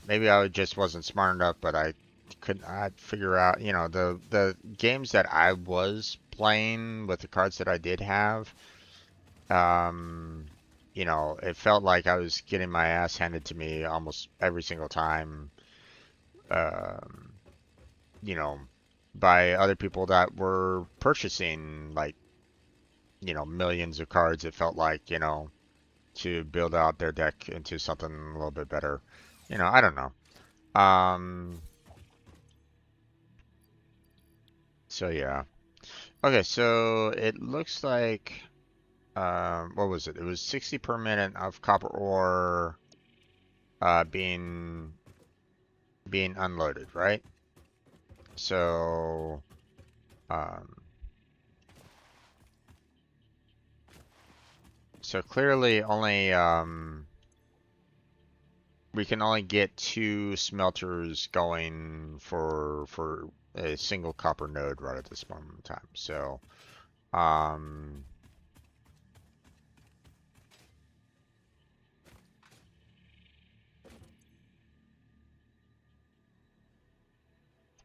[SPEAKER 1] maybe I just wasn't smart enough, but I could not figure out the games that I was playing with the cards that I did have. Um, it felt like I was getting my ass handed to me almost every single time. Um, you know, by other people that were purchasing like, millions of cards. It felt like, to build out their deck into something a little bit better. I don't know. Um, so yeah. Okay, so it looks like, what was it? It was 60 per minute of copper ore, being unloaded, right? So, um, clearly only, we can only get 2 smelters going for a single copper node right at this moment in time. So, um,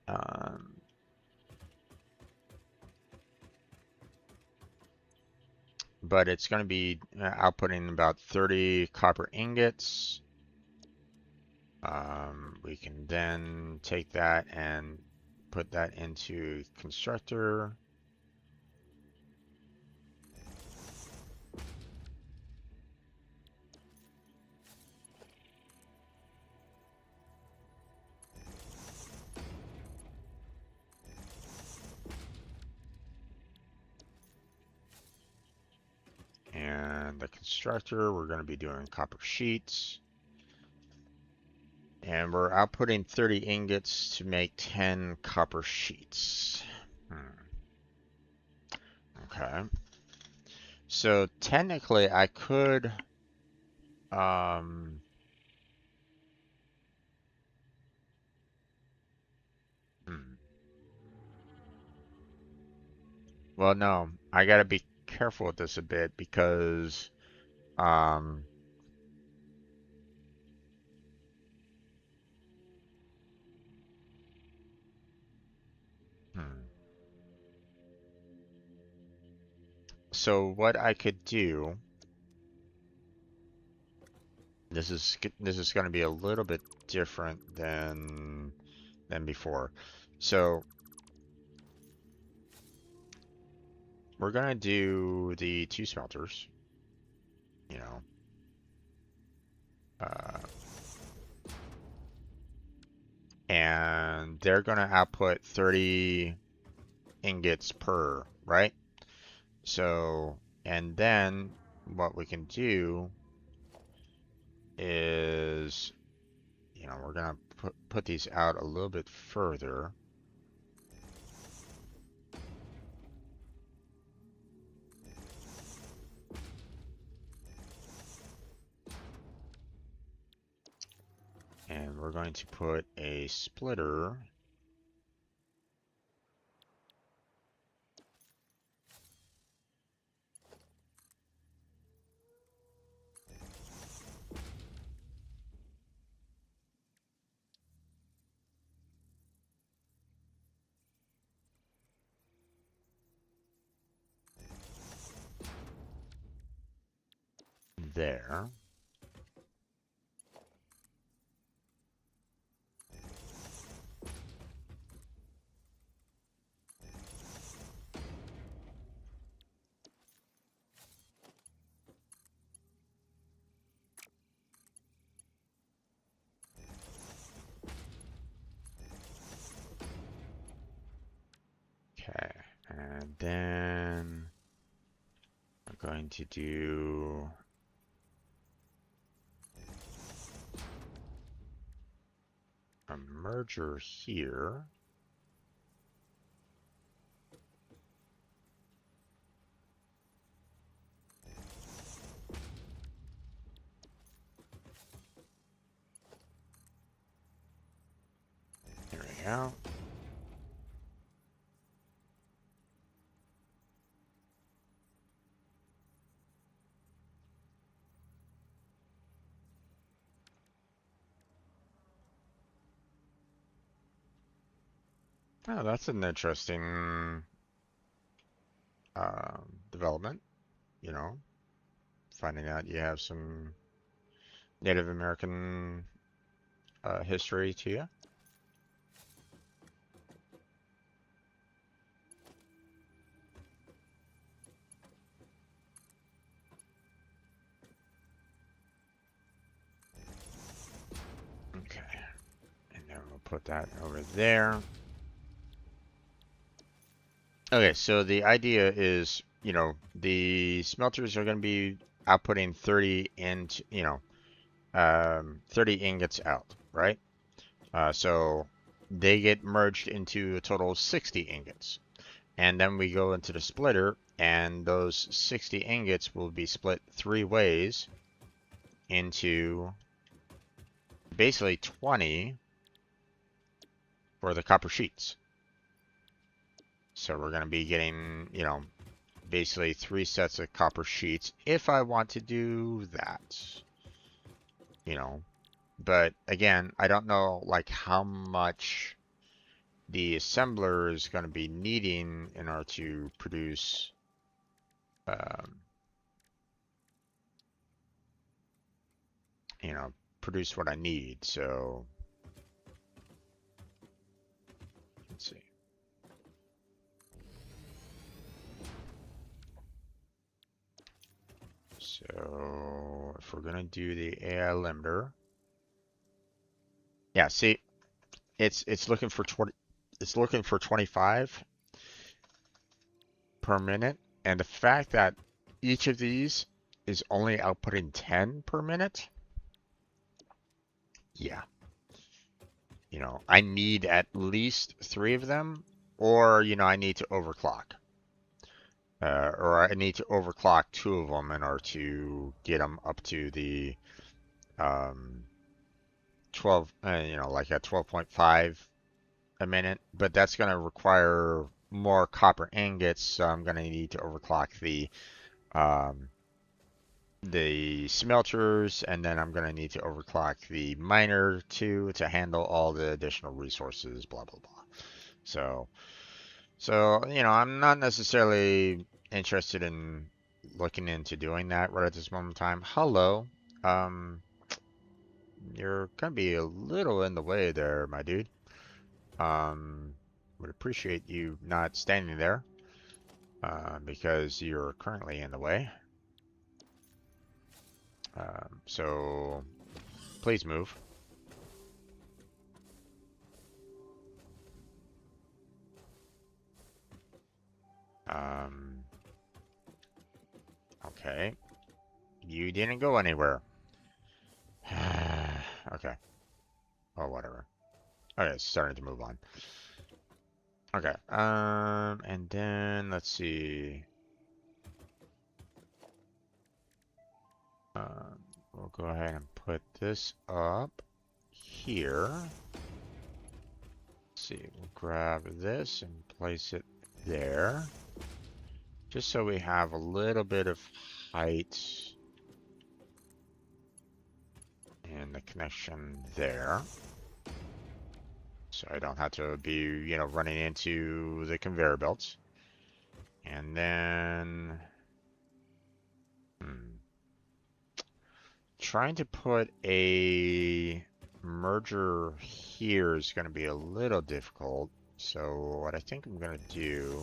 [SPEAKER 1] um, but it's going to be outputting about 30 copper ingots. We can then take that and put that into constructor. And the constructor, we're going to be doing copper sheets. And we're outputting 30 ingots to make 10 copper sheets. Okay. So technically I could um hmm. Well, no, I gotta be careful with this a bit because um hmm. So what I could do, this is going to be a little bit different than before. So we're gonna do the 2 smelters, you know, uh, and they're gonna output 30 ingots per, right? So, and then what we can do is, we're gonna put these out a little bit further. And we're going to put a splitter there. Okay, and then I'm going to do a merger here. There we go. Oh, that's an interesting development, you know, finding out you have some Native American history to you. Okay, and then we'll put that over there. Okay, so the idea is, the smelters are going to be outputting 30 into, 30 ingots out, right? So they get merged into a total of 60 ingots. And then we go into the splitter, and those 60 ingots will be split 3 ways into basically 20 for the copper sheets. So we're going to be getting, basically 3 sets of copper sheets if I want to do that. But again, I don't know like how much the assembler is going to be needing in order to produce produce what I need. So let's see. So if we're gonna do the AI limiter, yeah, see, it's looking for 20. It's looking for 25 per minute, and the fact that each of these is only outputting 10 per minute, yeah, I need at least 3 of them, or I need to overclock. Or I need to overclock 2 of them in order to get them up to the 12, like at 12.5 a minute. But that's going to require more copper ingots, so I'm going to need to overclock the smelters, and then I'm going to need to overclock the miner too to handle all the additional resources, blah, blah, blah. So, I'm not necessarily interested in looking into doing that right at this moment in time. Hello. You're gonna be a little in the way there, my dude. Would appreciate you not standing there, because you're currently in the way. So please move. Okay. You didn't go anywhere. Okay. Oh, whatever. Okay, it's starting to move on. Okay. And then let's see. We'll go ahead and put this up here. Let's see, we'll grab this and place it there. Just so we have a little bit of height in the connection there. So I don't have to be, you know, running into the conveyor belts. And then, trying to put a merger here is going to be a little difficult. So what I think I'm going to do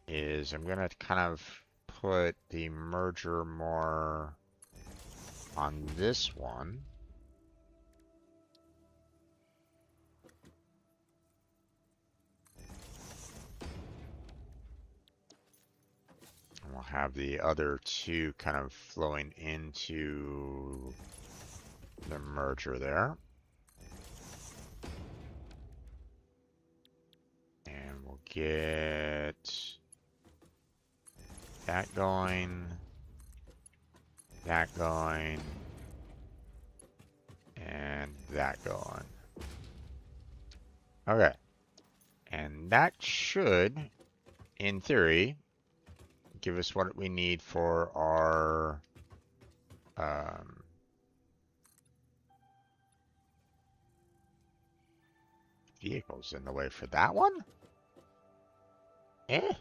[SPEAKER 1] is I'm going to kind of put the merger more on this one. And we'll have the other two kind of flowing into the merger there. And we'll get that going, and that going. Okay. And that should, in theory, give us what we need for our vehicles. In the way for that one? Eh?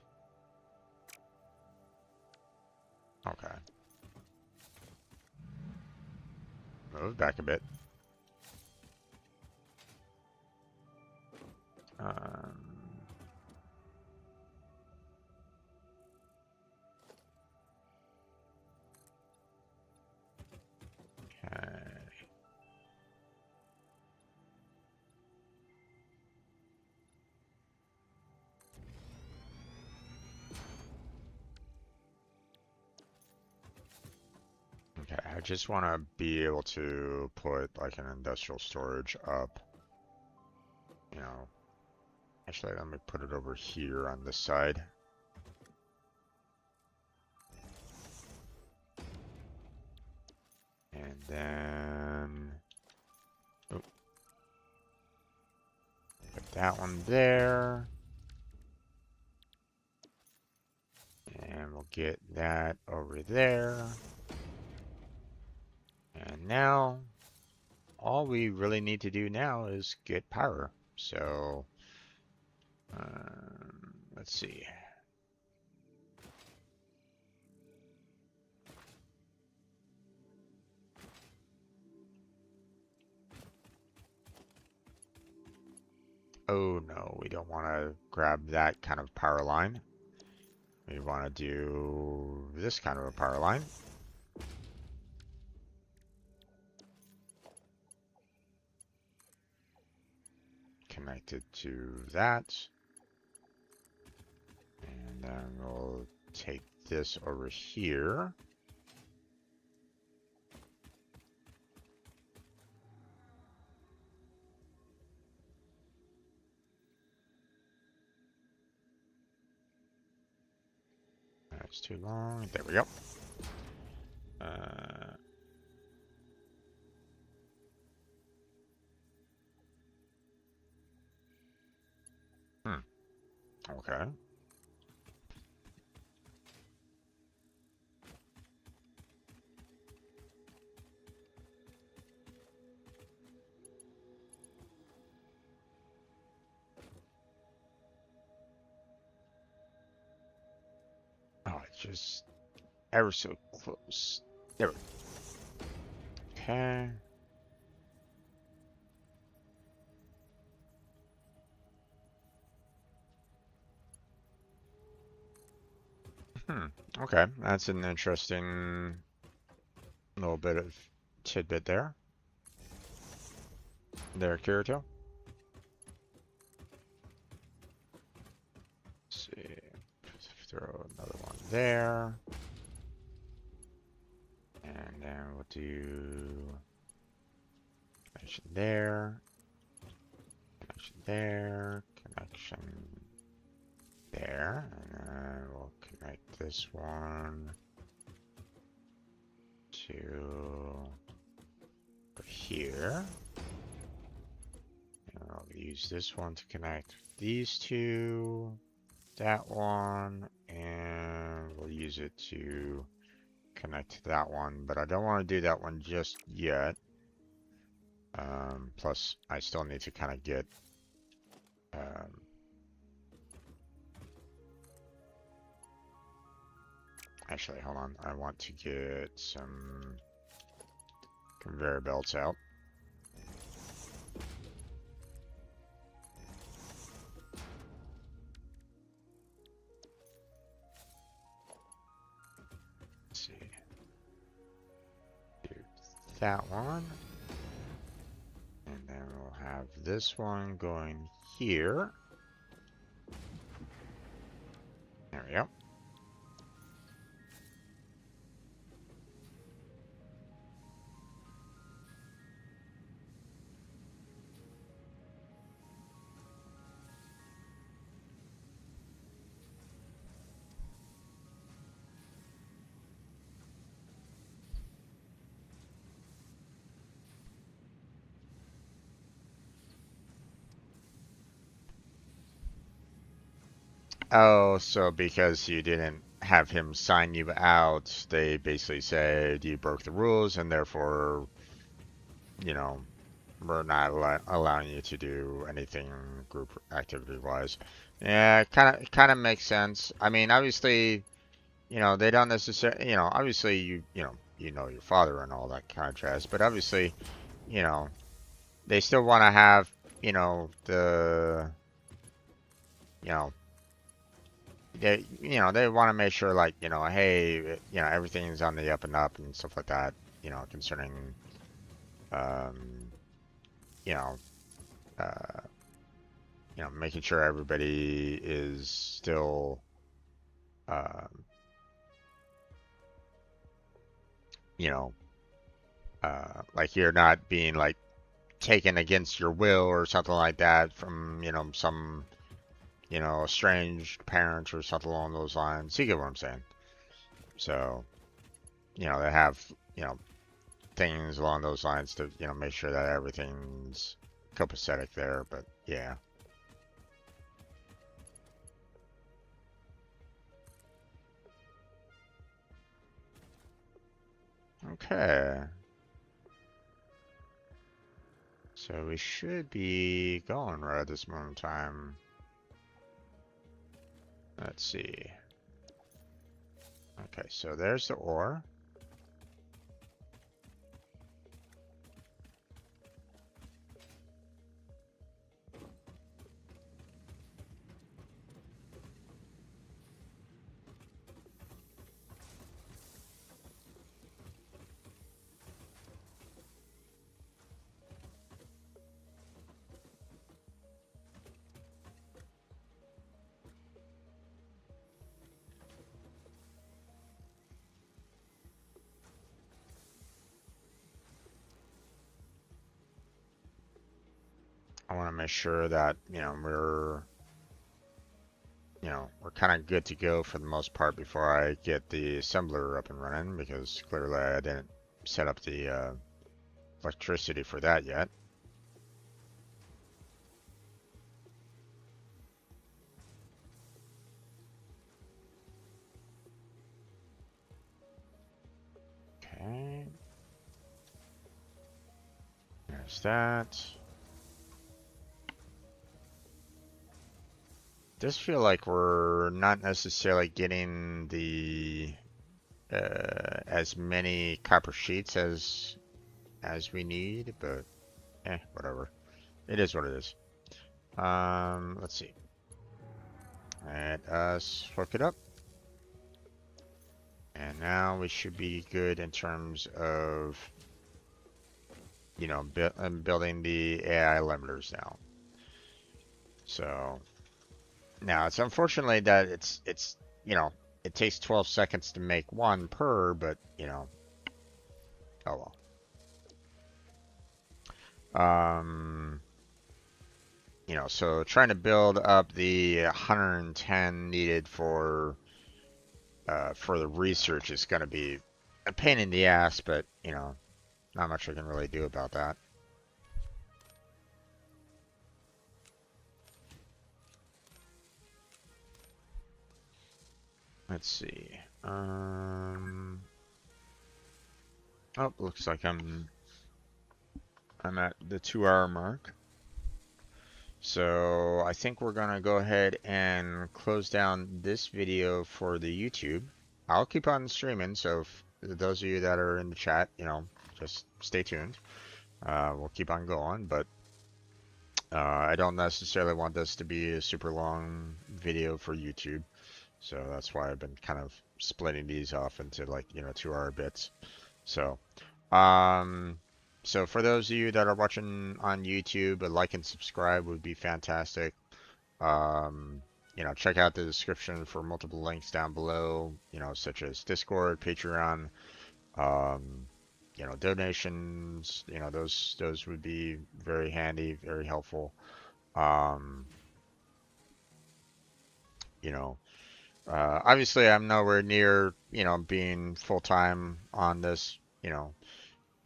[SPEAKER 1] Okay. Move back a bit. Okay. Okay, I just want to be able to put like an industrial storage up. You know, actually, let me put it over here on this side. And then put that one there. And we'll get that over there. And now, all we really need to do now is get power. So, let's see. Oh no, we don't want to grab that kind of power line. We want to do this kind of a power line. Connected to that. And then we'll take this over here. That's too long. There we go. Okay. Oh, it's just ever so close. There we go. Okay. Okay, that's an interesting little bit of tidbit there. There, Kirito. Let's see. Throw another one there. And then we'll do connection there, connection there, connection there, and then we'll connect this one to here. And I'll use this one to connect these two, that one, and we'll use it to connect to that one, but I don't want to do that one just yet. Plus, I still need to kind of get actually, hold on. I want to get some conveyor belts out. Let's see. Do that one. And then we'll have this one going here. There we go. Oh, so because you didn't have him sign you out, they basically said you broke the rules and therefore, you know, we're not allowing you to do anything group activity wise. Yeah, kind of makes sense. I mean, obviously, you know, they don't necessarily, you know, obviously you know your father and all that kind of jazz, but obviously, you know, they still want to have, you know, you know, they want to make sure, like, you know, hey, you know, everything's on the up and up and stuff like that, you know, concerning, um, you know, uh, making sure everybody is still, you know, like you're not being like taken against your will or something like that from, you know, some, you know, estranged parents or something along those lines. You get what I'm saying? So, you know, they have, you know, things along those lines to, you know, make sure that everything's copacetic there, but yeah. Okay. So we should be going right at this moment in time. Let's see. Okay, so there's the ore. I want to make sure that, you know, we're kind of good to go for the most part before I get the assembler up and running, because clearly I didn't set up the electricity for that yet. Okay. There's that. Does feel like we're not necessarily getting the as many copper sheets as we need, but whatever. It is what it is. Let's see. Let us hook it up. And now we should be good in terms of, you know, building the AI limiters now. So now it's unfortunately that it's you know, it takes 12 seconds to make one per, but you know, oh well. You know, so trying to build up the 110 needed for the research is going to be a pain in the ass, but you know, not much I can really do about that. Let's see. Oh, looks like I'm at the 2 hour mark. So I think we're gonna go ahead and close down this video for the YouTube. I'll keep on streaming, so if those of you that are in the chat, you know, just stay tuned. We'll keep on going, but I don't necessarily want this to be a super long video for YouTube. So that's why I've been kind of splitting these off into like, you know, 2 hour bits. So, so for those of you that are watching on YouTube, a like and subscribe would be fantastic. You know, check out the description for multiple links down below, you know, such as Discord, Patreon, you know, donations, you know, those would be very handy, very helpful. You know, obviously I'm nowhere near, you know, being full time on this, you know,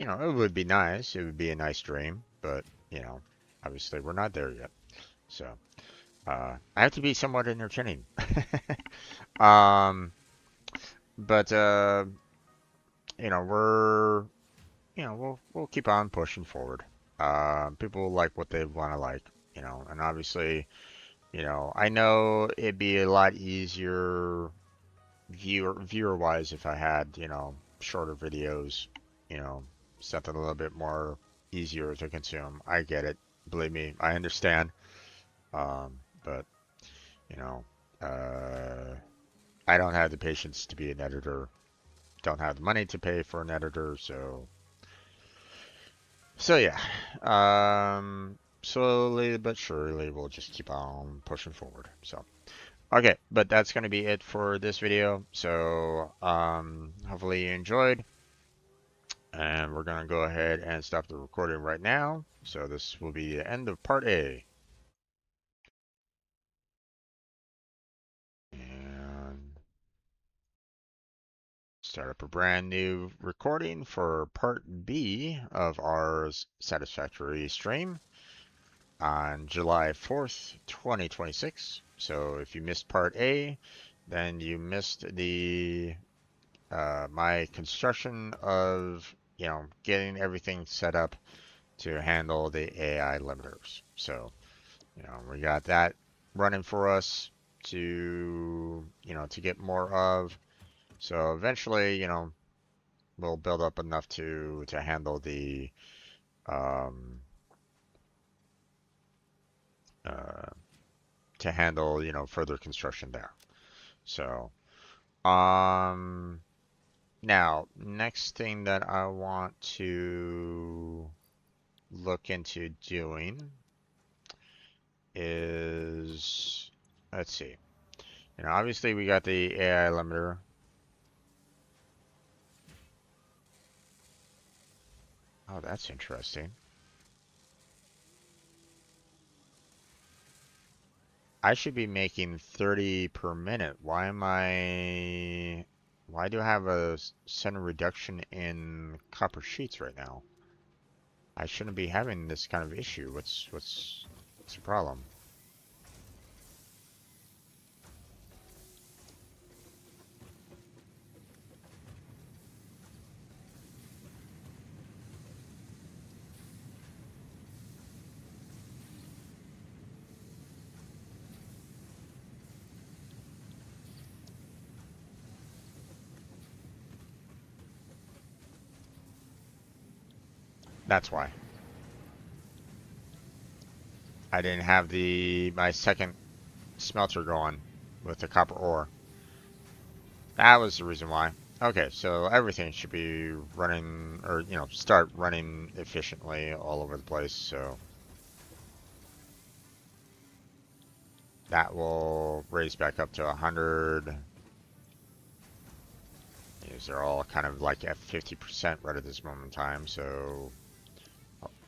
[SPEAKER 1] it would be nice. It would be a nice dream, but you know, obviously we're not there yet. So, I have to be somewhat entertaining. um, but you know, we'll keep on pushing forward. People like what they want to like, you know, and obviously, you know, I know it'd be a lot easier viewer wise if I had, you know, shorter videos, you know, something a little bit more easier to consume. I get it. Believe me, I understand. But you know, I don't have the patience to be an editor. Don't have the money to pay for an editor, so yeah. Slowly but surely we'll just keep on pushing forward. So okay, but that's going to be it for this video. So hopefully you enjoyed. And we're going to go ahead and stop the recording right now. So this will be the end of part A. And start up a brand new recording for part B of our Satisfactory stream on July 4th, 2026. So if you missed part A, then you missed the my construction of, you know, getting everything set up to handle the AI limiters. So, you know, we got that running for us to, you know, to get more of. So eventually, you know, we'll build up enough to handle the um uh to handle, you know, further construction there. So, um now next thing that I want to look into doing is, let's see. You know, obviously we got the AI limiter. Oh, that's interesting. I should be making 30 per minute. Why do I have a center reduction in copper sheets right now? I shouldn't be having this kind of issue. What's the problem? That's why. I didn't have my second smelter going with the copper ore. That was the reason why. Okay, so everything should be running, or, you know, start running efficiently all over the place, so that will raise back up to 100. These are all kind of like at 50% right at this moment in time, so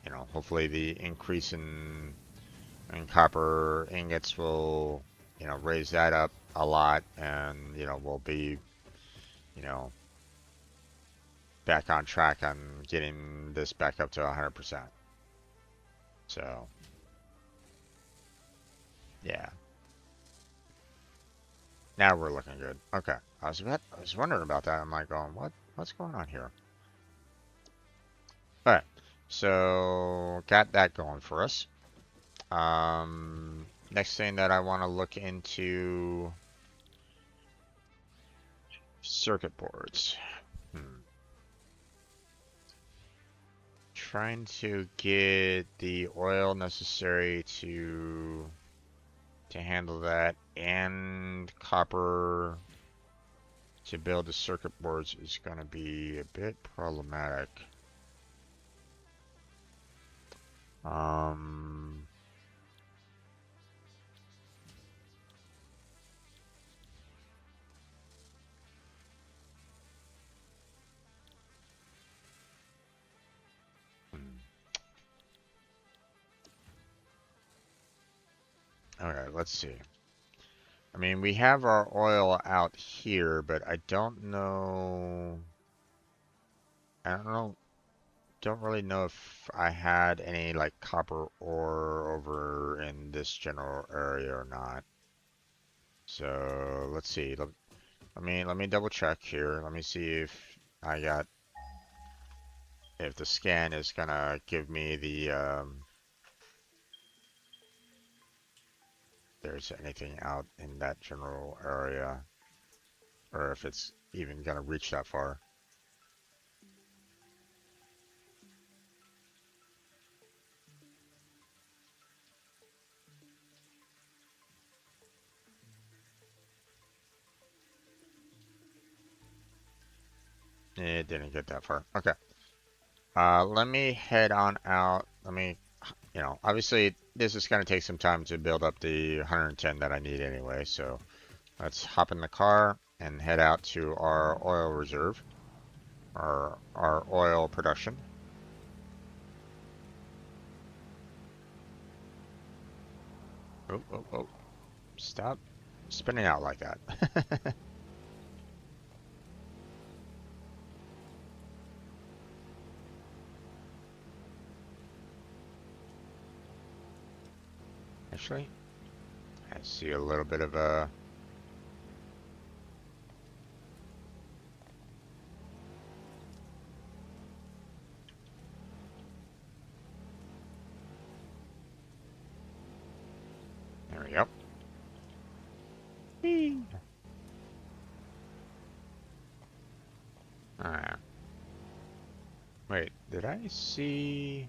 [SPEAKER 1] you know, hopefully the increase in copper ingots will, you know, raise that up a lot, and you know, we'll be, you know, back on track on getting this back up to 100%. So, yeah. Now we're looking good. Okay. I was wondering about that. I'm like going, what's going on here? All right. So, got that going for us. Next thing that I want to look into, circuit boards. Trying to get the oil necessary to handle that, and copper to build the circuit boards is going to be a bit problematic. Okay, let's see. I mean, we have our oil out here, but I don't know. Don't really know if I had any like copper ore over in this general area or not. So let's see. Let me double check here. Let me see if I got, if the scan is gonna give me the there's anything out in that general area, or if it's even gonna reach that far. It didn't get that far. Okay. Let me head on out. Let me, you know, obviously this is gonna take some time to build up the 110 that I need anyway. So let's hop in the car and head out to our oil reserve, our oil production. Oh, oh, oh. Stop spinning out like that. Actually, I see a little bit of a... There we go. Whee! Alright. Wait, did I see...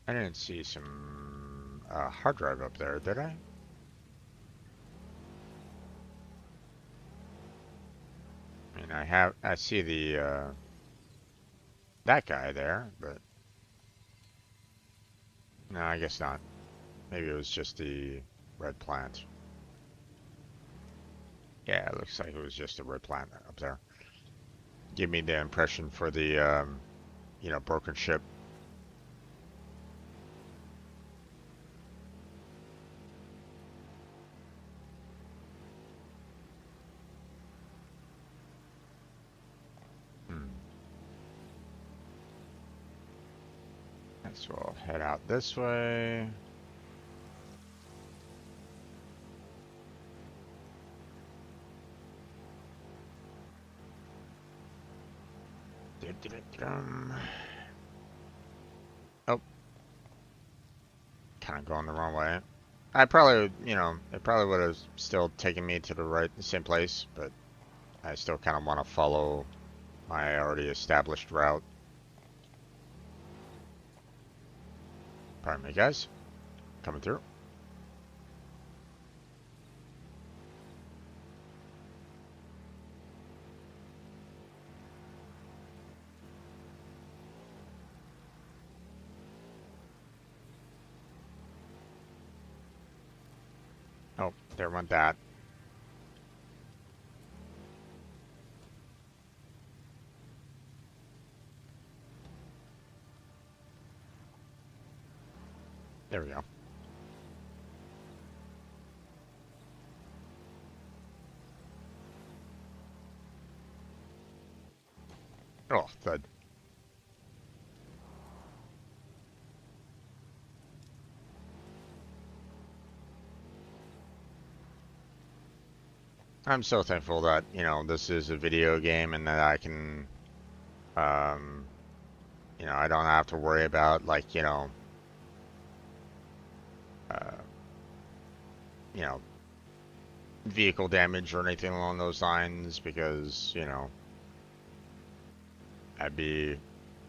[SPEAKER 1] I didn't see some hard drive up there, did I? I mean, I see the, that guy there, but... No, I guess not. Maybe it was just the red plant. Yeah, it looks like it was just a red plant up there. Give me the impression for the, you know, broken ship. So we'll head out this way. Oh, kind of going the wrong way. I probably, you know, it probably would have still taken me to the right, same place, but I still kind of want to follow my already established route. Pardon me, guys. Coming through. Oh, there went that. There we go. Oh, thud. I'm so thankful that, you know, this is a video game and that I can, um, you know, I don't have to worry about, like, uh, you know, vehicle damage or anything along those lines because, you know, I'd be,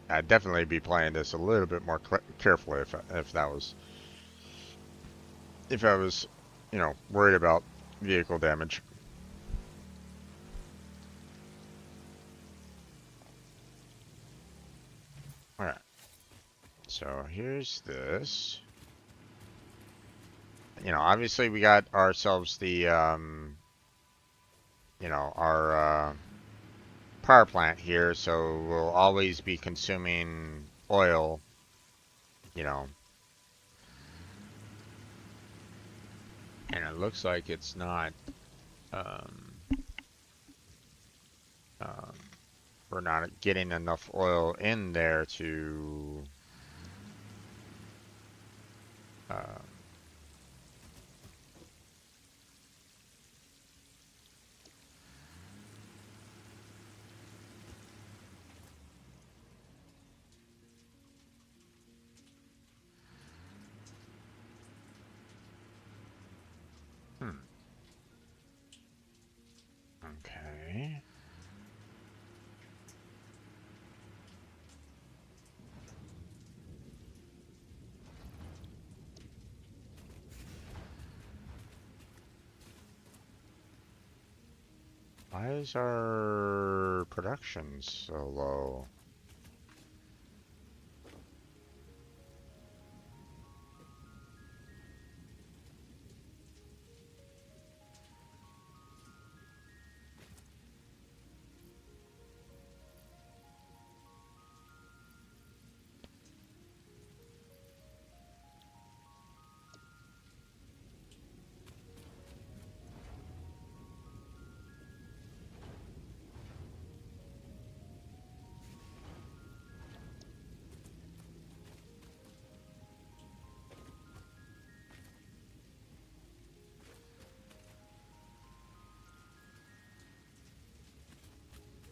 [SPEAKER 1] I'd definitely be playing this a little bit more carefully if that was, if I was, you know, worried about vehicle damage. All right. So here's this. You know, obviously we got ourselves the, you know, our power plant here, so we'll always be consuming oil, you know. And it looks like it's not, um, um, we're not getting enough oil in there to, uh, hmm, okay. Why is our production so low?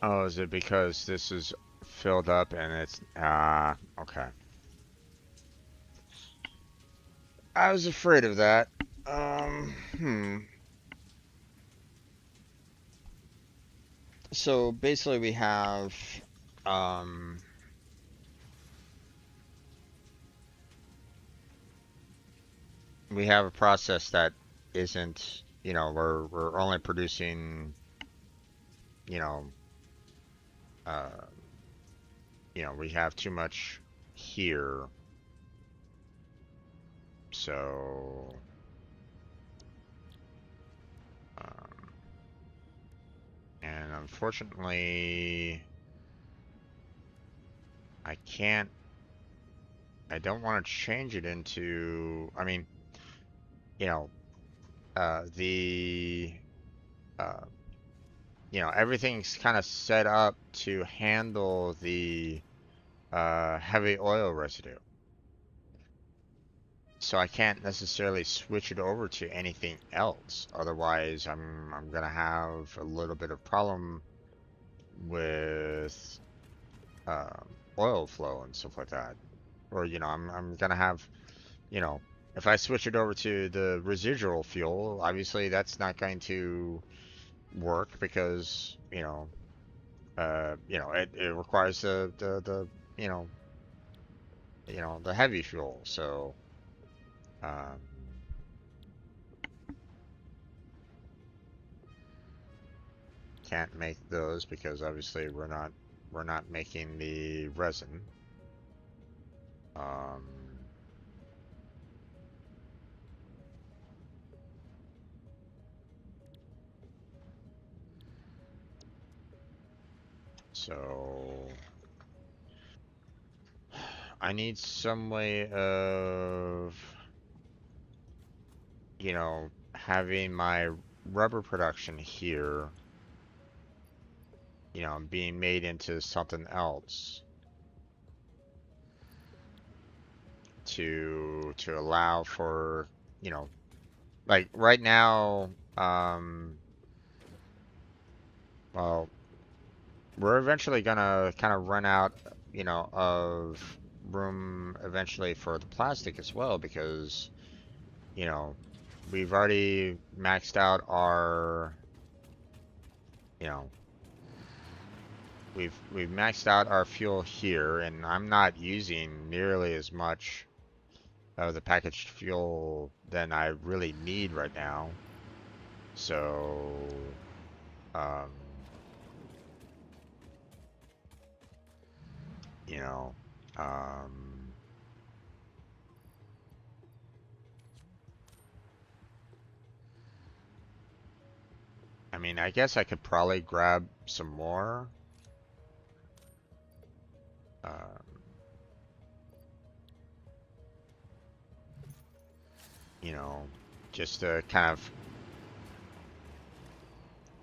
[SPEAKER 1] Oh, is it because this is filled up and it's, okay. I was afraid of that. Hmm. So basically um, we have a process that isn't, you know, we're only producing, you know, uh, you know, we have too much here. So, um, and unfortunately, I can't, I don't want to change it into, I mean, you know, the, uh, you know, everything's kind of set up to handle the, heavy oil residue. So I can't necessarily switch it over to anything else. Otherwise, I'm gonna have a little bit of problem with oil flow and stuff like that. Or you know, I'm gonna have, you know, if I switch it over to the residual fuel, obviously that's not going to work because you know it requires the you know the heavy fuel. So um, can't make those because obviously we're not making the resin. Um, So I need some way of, having my rubber production here, being made into something else to allow for, you know, like right now, well, we're eventually gonna kind of run out, of room eventually for the plastic as well because, you know, we've already maxed out our, you know, we've maxed out our fuel here, and I'm not using nearly as much of the packaged fuel than I really need right now. So, um, you know, um, I mean, I guess I could probably grab some more. Um, you know, just to kind of,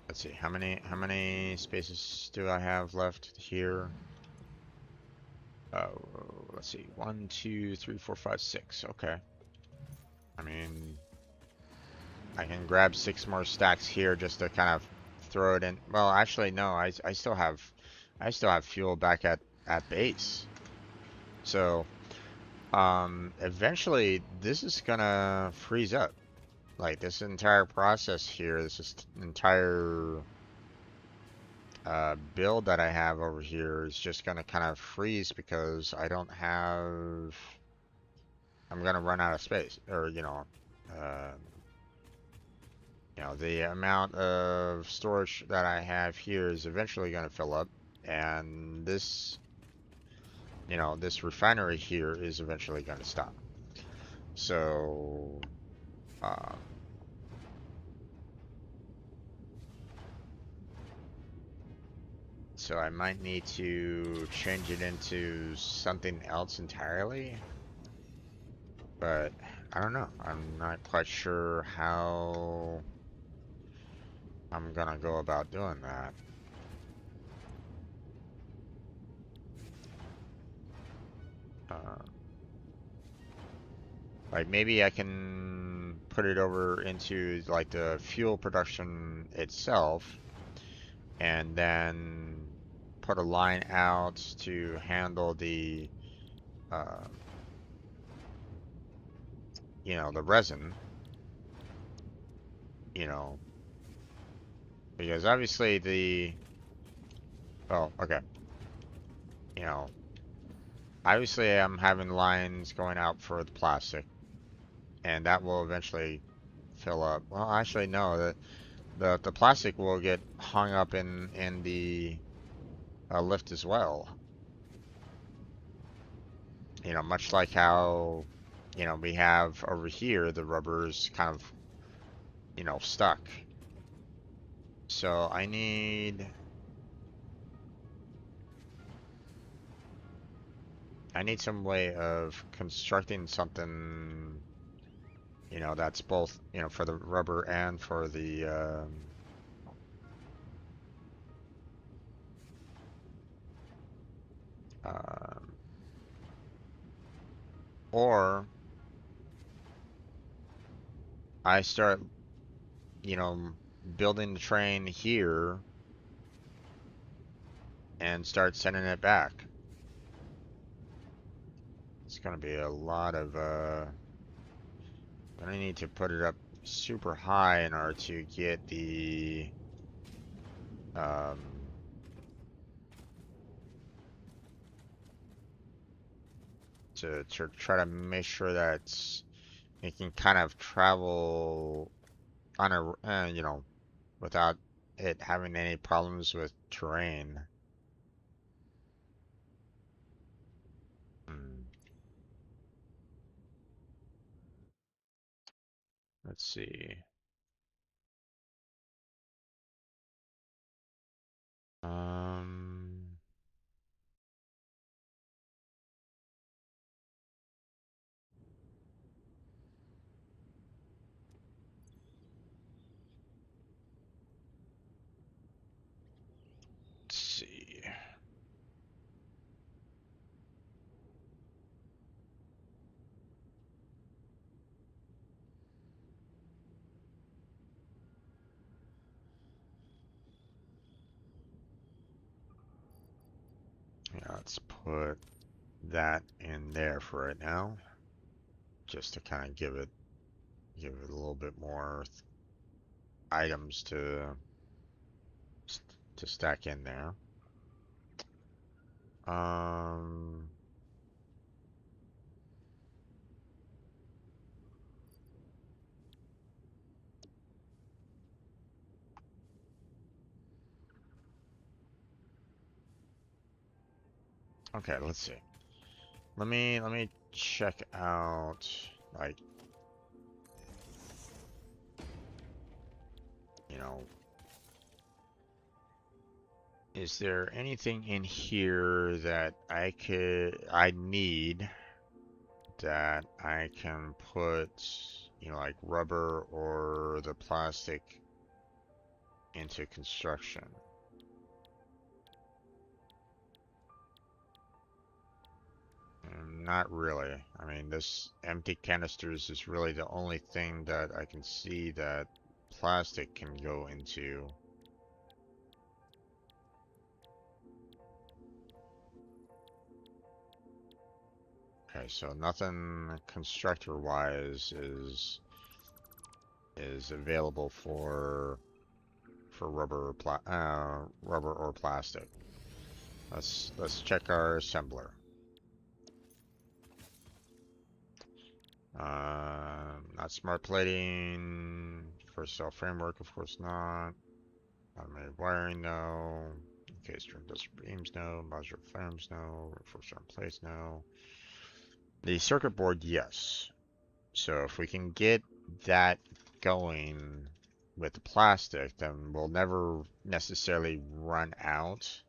[SPEAKER 1] let's see, how many spaces do I have left here? Let's see, 1, 2, 3, 4, 5, 6. Okay. I mean, I can grab 6 more stacks here just to kind of throw it in. Well, actually, no, I still have fuel back at base. So, eventually this is gonna freeze up. Like this entire process here, entire build that I have over here is just gonna kind of freeze because I don't have. I'm gonna run out of space, or the amount of storage that I have here is eventually gonna fill up, and this refinery here is eventually gonna stop. So, um, so I might need to change it into something else entirely. But I don't know. I'm not quite sure how I'm gonna go about doing that. Uh, like maybe I can put it over into like the fuel production itself, and then put a line out to handle uh, the resin, you know, because obviously well, okay, you know, obviously I'm having lines going out for the plastic, and that will eventually fill up. Well, actually, no, the plastic will get hung up in the lift as well. Much like how we have over here, the rubber's kind of stuck. So I need some way of constructing something that's both for the rubber and for the um, or I start you know building the train here and start sending it back. It's gonna be a lot of I need to put it up super high in order to get the um to try to make sure that it can kind of travel on without it having any problems with terrain. Hmm. Let's see. Um let's put that in there for right now, just to kind of give it a little bit more items to stack in there. Okay, let's see. Let me check out, like, you know, is there anything in here that I need that I can put, you know, like rubber or the plastic into construction? Not really. I mean, this empty canisters is really the only thing that I can see that plastic can go into. Okay, so nothing constructor-wise is available for rubber or plastic. Let's check our assembler. Not smart plating. First cell framework, of course not. Automated wiring, no. Okay, string industrial beams, no. Modular frames, no. Reinforced in place, no. The circuit board, yes. So if we can get that going with the plastic, then we'll never necessarily run out.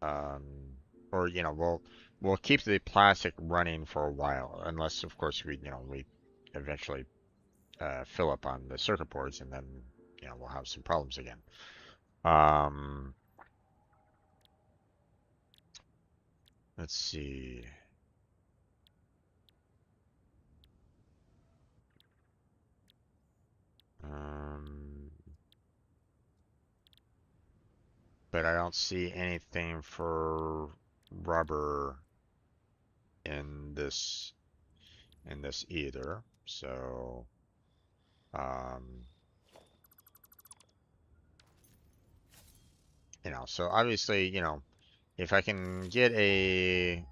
[SPEAKER 1] Or you know, we'll keep the plastic running for a while, unless of course we eventually fill up on the circuit boards, and then we'll have some problems again. Let's see. But I don't see anything for rubber in this either. So, so obviously, if I can get a,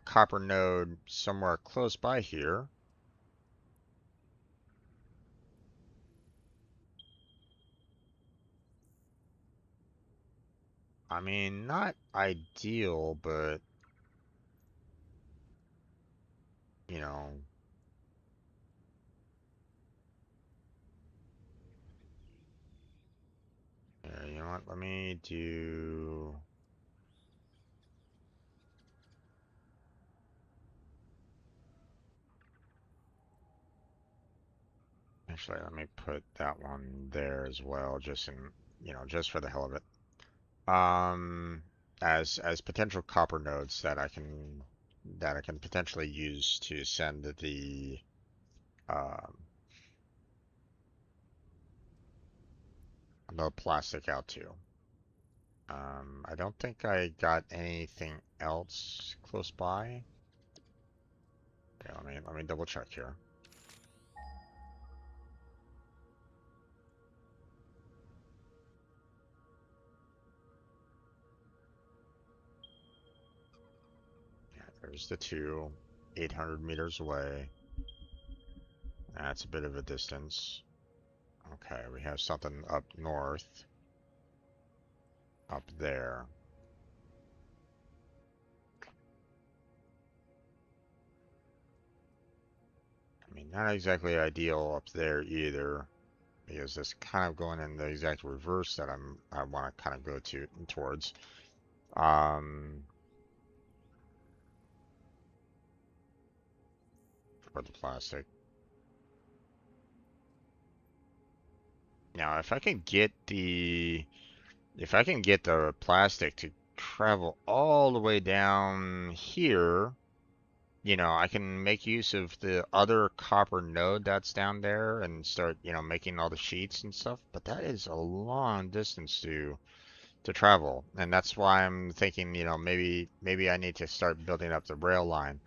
[SPEAKER 1] copper node somewhere close by here. I mean, not ideal, but, you know, yeah, you know what, let me do... Actually, let me put that one there as well, just in, just for the hell of it. As potential copper nodes that I can potentially use to send um, the plastic out to. I don't think I got anything else close by. Okay, let me double check here. Yeah, there's the two, 800 meters away. That's a bit of a distance. Okay, we have something up north, up there. I mean, not exactly ideal up there either, because it's kind of going in the exact reverse that I want to kind of go towards. For the plastic. Now, if I can get the plastic to travel all the way down here, I can make use of the other copper node that's down there and start, making all the sheets and stuff. But that is a long distance to to travel. And that's why I'm thinking, maybe I need to start building up the rail line.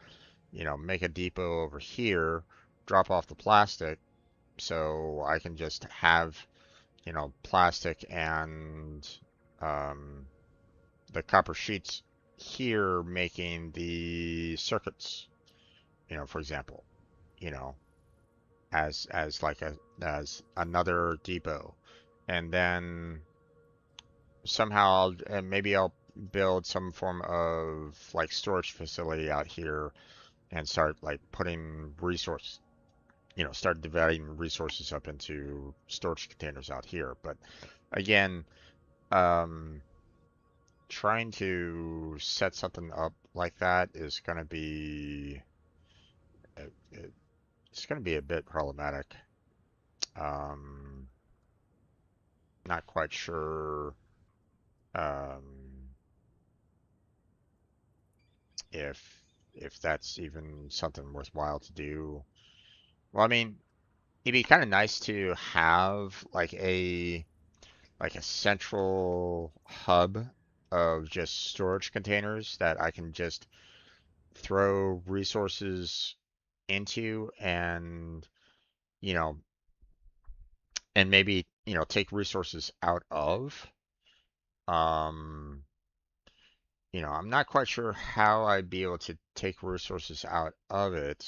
[SPEAKER 1] Make a depot over here, drop off the plastic, so I can just have, plastic and um, the copper sheets here making the circuits, for example, you know, as like as another depot. And then somehow maybe I'll build some form of like storage facility out here and start like putting start dividing resources up into storage containers out here. But again, um, trying to set something up like that is going to be it's going to be a bit problematic. Um, Not quite sure um, if that's even something worthwhile to do. Well, I mean, it'd be kind of nice to have like a central hub of just storage containers that I can just throw resources into you know, and maybe, take resources out of. Um, I'm not quite sure how I'd be able to take resources out of it.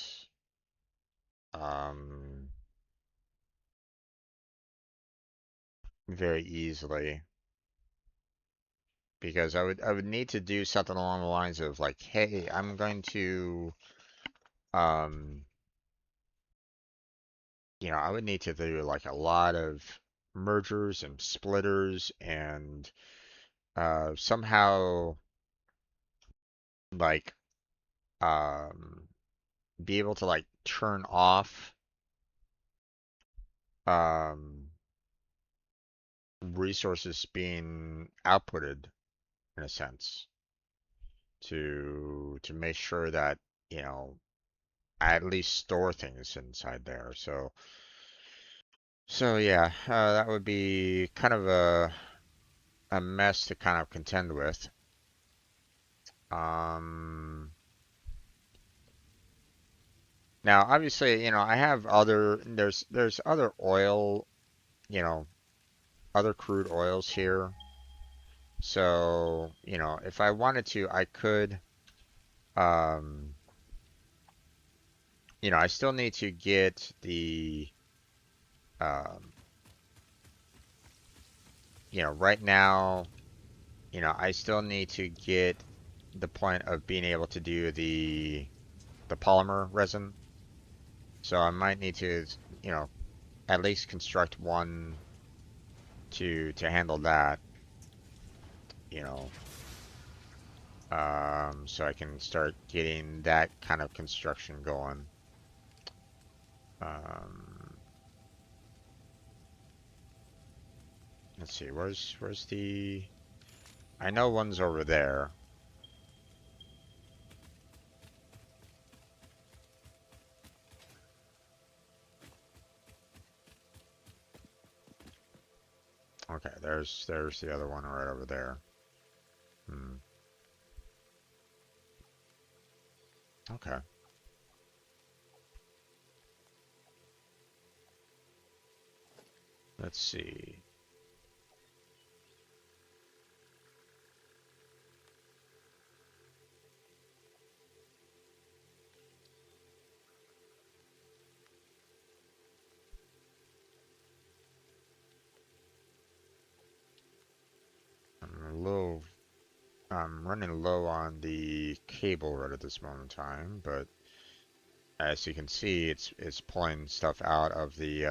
[SPEAKER 1] Um, Very easily. Because I would need to do something along the lines of like, hey, I'm going to um I would need to do like a lot of mergers and splitters and somehow like um be able to like turn off um resources being outputted in a sense to make sure that, you know, I at least store things inside there. So yeah, that would be kind of a mess to kind of contend with. Um, Now, obviously, I have there's other oil, you know, other crude oils here. So, if I wanted to, I could, um, I still need to get um, right now, I still need to get the point of being able to do the polymer resin. So I might need to, you know, at least construct one to handle that, you know, so I can start getting that kind of construction going. Um, let's see, where's the? I know one's over there. Okay, there's the other one right over there. Hmm. Okay. Let's see. I'm running low on the cable right at this moment in time, but as you can see, it's pulling stuff out of the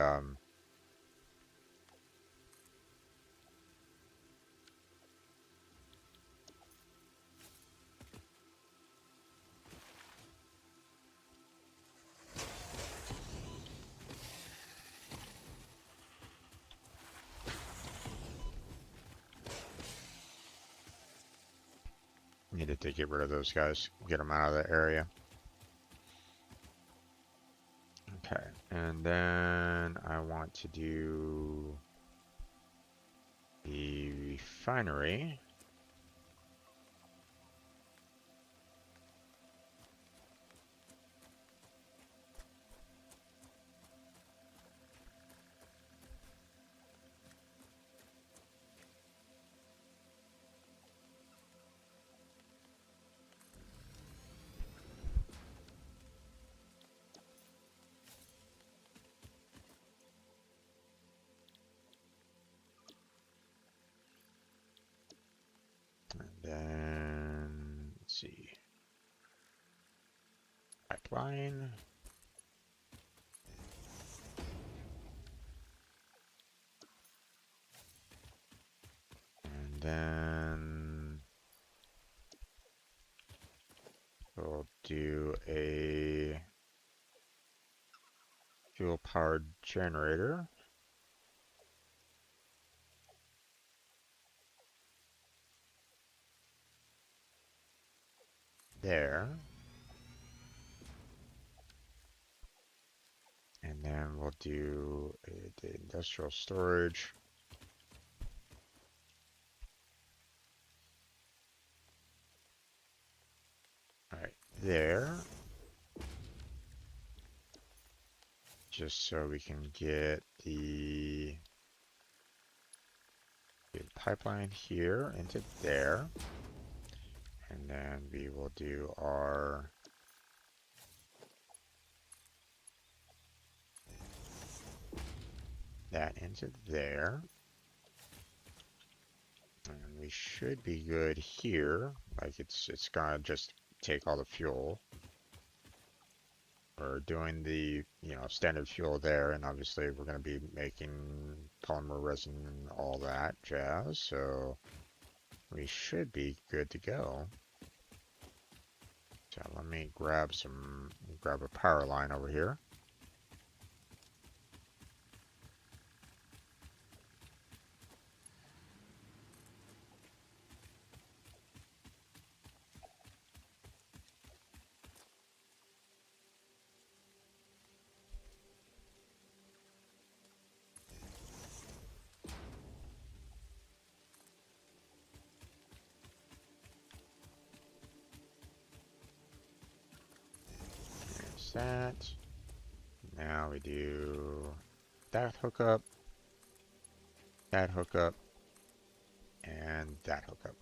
[SPEAKER 1] needed to get rid of those guys, get them out of the area. Okay, and then I want to do the refinery. And then, let's see, pipeline. And then we'll do a fuel-powered generator. There. And then we'll do the industrial storage. Right there. Just so we can get the pipeline here into there. And then we will do our that into there. And we should be good here. Like it's gonna just take all the fuel. We're doing the, standard fuel there, and obviously we're gonna be making polymer resin and all that jazz, so we should be good to go. So let me grab a power line over here. There's that. Now we do that hookup, and that hookup.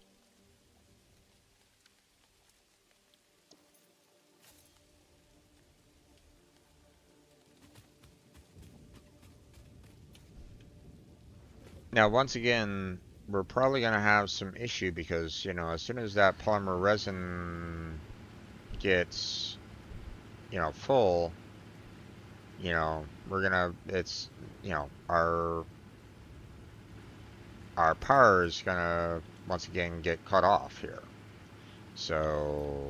[SPEAKER 1] Now, once again, we're probably going to have some issue because, as soon as that polymer resin gets, full, we're gonna, it's, our power is gonna, once again, get cut off here. So,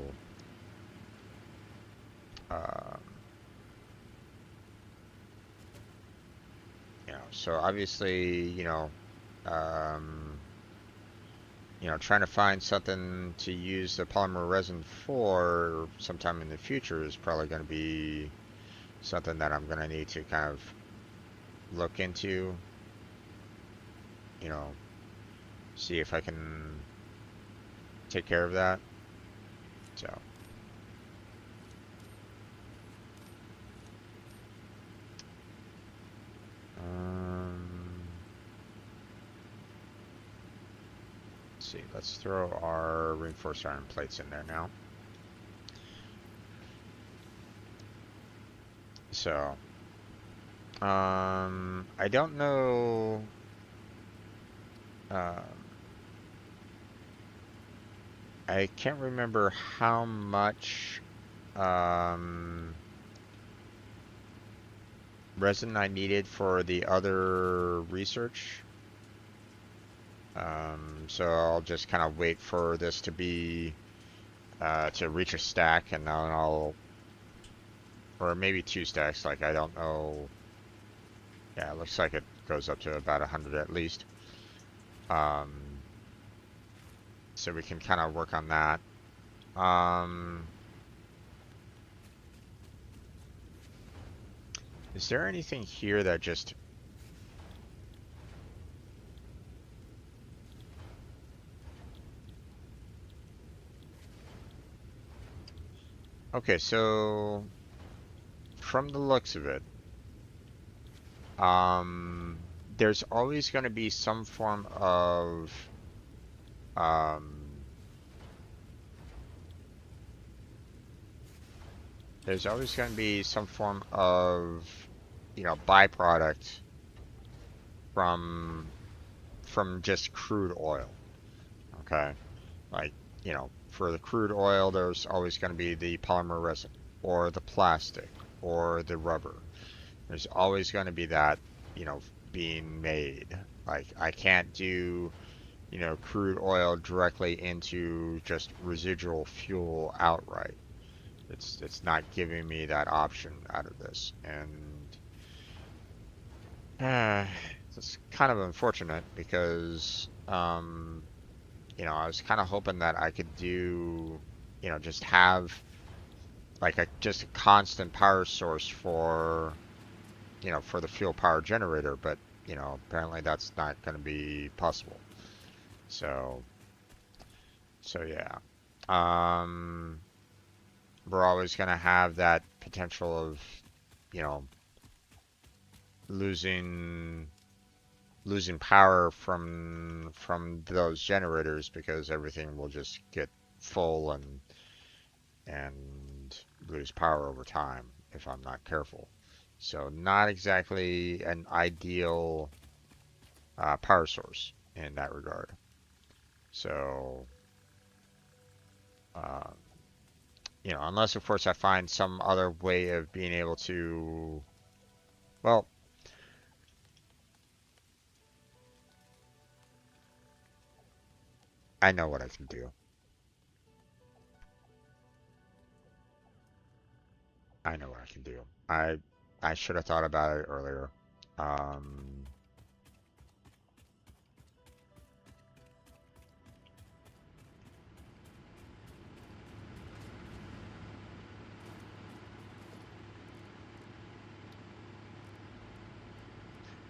[SPEAKER 1] so obviously, trying to find something to use the polymer resin for sometime in the future is probably going to be something that I'm going to need to kind of look into, see if I can take care of that. So. Let's see, let's throw our reinforced iron plates in there now. So, I don't know, I can't remember how much, resin I needed for the other research. So I'll just kind of wait for this to be, to reach a stack, and then or maybe 2 stacks, like I don't know. Yeah, it looks like it goes up to about 100 at least. So we can kind of work on that. Is there anything here that just... Okay, so from the looks of it, there's always going to be some form of um, there's always going to be some form of, byproduct from just crude oil. Okay, like, for the crude oil, there's always going to be the polymer resin or the plastic or the rubber. There's always going to be that, being made. Like, I can't do, crude oil directly into just residual fuel outright. It's not giving me that option out of this, and uh, it's kind of unfortunate because I was kind of hoping that I could do, just have like a constant power source for, for the fuel power generator, but apparently that's not going to be possible. So, yeah. Um, we're always going to have that potential of, you know, losing power from those generators because everything will just get full and lose power over time if I'm not careful. So not exactly an ideal power source in that regard. So, uh, unless of course I find some other way of being able to, well, I know what I can do. I know what I can do. I should have thought about it earlier. Um,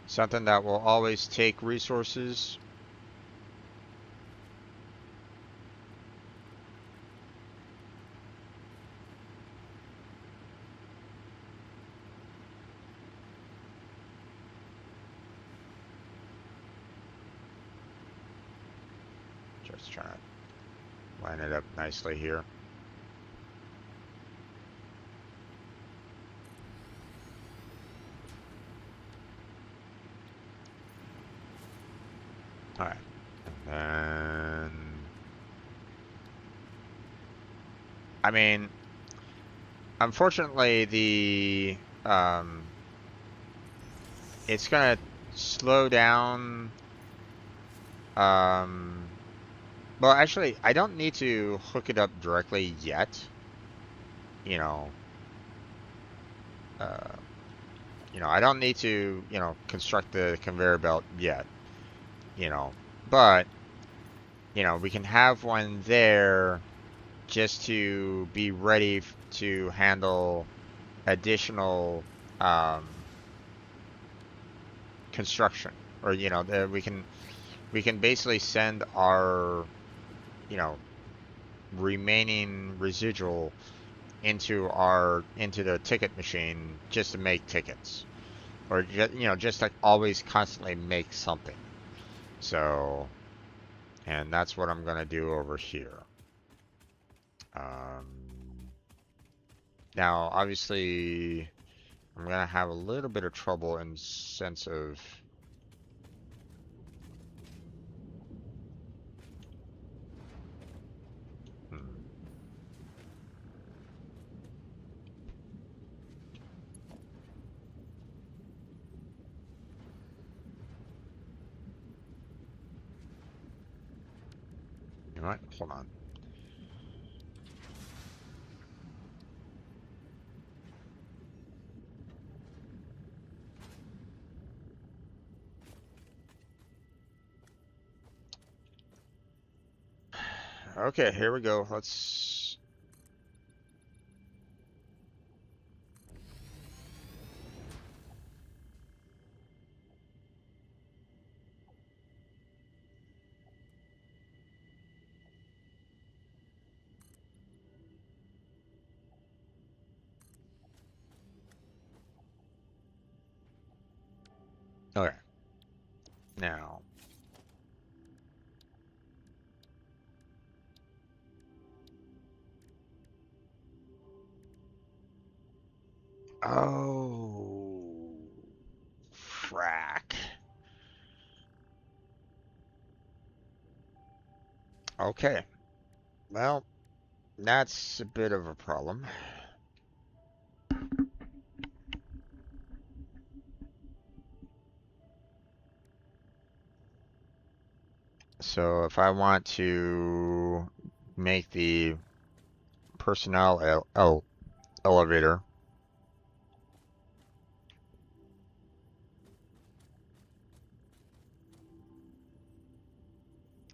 [SPEAKER 1] Something that will always take resources. Just trying to line it up nicely here. All right. And then, I mean, unfortunately, it's gonna slow down. Um, well, actually, I don't need to hook it up directly yet. You know, uh, I don't need to, construct the conveyor belt yet. But we can have one there just to be ready to handle additional construction, or we can basically send our you know remaining residual into the ticket machine just to make tickets, or just like always constantly make something. So, and that's what I'm gonna do over here. Um, Now, obviously, I'm gonna have a little bit of trouble in sense of, hmm, you know what? Hold on. Okay, here we go. Let's. Okay. Now. Oh. Frack. Okay. Well, that's a bit of a problem. So if I want to make the personnel elevator,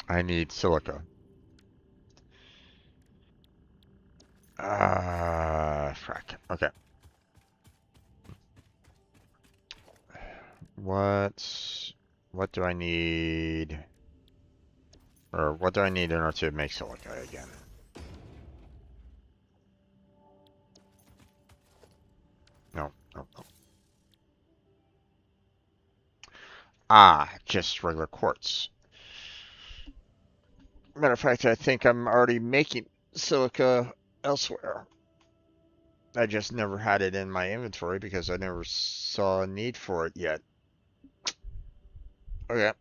[SPEAKER 1] I need silica. Frack. Okay. What do I need? Or what do I need in order to make silica again? No, no, no. Ah, just regular quartz. Matter of fact, I think I'm already making silica elsewhere. I just never had it in my inventory because I never saw a need for it yet. Okay.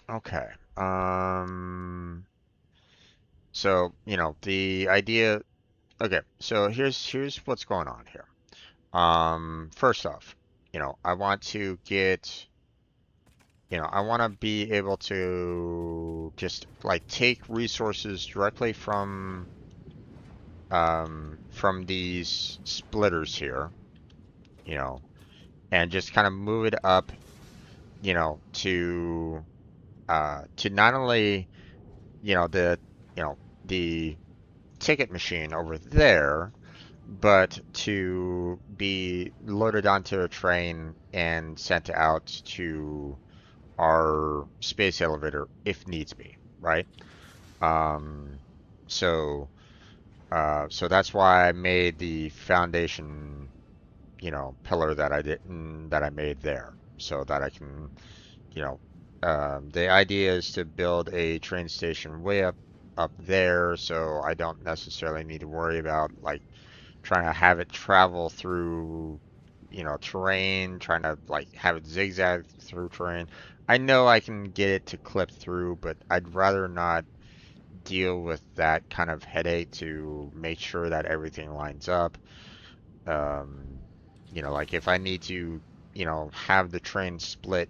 [SPEAKER 1] Okay. So, the idea. Okay, so here's what's going on here. First off, I want to get, I want to be able to just like take resources directly from these splitters here, you know, and just kind of move it up, to not only, the, the ticket machine over there, but to be loaded onto a train and sent out to our space elevator if needs be, right? Um, so, so that's why I made the foundation, pillar that I made there, so that I can, you know, the idea is to build a train station way up there, so I don't necessarily need to worry about like trying to have it travel through, terrain, trying to like have it zigzag through terrain. I know I can get it to clip through, but I'd rather not deal with that kind of headache to make sure that everything lines up. Um, like if I need to, have the train split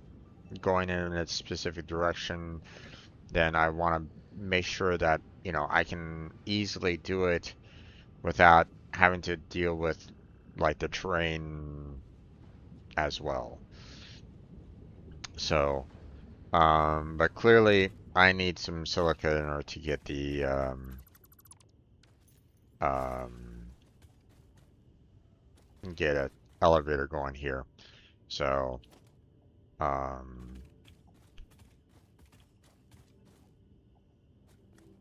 [SPEAKER 1] going in a specific direction, then I want to make sure that, I can easily do it without having to deal with like the terrain as well. So, but clearly I need some silica in order to get the um, get a elevator going here. So, um,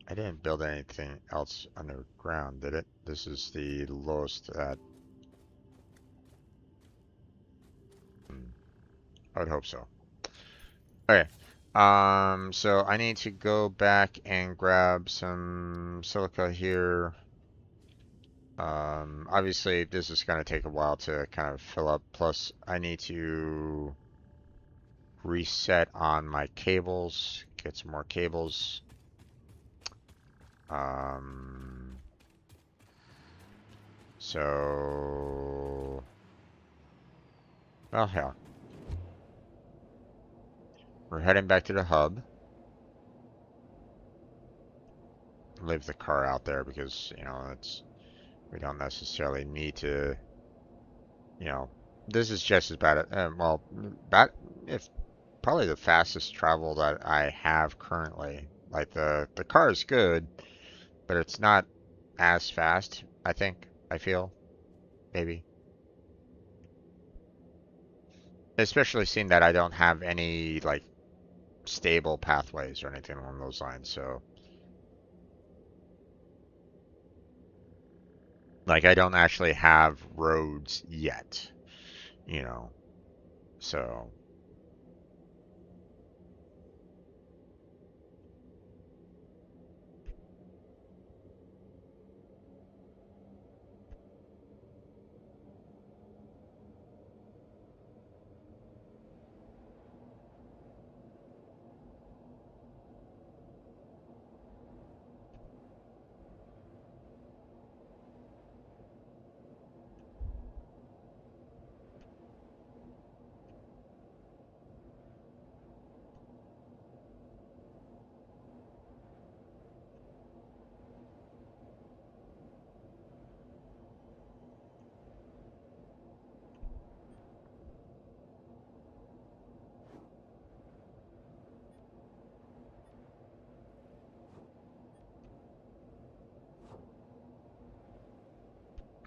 [SPEAKER 1] I didn't build anything else underground, did it? This is the lowest that. I would hope so. Okay. So I need to go back and grab some silica here. Obviously this is going to take a while to kind of fill up. Plus I need to reset on my cables, get some more cables. Um, so, well, hell, we're heading back to the hub. Leave the car out there because, we don't necessarily need to, you know, this is just as bad, well, bad, if probably the fastest travel that I have currently. Like the car is good, but it's not as fast, I think, I feel, maybe. Especially seeing that I don't have any, like, stable pathways or anything along those lines, so. Like, I don't actually have roads yet. you know, so.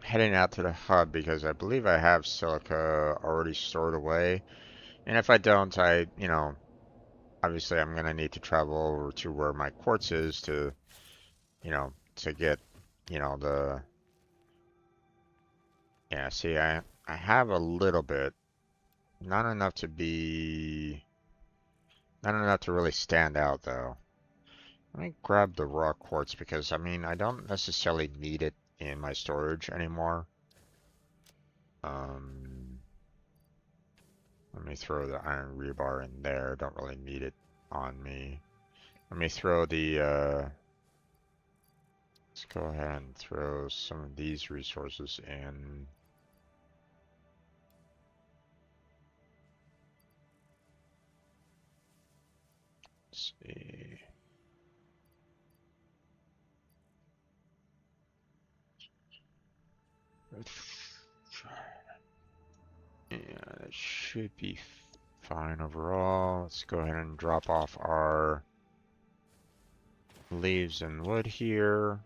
[SPEAKER 1] Heading out to the hub because I believe I have silica already stored away. And if I don't, obviously I'm gonna need to travel over to where my quartz is to get, the, yeah, see, I have a little bit, not enough to be, not enough to really stand out though. Let me grab the raw quartz because, I mean, I don't necessarily need it in my storage anymore. Um, Let me throw the iron rebar in there. Don't really need it on me. Let me throw let's go ahead and throw some of these resources in. Let's see. Yeah, that should be fine overall. Let's go ahead and drop off our leaves and wood here.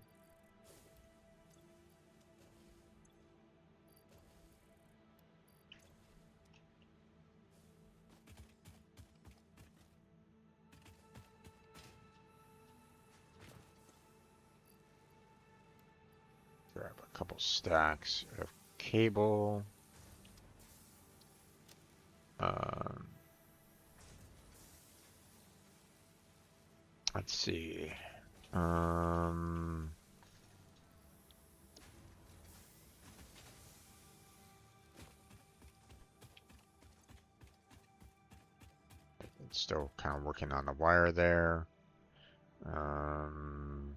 [SPEAKER 1] Grab a couple stacks of cable. Um, let's see. Um, Still kind of working on the wire there. Um,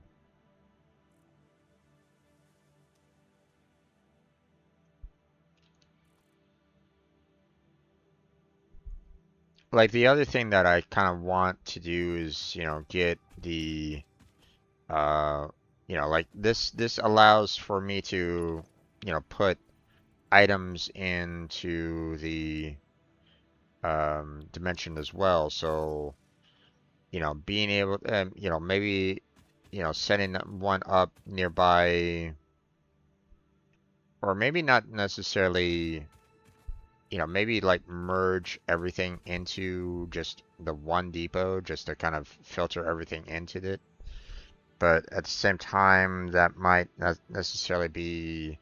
[SPEAKER 1] like the other thing that I kind of want to do is, get the, uh, like this allows for me to, put items into the dimension as well. So, being able, maybe, setting one up nearby, or maybe not necessarily, maybe like merge everything into just the one depot just to kind of filter everything into it. But at the same time, that might not necessarily be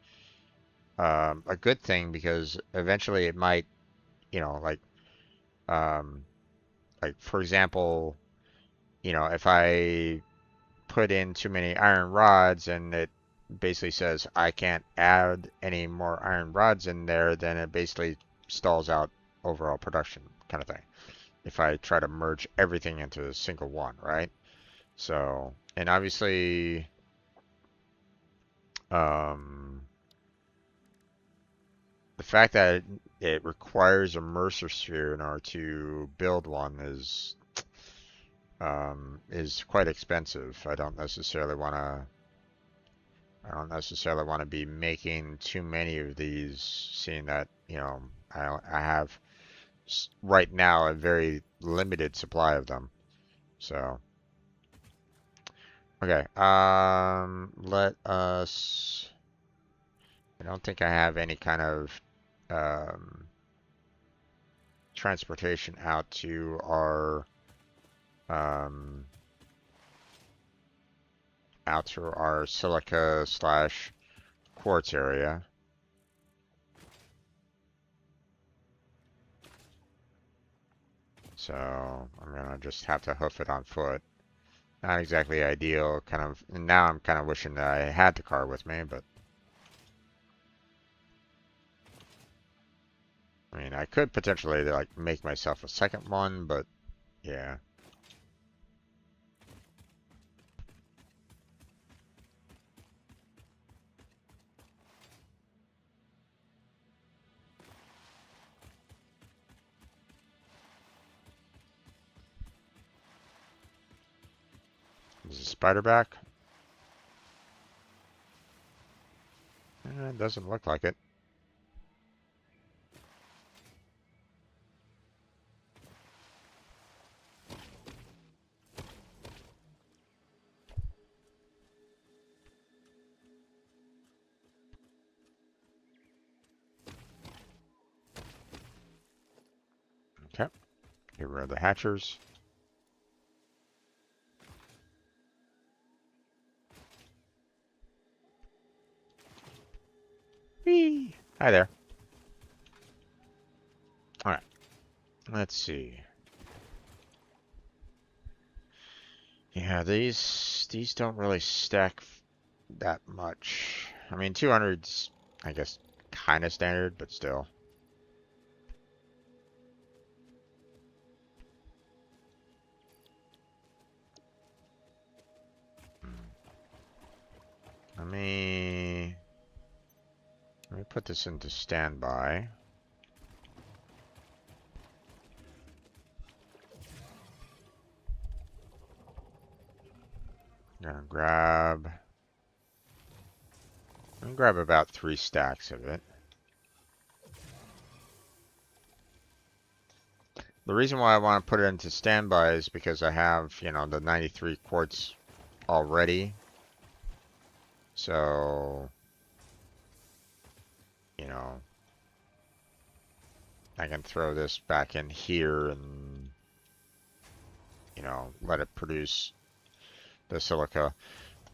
[SPEAKER 1] a good thing because eventually it might, you know, like, um, for example, if I put in too many iron rods and it basically says I can't add any more iron rods in there, then it basically stalls out overall production kind of thing. If I try to merge everything into a single one, right? So, and obviously, um, the fact that it requires a Mercer sphere in order to build one is quite expensive. I don't necessarily want to be making too many of these, seeing that, I have right now a very limited supply of them. So, okay, let us, I don't think I have any kind of, um, transportation out to um, our silica slash quartz area. So I'm gonna just have to hoof it on foot. Not exactly ideal, kind of, and now I'm kind of wishing that I had the car with me, but I mean, I could potentially like make myself a second one, but yeah. Is it spider back? It doesn't look like it. Okay, here are the hatchers. Whee! Hi there. Alright, let's see. Yeah, these don't really stack that much. I mean, 200's, I guess, kind of standard, but still. Let me put this into standby. Gonna grab. I'm gonna grab about 3 stacks of it. The reason why I want to put it into standby is because I have, you know, the 93 quartz already. So, you know, I can throw this back in here and, you know, let it produce the silica.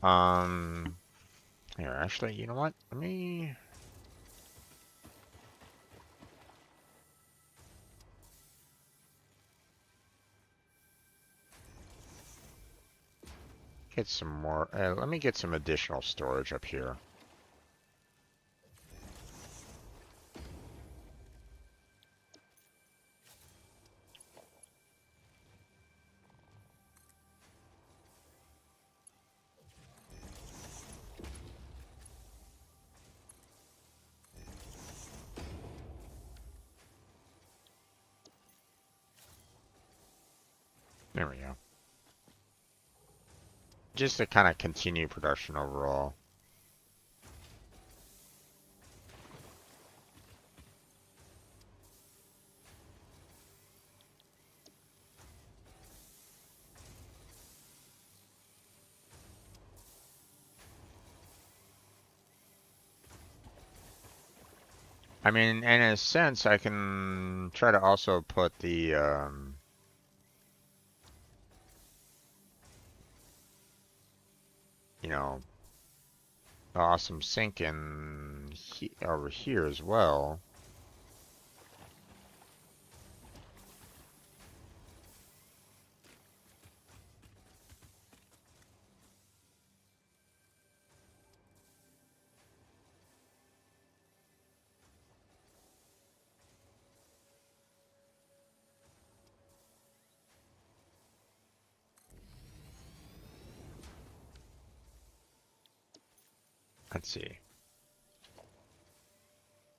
[SPEAKER 1] Here, actually, you know what? Let me... get some more, let me get some additional storage up here. There we go. Just to kind of continue production overall. I mean, in a sense, I can try to also put the, you know, awesome sink in over here as well. Let's see.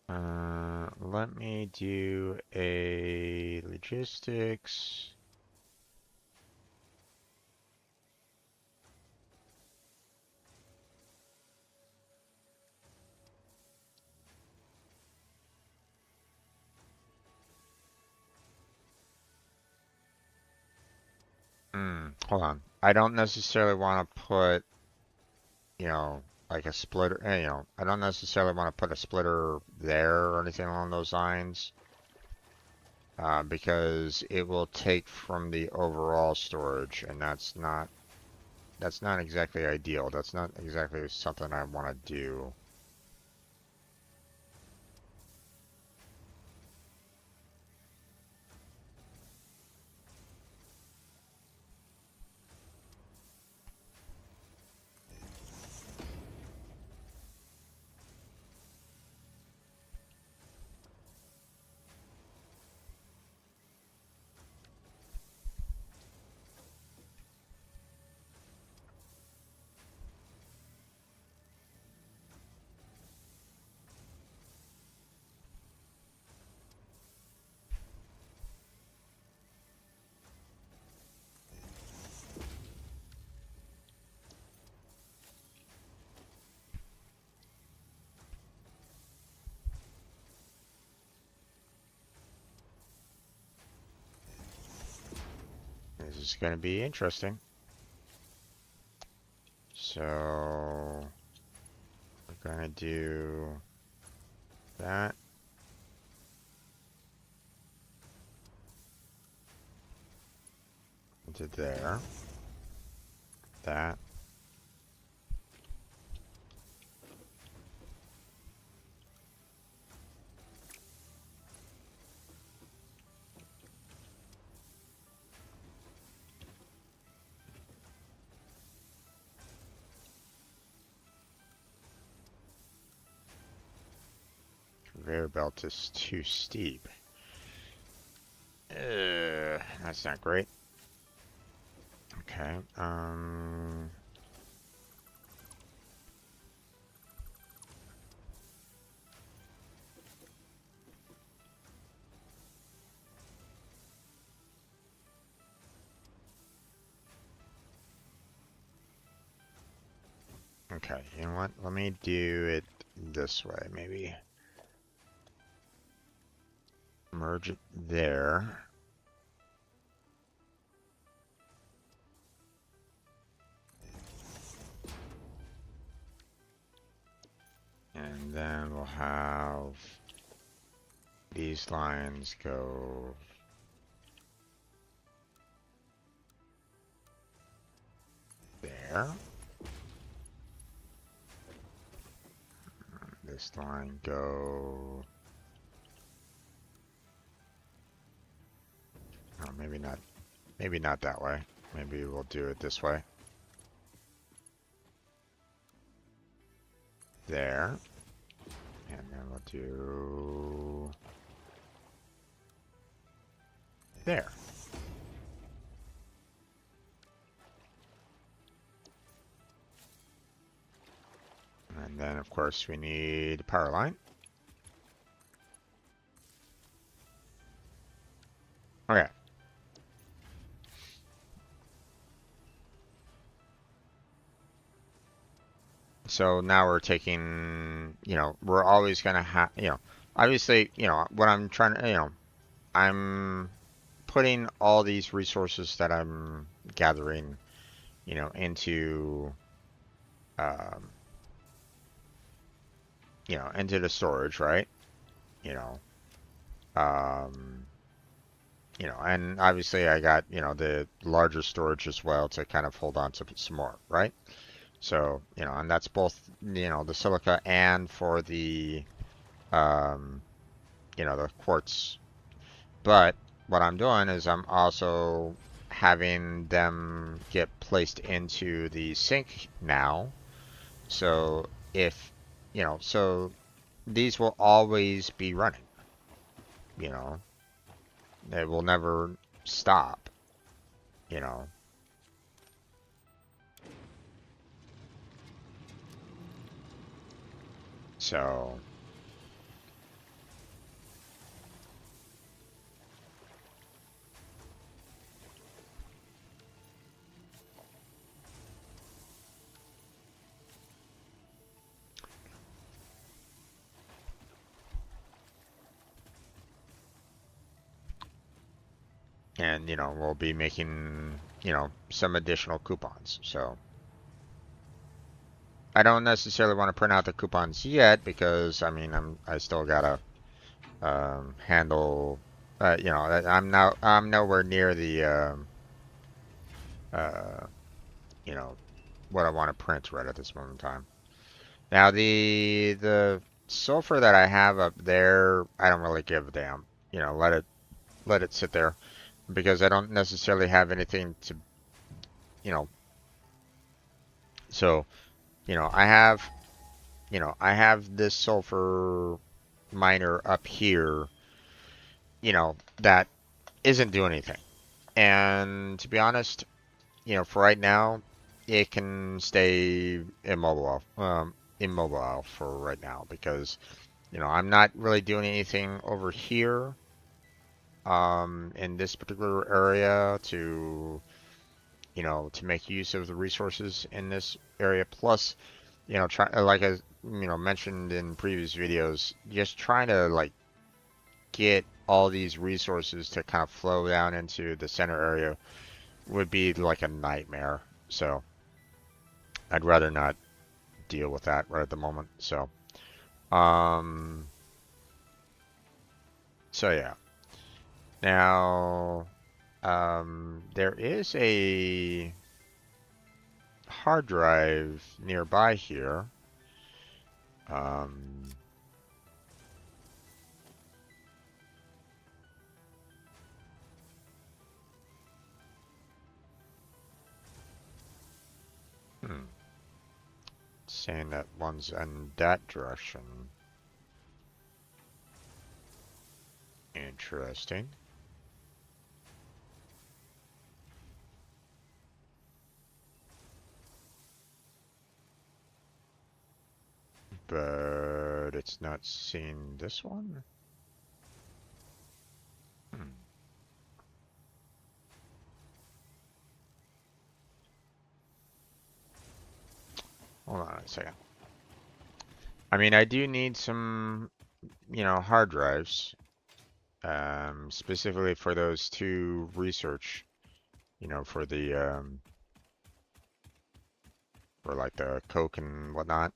[SPEAKER 1] Let me do a logistics. Hold on. I don't necessarily want to put, you know, like a splitter, you know, I don't necessarily want to put a splitter there or anything along those lines. Because it will take from the overall storage, and that's not exactly ideal. That's not exactly something I want to do. This is going to be interesting. So we're going to do that. Into there. That. Conveyor belt is too steep. That's not great. Okay. Okay, you know what? Let me do it this way, maybe. Merge it there. And then we'll have these lines go there. This line go... Oh, maybe not. Maybe not that way. Maybe we'll do it this way. There. And then we'll do... there. And then, of course, we need a power line. Okay. So now we're taking, we're always going to have, obviously, what I'm trying to, I'm putting all these resources that I'm gathering, into, into the storage, right? And obviously I got, the larger storage as well to kind of hold on to some more, right? So, and that's both, the silica and for the, the quartz. But what I'm doing is I'm also having them get placed into the sink now. So if, so these will always be running, they will never stop, So, and, we'll be making, some additional coupons. So I don't necessarily want to print out the coupons yet because, I mean, I still gotta handle, I'm nowhere near the, what I want to print right at this moment in time. Now the sulfur that I have up there, I don't really give a damn. Let it sit there because I don't necessarily have anything to, so, I have this sulfur miner up here, that isn't doing anything. And to be honest, for right now, it can stay immobile for right now because, I'm not really doing anything over here, in this particular area to, to make use of the resources in this area. Plus, like I, mentioned in previous videos, just trying to like get all these resources to kind of flow down into the center area would be like a nightmare. So I'd rather not deal with that right at the moment. Um, so yeah. Now, there is a hard drive nearby here. Um, hmm. Saying that one's in that direction. Interesting. But it's not seeing this one? Hmm. Hold on a second. I mean, I do need some, hard drives, specifically for those two research, for for like the coke and whatnot,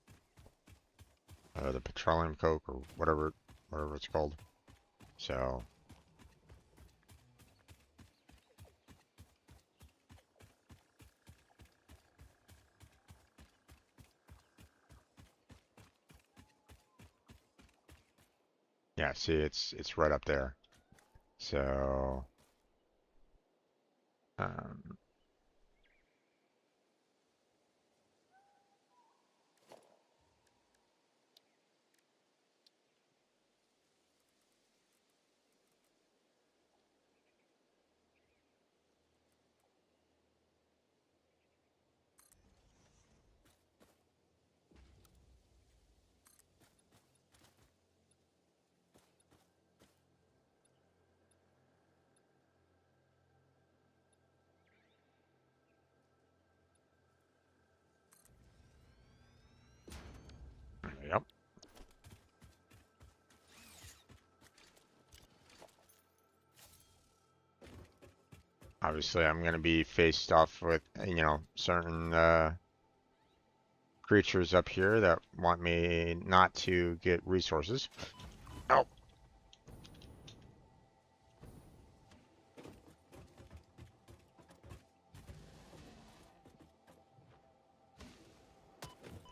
[SPEAKER 1] the petroleum coke or whatever it's called. So, yeah, see, it's right up there. So, um, yep. Obviously, I'm going to be faced off with, certain creatures up here that want me not to get resources. Oh,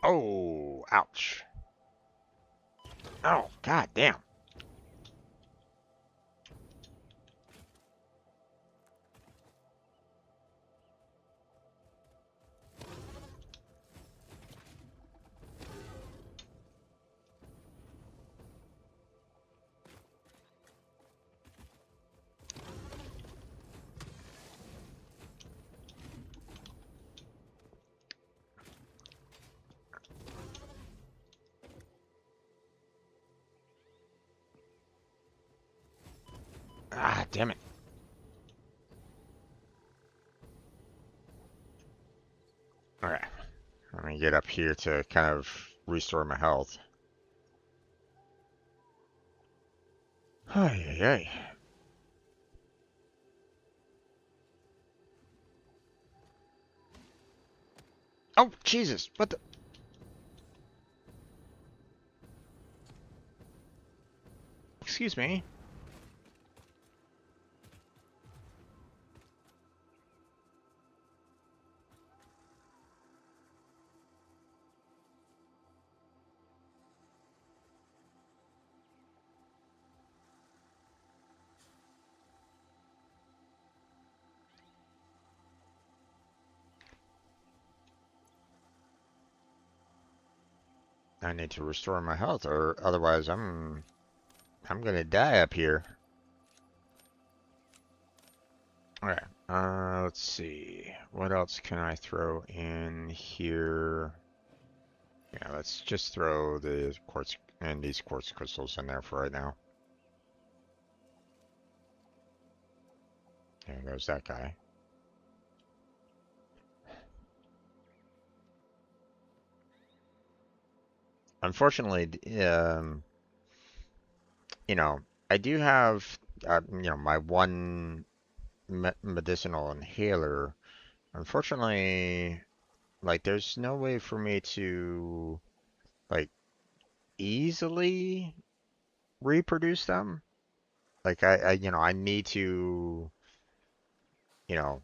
[SPEAKER 1] oh, ouch. Oh, god damn. Ah, damn it. Okay, let me get up here to kind of restore my health. Ay, ay, ay. Oh, Jesus, what the? Excuse me. I need to restore my health, or otherwise I'm gonna die up here. Okay, let's see. What else can I throw in here? Yeah, let's just throw the quartz and these quartz crystals in there for right now. There goes that guy. Unfortunately, you know, I do have, my one medicinal inhaler. Unfortunately, like there's no way for me to like easily reproduce them. Like I need to, you know,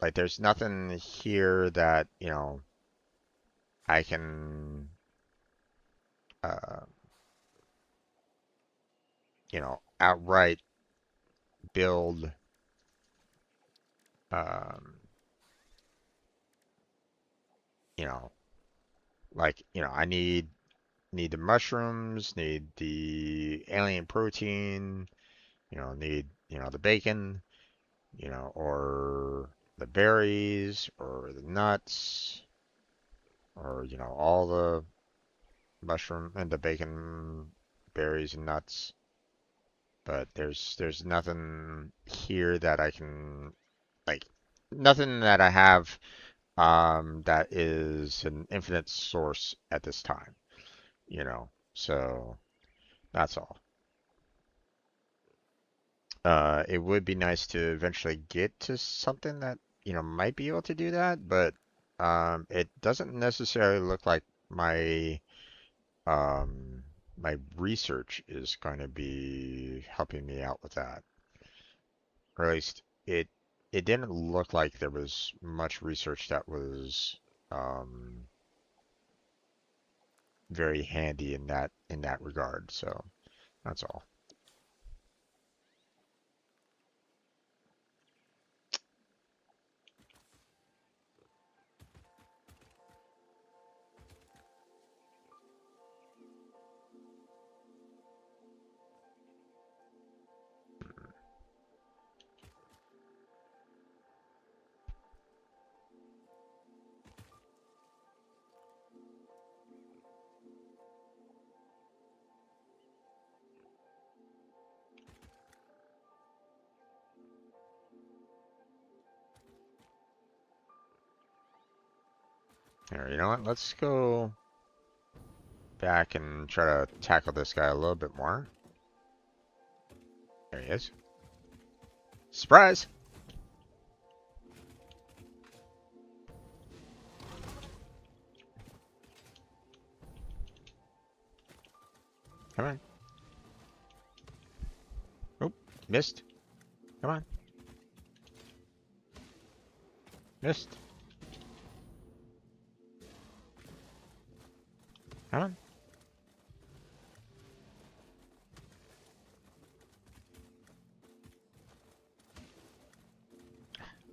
[SPEAKER 1] like there's nothing here that, I can, uh, outright build, um, you know, I need the mushrooms, need the alien protein, need, the bacon, or the berries or the nuts or, all the mushroom and the bacon, berries and nuts. But there's nothing here that I can like nothing that I have that is an infinite source at this time, So that's all. It would be nice to eventually get to something that, might be able to do that, but it doesn't necessarily look like um, my research is going to be helping me out with that. Or at least it didn't look like there was much research that was um, very handy in that regard. So that's all. Here, you know what? Let's go back and try to tackle this guy a little bit more. There he is. Surprise! Come on. Oh, missed. Come on. Missed. Come on.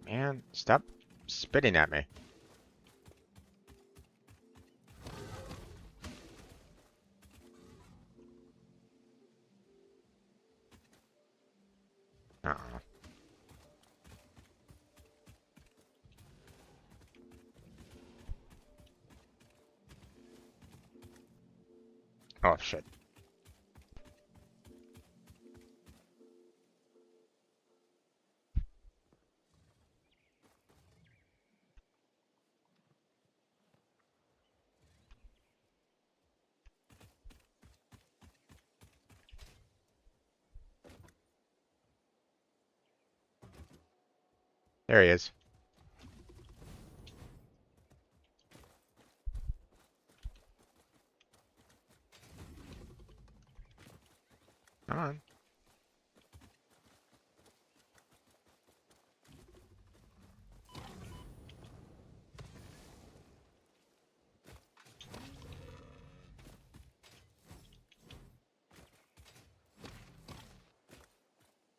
[SPEAKER 1] Man, stop spitting at me. Uh-uh. Oh, shit. There he is. Come on.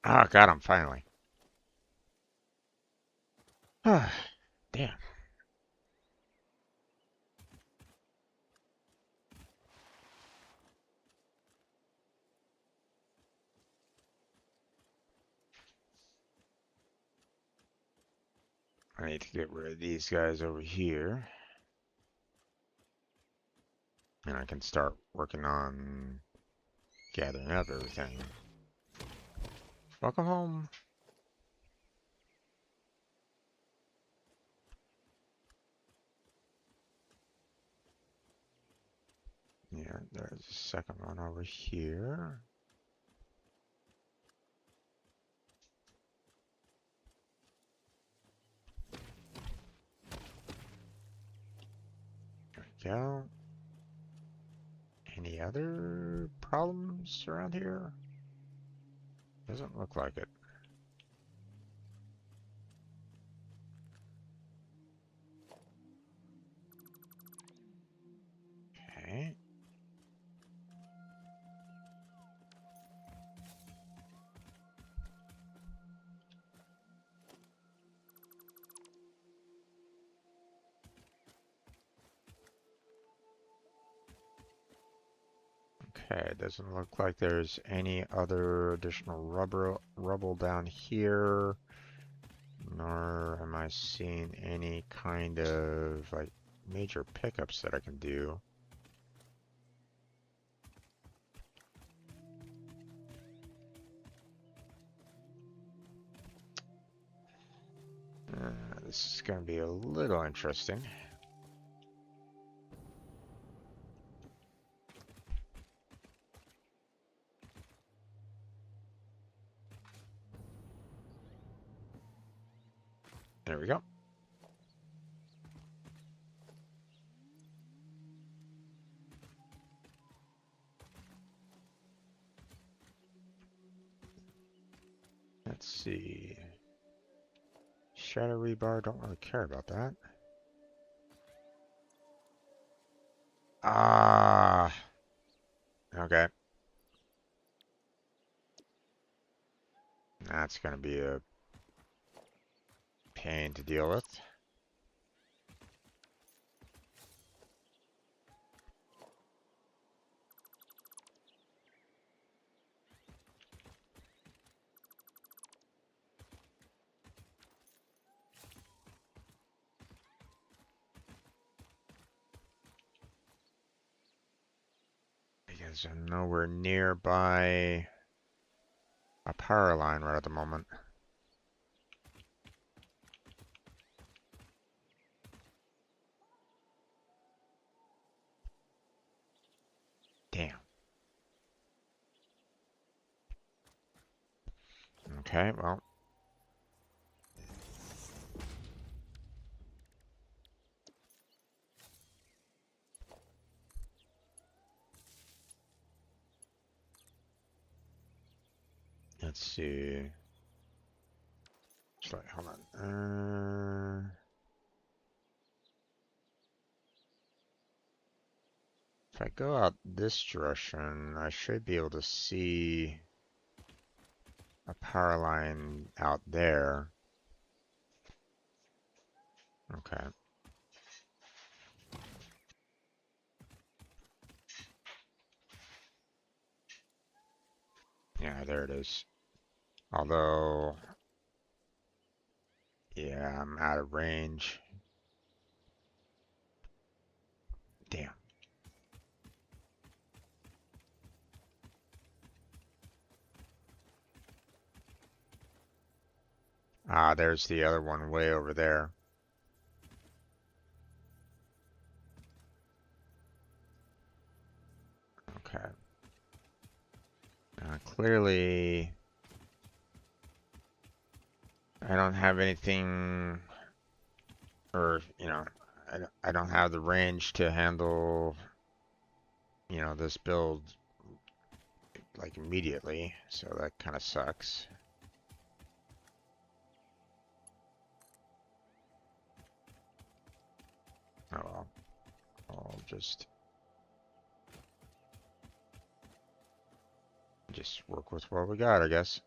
[SPEAKER 1] Oh, got him, finally. Damn. I need to get rid of these guys over here. And I can start working on gathering up everything. Welcome home. Yeah, there's a second one over here. we go. Any other problems around here? Doesn't look like it. Okay. Okay, it doesn't look like there's any other additional rubble down here, nor am I seeing any kind of like major pickups that I can do. This is going to be a little interesting. There we go. Let's see. Shadow rebar, don't really care about that. Ah, okay. That's going to be a pain to deal with. Because I'm nowhere nearby a power line right at the moment. Damn. Okay, well. Let's see. Sorry, hold on. If I go out this direction, I should be able to see a power line out there. Okay. Yeah, there it is. Although, yeah, I'm out of range. Damn. Ah, there's the other one way over there. Okay. Clearly, I don't have anything, or, I don't have the range to handle, this build, like, immediately, so that kind of sucks. Oh well. I'll just work with what we got, I guess.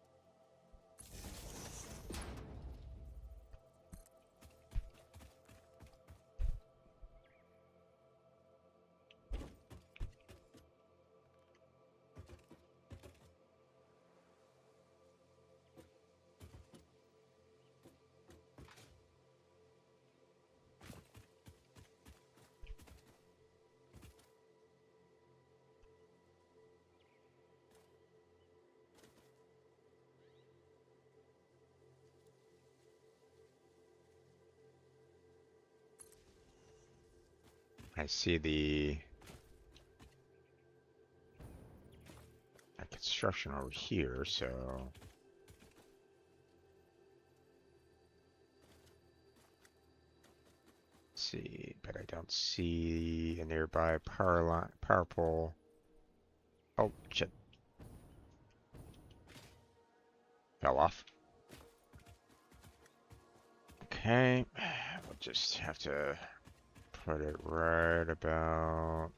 [SPEAKER 1] I see the construction over here, so Let's see, but I don't see a nearby power pole. Oh, shit. Fell off. Okay, we'll just have to put it right about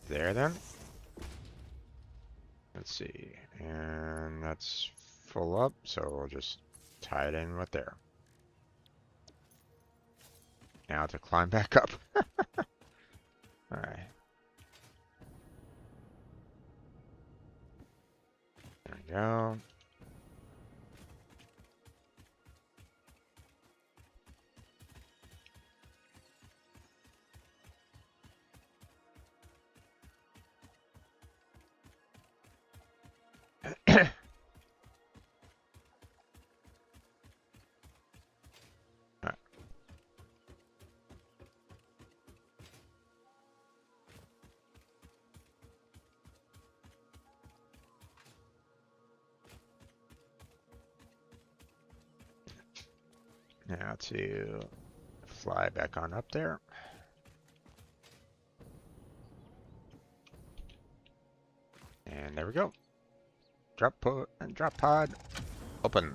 [SPEAKER 1] there then. Let's see, and that's full up, so we'll just tie it in with there. Now to climb back up. Alright. There we go. Alright. Now to fly back on up there. And there we go. Drop pod open.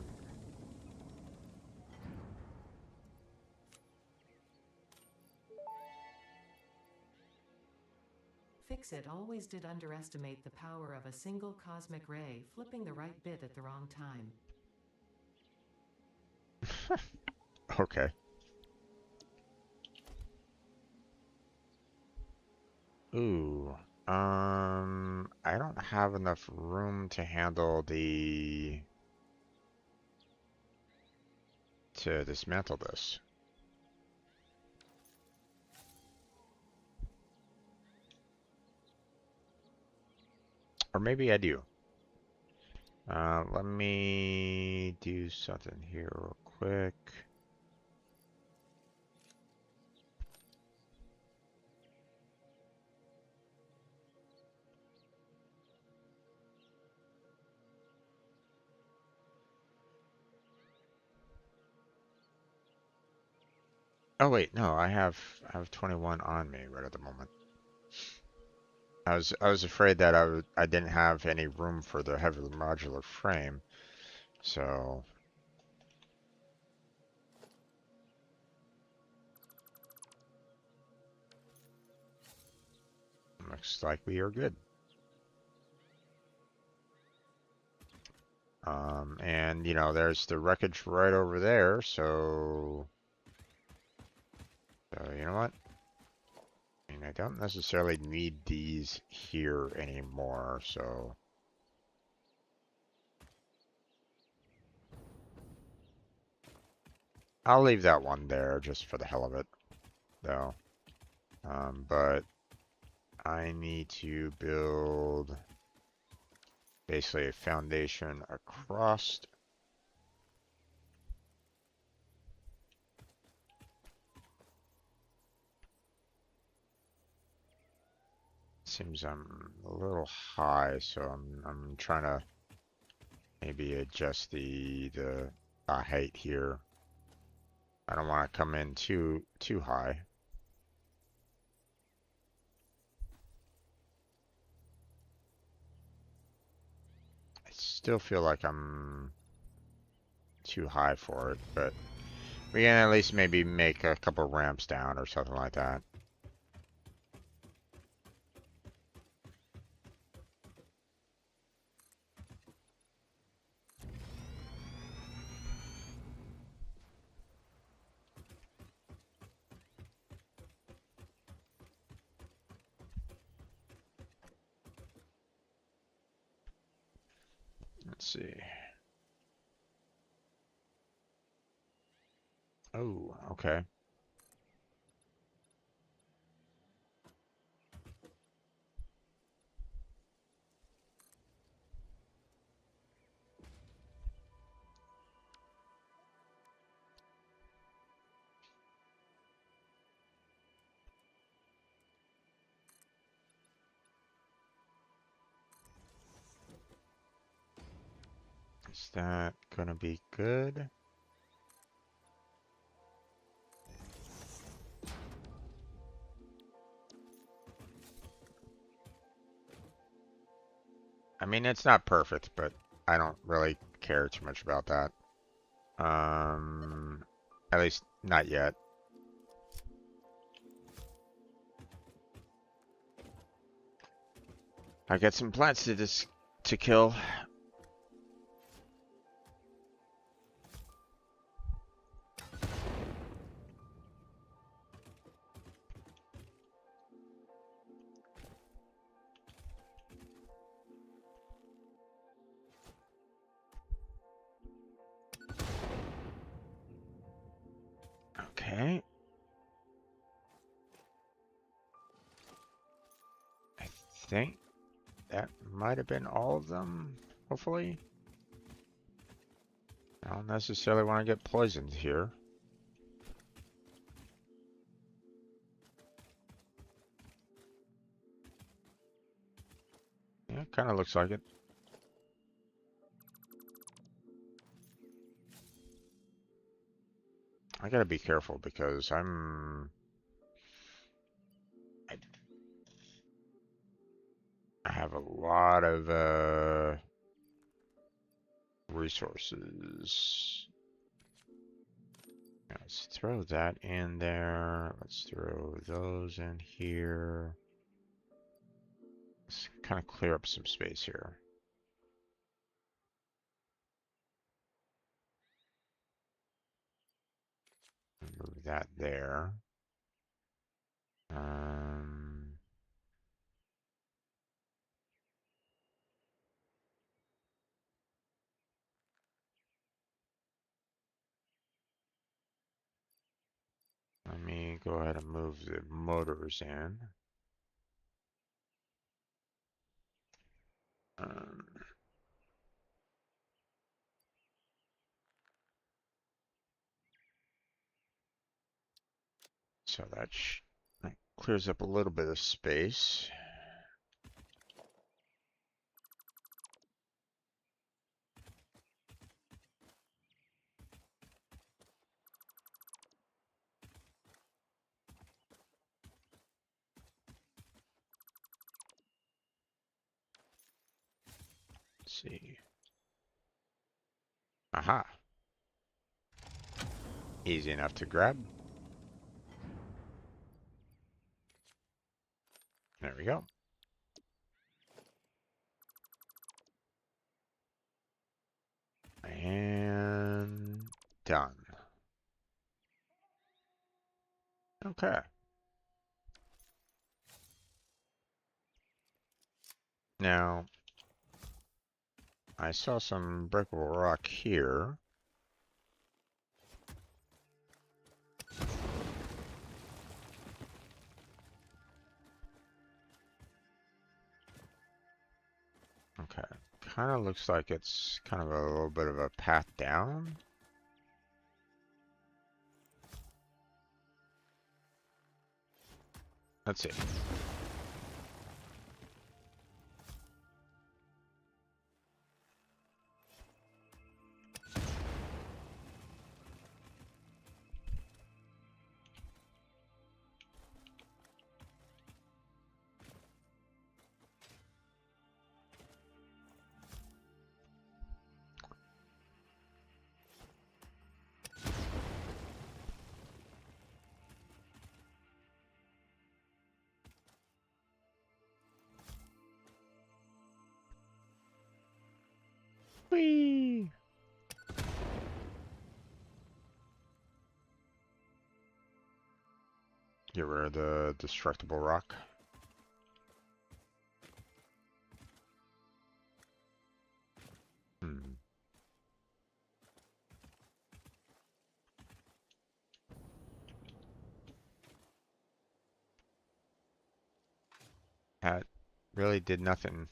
[SPEAKER 2] Fix-It always did underestimate the power of a single cosmic ray flipping the right bit at the wrong time.
[SPEAKER 1] Okay. Ooh. I don't have enough room to handle to dismantle this. Or maybe I do. Let me do something here real quick. Oh wait, no, I have 21 on me right at the moment. I was afraid that I didn't have any room for the heavy modular frame, so looks like we are good. And you know, there's the wreckage right over there, so you know what? I mean, I don't necessarily need these here anymore, so I'll leave that one there just for the hell of it, though. But I need to build basically a foundation across. Seems I'm a little high, so I'm trying to maybe adjust the height here. I don't want to come in too high. I still feel like I'm too high for it, but we can at least maybe make a couple ramps down or something like that. Let's see. Oh, okay. Is that gonna be good? I mean, it's not perfect, but I don't really care too much about that. At least not yet. I got some plants to kill. Okay. I think that might have been all of them, hopefully. I don't necessarily want to get poisoned here. Yeah, kind of looks like it. I gotta be careful because I have a lot of resources. Let's throw that in there. Let's throw those in here. Let's kind of clear up some space here. Move that there. Um, Let me go ahead and move the motors in. Um, so that clears up a little bit of space. Let's see. Aha. Easy enough to grab. There we go. And done. Okay. Now, I saw some breakable rock here. Okay. Kind of looks like it's kind of a little bit of a path down. Let's see. Whee! Get rid of the destructible rock. Hmm. That really did nothing.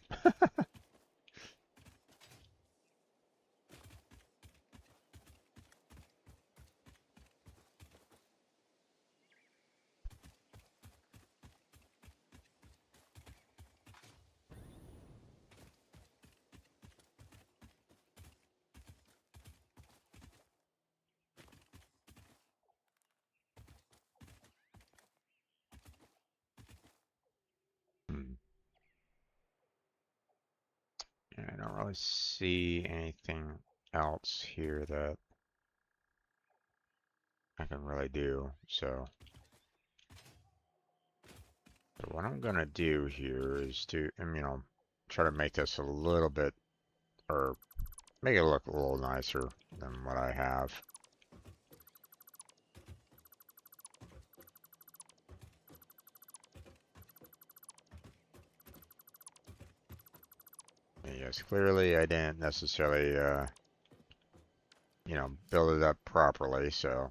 [SPEAKER 1] Hmm. really see anything else here that I can really do. So what I'm gonna do here is to, try to make this a little bit, or make it look a little nicer than what I have. Yes, clearly I didn't necessarily, build it up properly, so.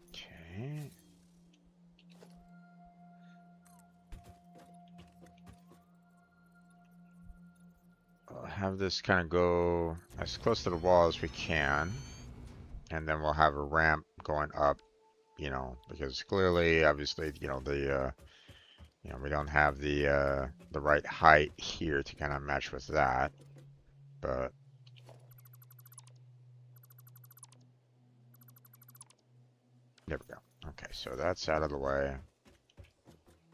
[SPEAKER 1] Okay. I'll have this kind of go as close to the wall as we can. And then we'll have a ramp going up, because clearly, obviously, we don't have the right height here to kind of match with that. But there we go. Okay, so that's out of the way.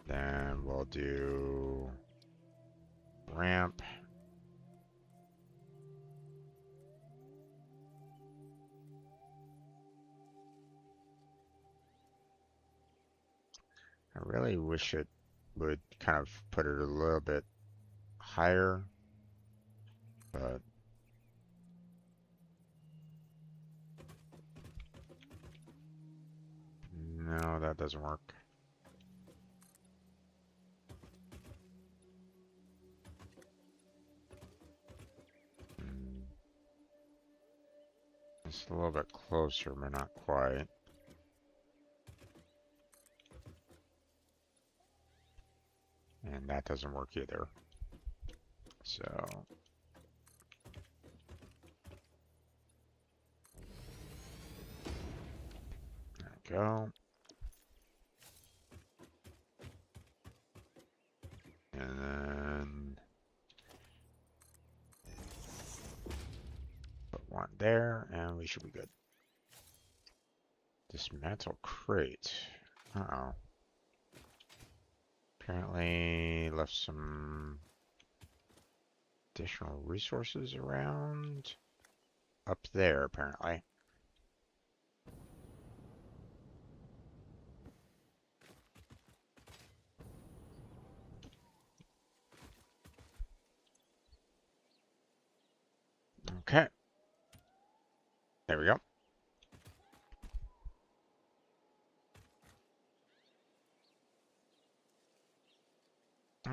[SPEAKER 1] Then we'll do ramp. I really wish it would kind of put it a little bit higher, but no, that doesn't work. It's a little bit closer, but not quite. And that doesn't work either. So there we go. And then put one there, and we should be good. Dismantle crate. Uh-oh. Apparently left some additional resources around. Up there, apparently. Okay. There we go.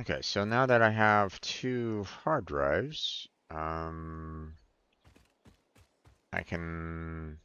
[SPEAKER 1] Okay, so now that I have 2 hard drives, I can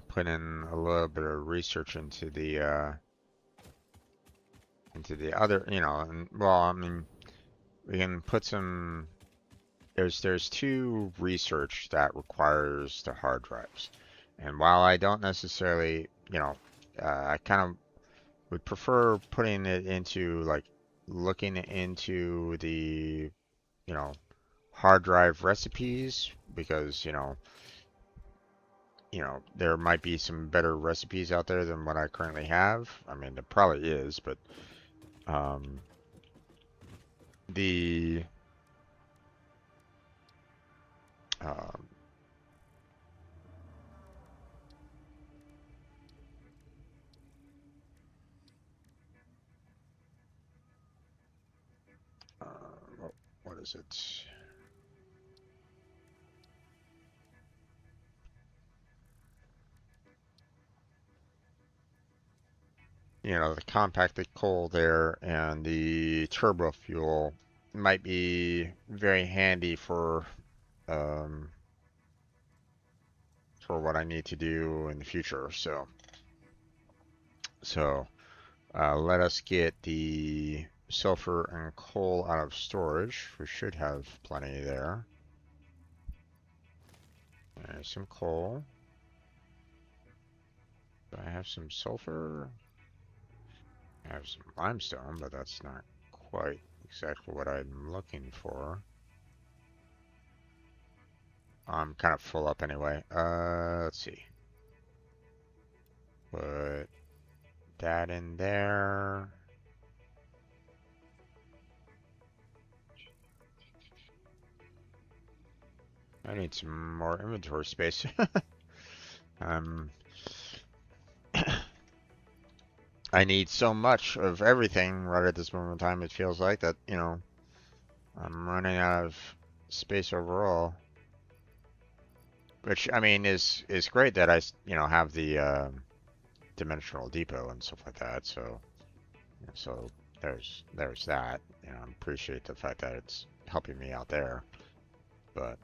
[SPEAKER 1] put in a little bit of research into the other, and well, I mean, we can put some. There's 2 research that requires the hard drives, and while I don't necessarily, I kind of would prefer putting it into like looking into the, hard drive recipes because, there might be some better recipes out there than what I currently have. I mean, there probably is, but the um, what is it? You know, the compacted coal there and the turbo fuel might be very handy um, for what I need to do in the future. So let us get the sulfur and coal out of storage. We should have plenty there. There's some coal. Do I have some sulfur? I have some limestone, but that's not quite exactly what I'm looking for. I'm kind of full up anyway. Let's see. Put that in there. I need some more inventory space. um, I need so much of everything right at this moment in time. It feels like that, you know, I'm running out of space overall. Which I mean is great that you know have the dimensional depot and stuff like that. So there's that. You know, I appreciate the fact that it's helping me out there. But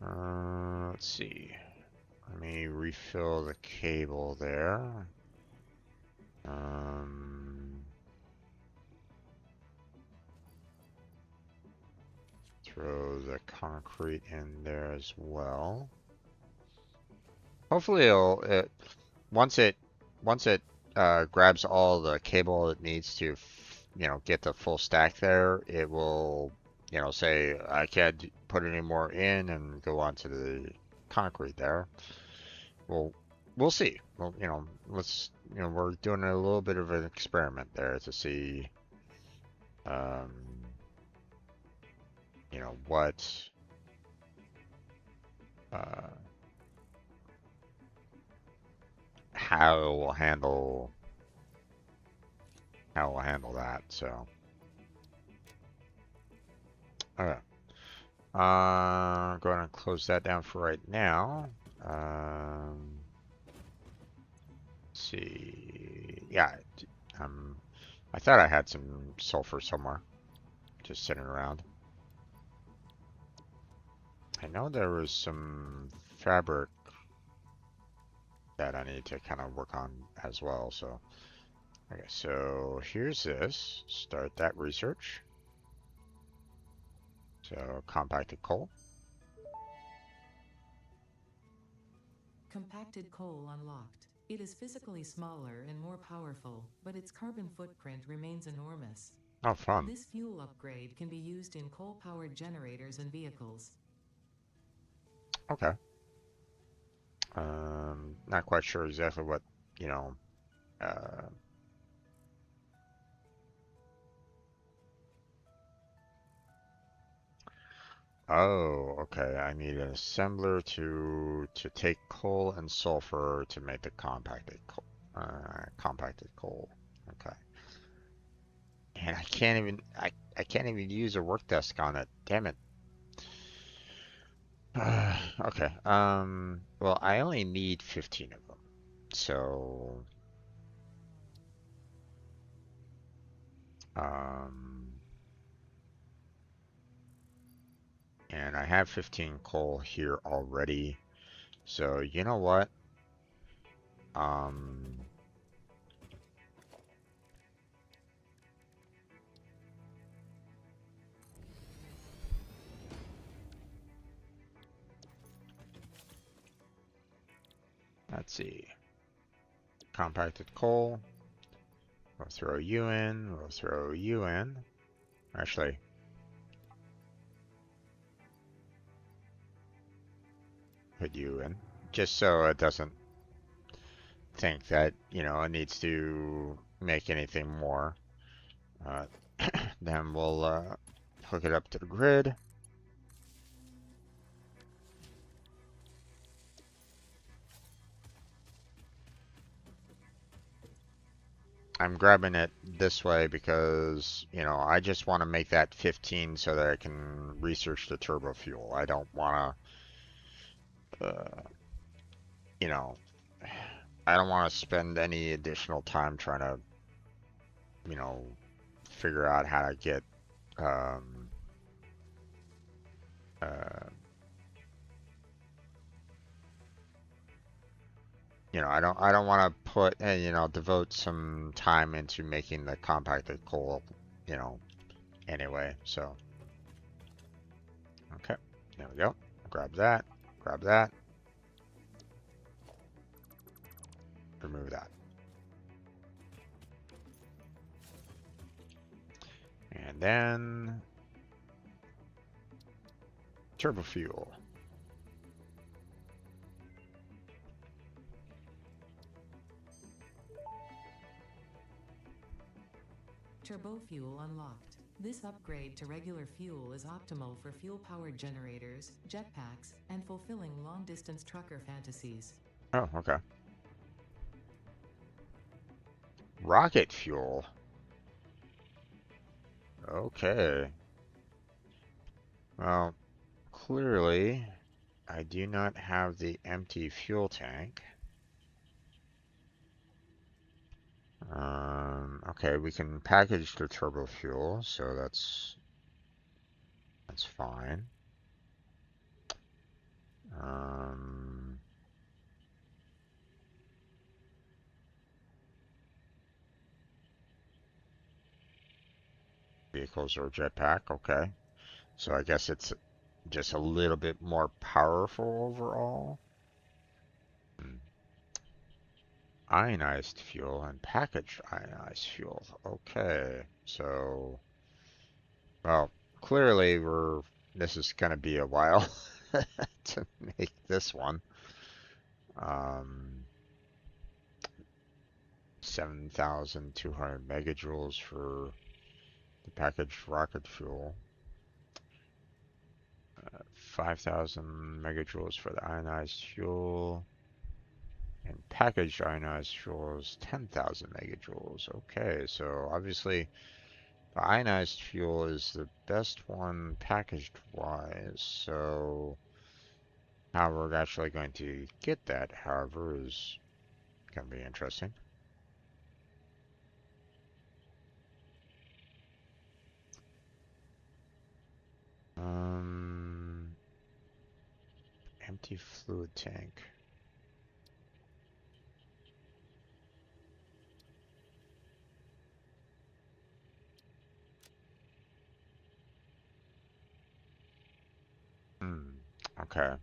[SPEAKER 1] let's see. Let me refill the cable there. Throw the concrete in there as well. Hopefully once it grabs all the cable it needs to, you know, get the full stack there, it will, you know, say I can't put any more in and go on to the concrete there. Well, we'll see. Well, you know, we're doing a little bit of an experiment there to see, um, you know, uh, how it will handle that. So, okay. I'm going to close that down for right now. Let's see. Yeah, I thought I had some sulfur somewhere, just sitting around. I know there was some fabric that I need to kind of work on as well. So, okay, so here's this. Start that research. So, compacted coal.
[SPEAKER 2] Compacted coal unlocked. It is physically smaller and more powerful, but its carbon footprint remains enormous.
[SPEAKER 1] Oh, fun.
[SPEAKER 2] This fuel upgrade can be used in coal-powered generators and vehicles.
[SPEAKER 1] Okay. Not quite sure exactly what, you know, oh, okay. I need an assembler to take coal and sulfur to make the compacted coal. Okay. And I can't even use a work desk on it. Damn it. Okay. Well, I only need 15 of them. So, and I have 15 coal here already. So, you know what? Let's see. Compacted coal. We'll throw you in. We'll throw you in. Actually, put you in. Just so it doesn't think that, you know, it needs to make anything more. Then we'll hook it up to the grid. I'm grabbing it this way because, you know, I just want to make that 15 so that I can research the turbo fuel. I don't want to, you know, I don't want to spend any additional time trying to, you know, figure out how to get, um, uh, you know, I don't want to put, you know, devote some time into making the compacted coal, you know, anyway. So, okay, there we go. Grab that, grab that, remove that. And then turbo fuel.
[SPEAKER 2] Turbo fuel unlocked. This upgrade to regular fuel is optimal for fuel-powered generators, jetpacks, and fulfilling long-distance trucker fantasies.
[SPEAKER 1] Oh, okay. Rocket fuel. Okay. Well, clearly, I do not have the empty fuel tank. Okay, we can package the turbo fuel, so that's fine. Um, Vehicles or jetpack, okay. So I guess it's just a little bit more powerful overall. Hmm. Ionized fuel and packaged ionized fuel. Okay, so, well, clearly this is gonna be a while to make this one. Um, 7,200 megajoules for the packaged rocket fuel. 5,000 megajoules for the ionized fuel. And packaged ionized fuel is 10,000 megajoules. Okay, so obviously the ionized fuel is the best one packaged wise. So how we're actually going to get that, however, is going to be interesting. Empty fluid tank. Okay.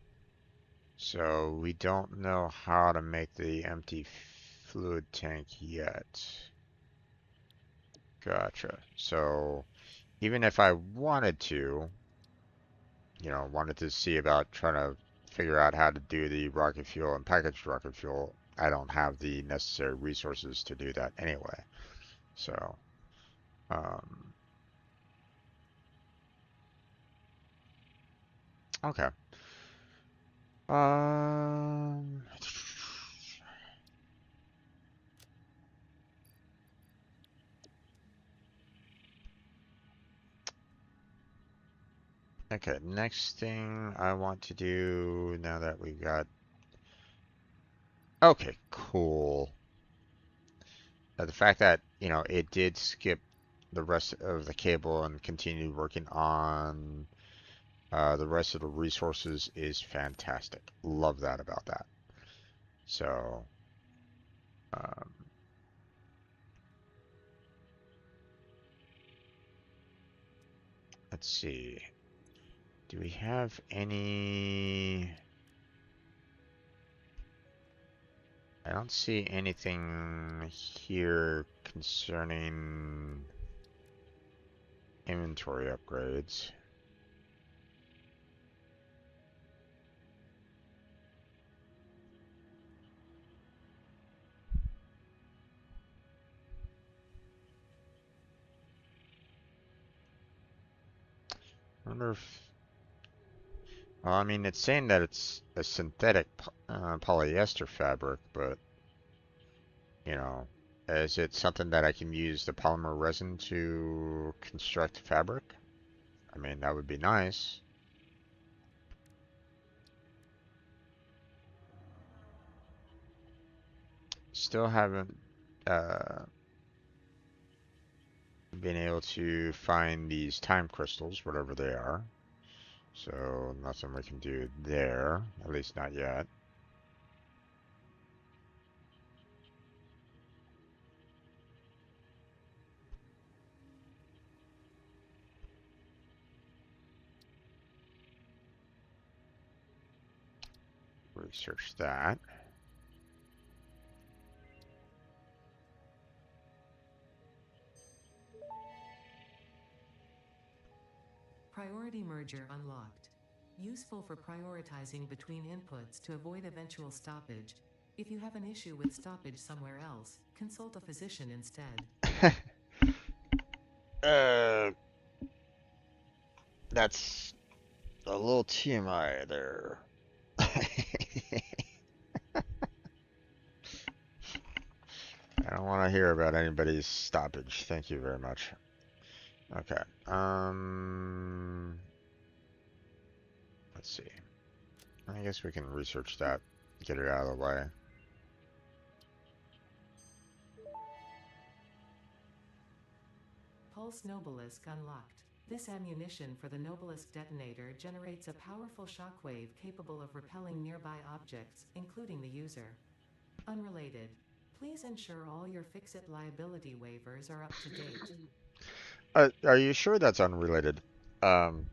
[SPEAKER 1] So we don't know how to make the empty fluid tank yet. Gotcha. So even if I wanted to, you know, wanted to see about trying to figure out how to do the rocket fuel and packaged rocket fuel, I don't have the necessary resources to do that anyway. So, um, okay. Um, okay, next thing I want to do now that we've got. Okay, cool. The fact that, you know, it did skip the rest of the cable and continued working on the rest of the resources is fantastic. Love that about that. So, um, let's see. Do we have any... I don't see anything here concerning inventory upgrades. I wonder if... Well, I mean, it's saying that it's a synthetic polyester fabric, but, you know... Is it something that I can use the polymer resin to construct fabric? I mean, that would be nice. Still haven't been able to find these time crystals, whatever they are. So nothing we can do there, at least not yet. Research that.
[SPEAKER 2] Priority merger unlocked. Useful for prioritizing between inputs to avoid eventual stoppage. If you have an issue with stoppage somewhere else, consult a physician instead.
[SPEAKER 1] uh, that's a little TMI there. I don't want to hear about anybody's stoppage. Thank you very much. Okay. Let's see. I guess we can research that, get it out of the way.
[SPEAKER 2] Pulse Nobelisk unlocked. This ammunition for the Nobelisk detonator generates a powerful shockwave capable of repelling nearby objects, including the user. Unrelated. Please ensure all your Fix-It liability waivers are up to date.
[SPEAKER 1] Are you sure that's unrelated? Um,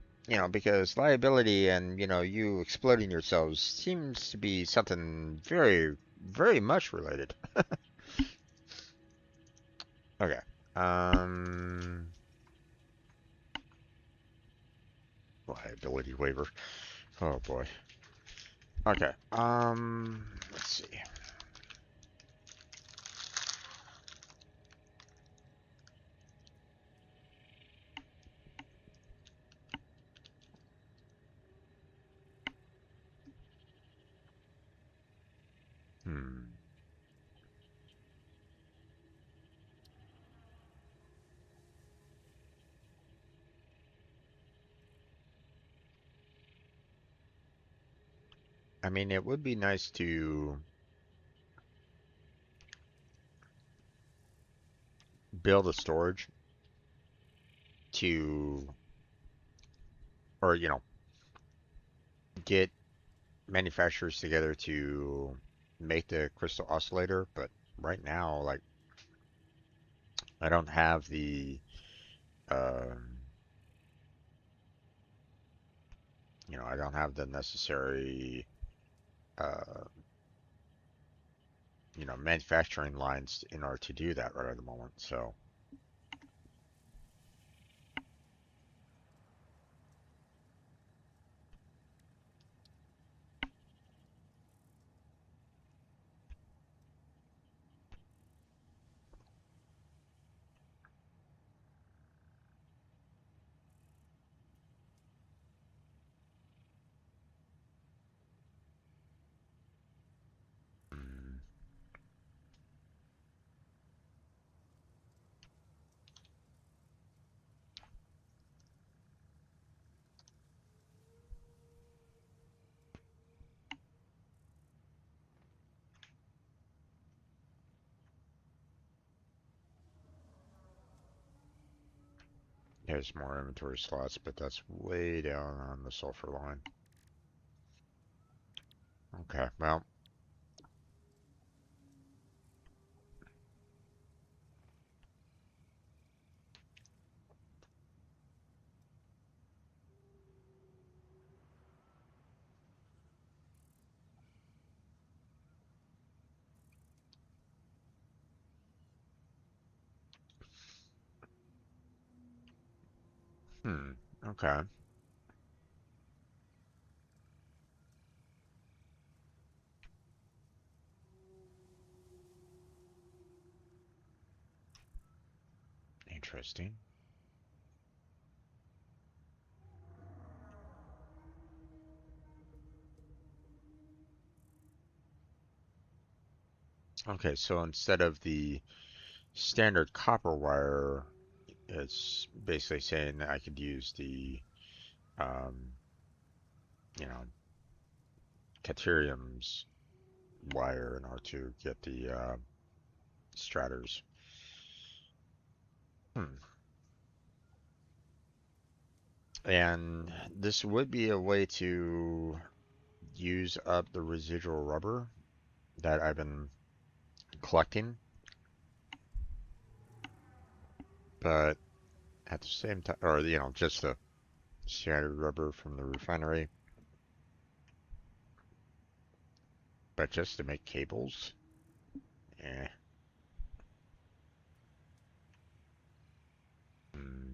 [SPEAKER 1] because liability and, you exploding yourselves seems to be something very, very much related. Okay. Um, Liability waiver. Oh boy. Okay. Let's see. Hmm. I mean, it would be nice to build a storage to, or, get manufacturers together to make the crystal oscillator, but right now, like, I don't have um, I don't have the necessary, uh, manufacturing lines in order to do that right at the moment. So, mm, there's more inventory slots, but that's way down on the sulfur line. Okay, well, okay. Interesting. Okay, so instead of the standard copper wire, it's basically saying that I could use the, um, you know, Caterium's wire in order to get the straters. Hmm. And this would be a way to use up the residual rubber that I've been collecting, but at the same time, or just the standard rubber from the refinery, but just to make cables, eh. Hmm.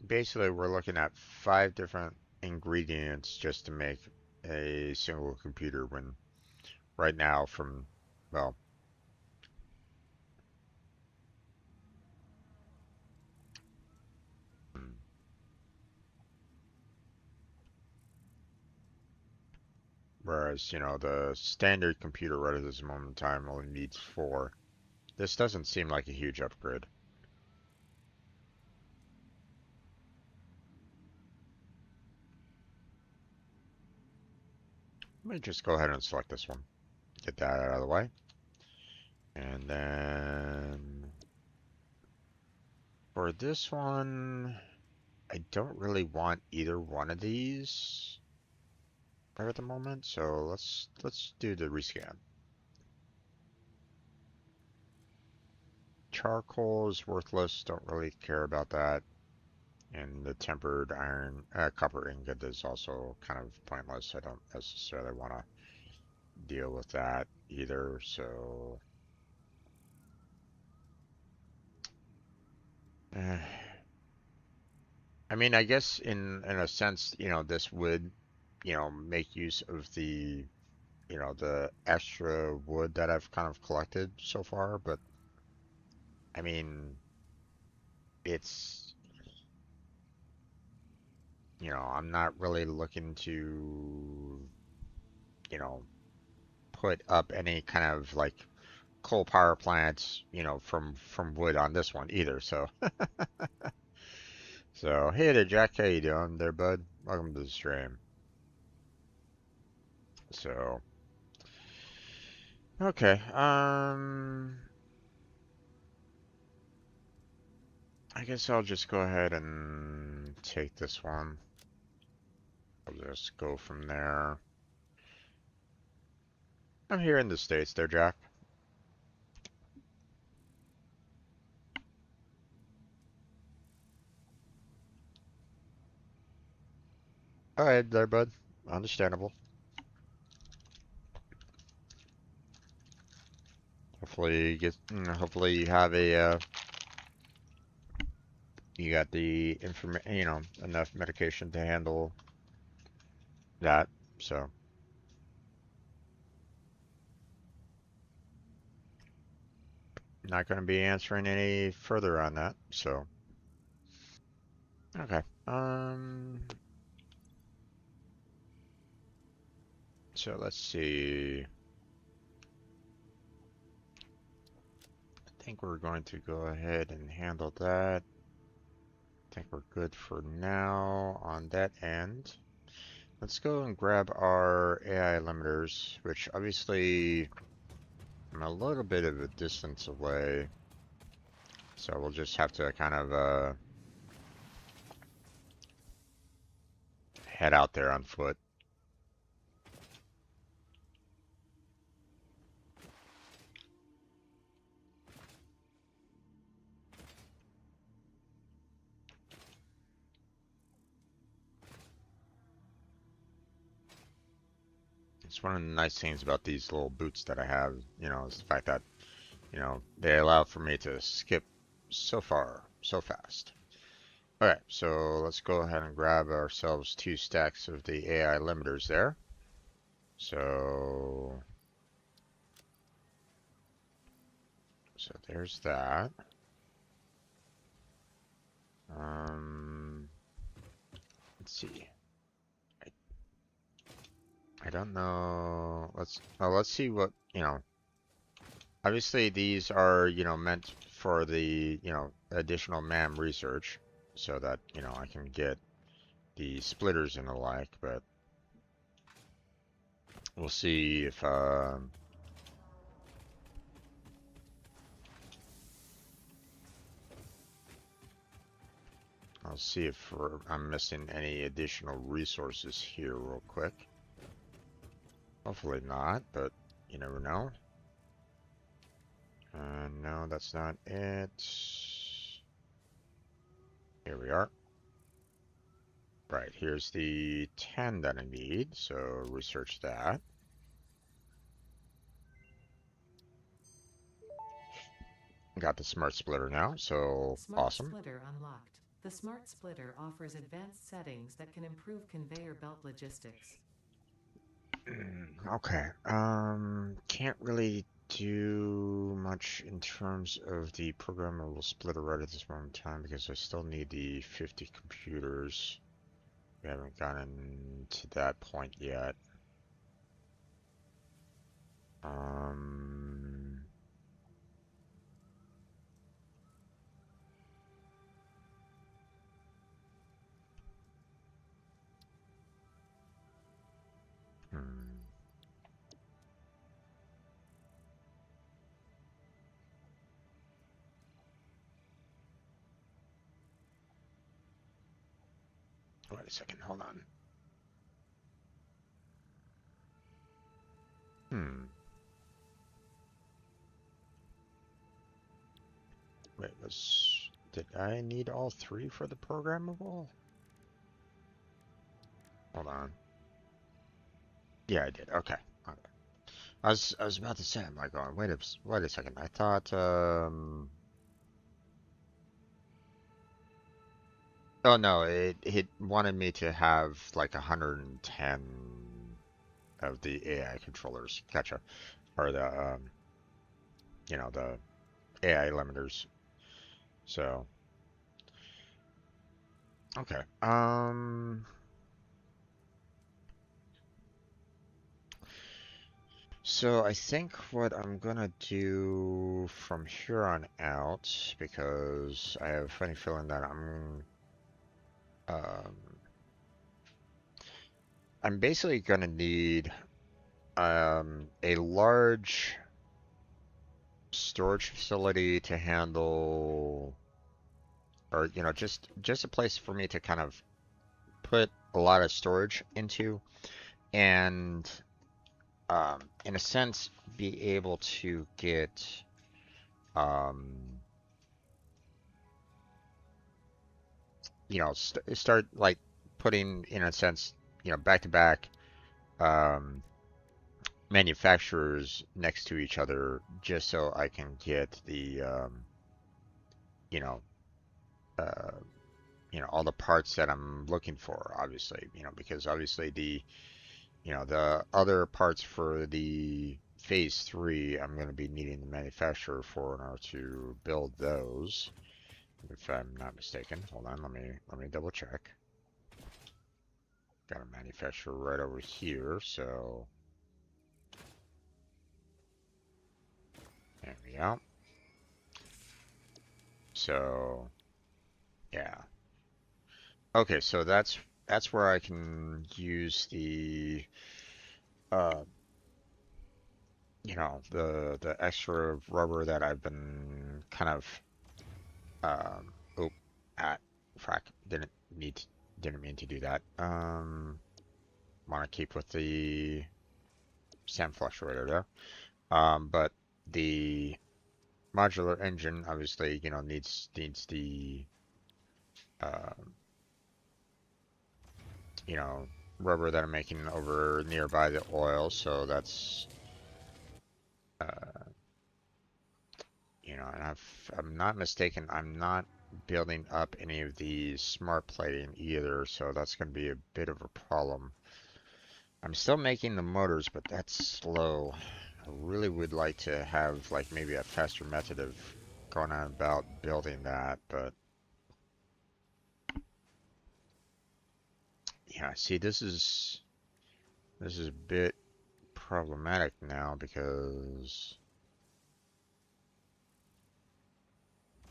[SPEAKER 1] Basically, we're looking at 5 different ingredients just to make a single computer when right now well, hmm, whereas, the standard computer right at this moment in time only needs 4. This doesn't seem like a huge upgrade. Let me just go ahead and select this one. Get that out of the way. And then for this one, I don't really want either one of these right at the moment, so let's do the rescan. Charcoal is worthless, don't really care about that. And the tempered iron, copper ingot is also kind of pointless. I don't necessarily want to deal with that either, so eh. I mean, I guess in a sense, this would, make use of the extra wood that I've kind of collected so far, but I mean, it's, I'm not really looking to, you know, put up any kind of like coal power plants, from wood on this one either. So hey there, Jack. How you doing there, bud? Welcome to the stream. So, okay. I guess I'll just go ahead and take this one. I'll just go from there. I'm here in the States there, Jack. Alright there, bud. Understandable. Hopefully you have you got the enough medication to handle that. So, not going to be answering any further on that. So, okay. So let's see. I think we're going to go ahead and handle that. I think we're good for now on that end. Let's go and grab our AI limiters, which obviously I'm a little bit of a distance away. So we'll just have to kind of head out there on foot. It's one of the nice things about these little boots that I have, is the fact that, they allow for me to skip so far, so fast. Alright, so let's go ahead and grab ourselves 2 stacks of the AI limiters there. So there's that. Let's see. I don't know. Let's see what, obviously these are, meant for the, additional MAM research so that, I can get the splitters and the like, but we'll see if, I'll see if I'm missing any additional resources here real quick. Hopefully not, but you never know. No, that's not it. Here we are. Right, here's the 10 that I need, so research that. Got the smart splitter now, so
[SPEAKER 2] Smart
[SPEAKER 1] awesome.
[SPEAKER 2] splitter unlocked. The smart splitter offers advanced settings that can improve conveyor belt logistics.
[SPEAKER 1] Okay, can't really do much in terms of the programmable splitter right at this moment in time because I still need the 50 computers. We haven't gotten to that point yet. Um, hmm. Wait a second, hold on. Wait, did I need all three for the programmable? Hold on. Yeah, I did. Okay. Okay. I was about to say, I'm like, going, wait a second. I thought, oh no, it wanted me to have like 110 of the AI controllers. Gotcha. Or the AI limiters. So, okay. So I think what I'm gonna do from here on out, because I have a funny feeling that um, I'm basically gonna need a large storage facility to handle, or just a place for me to kind of put a lot of storage into, and in a sense be able to get um, start like putting, in a sense, back to back um, manufacturers next to each other, just so I can get the, you know, uh, all the parts that I'm looking for, obviously, because obviously the other parts for the phase three, I'm going to be needing the manufacturer for in order to build those, if I'm not mistaken. Hold on, let me double check. Got a manufacturer right over here, so there we go. So yeah. Okay, so that's where I can use the uh the extra rubber that I've been kind of oh at frack need to, didn't mean to do that. Want to keep with the sand fluctuator there. But the modular engine obviously, needs the um you know, rubber that I'm making over nearby the oil. So that's, uh, and if I'm not mistaken, I'm not building up any of the smart plating either. So that's going to be a bit of a problem. I'm still making the motors, but that's slow. I really would like to have like maybe a faster method of going on about building that, but yeah, see, this is a bit problematic now because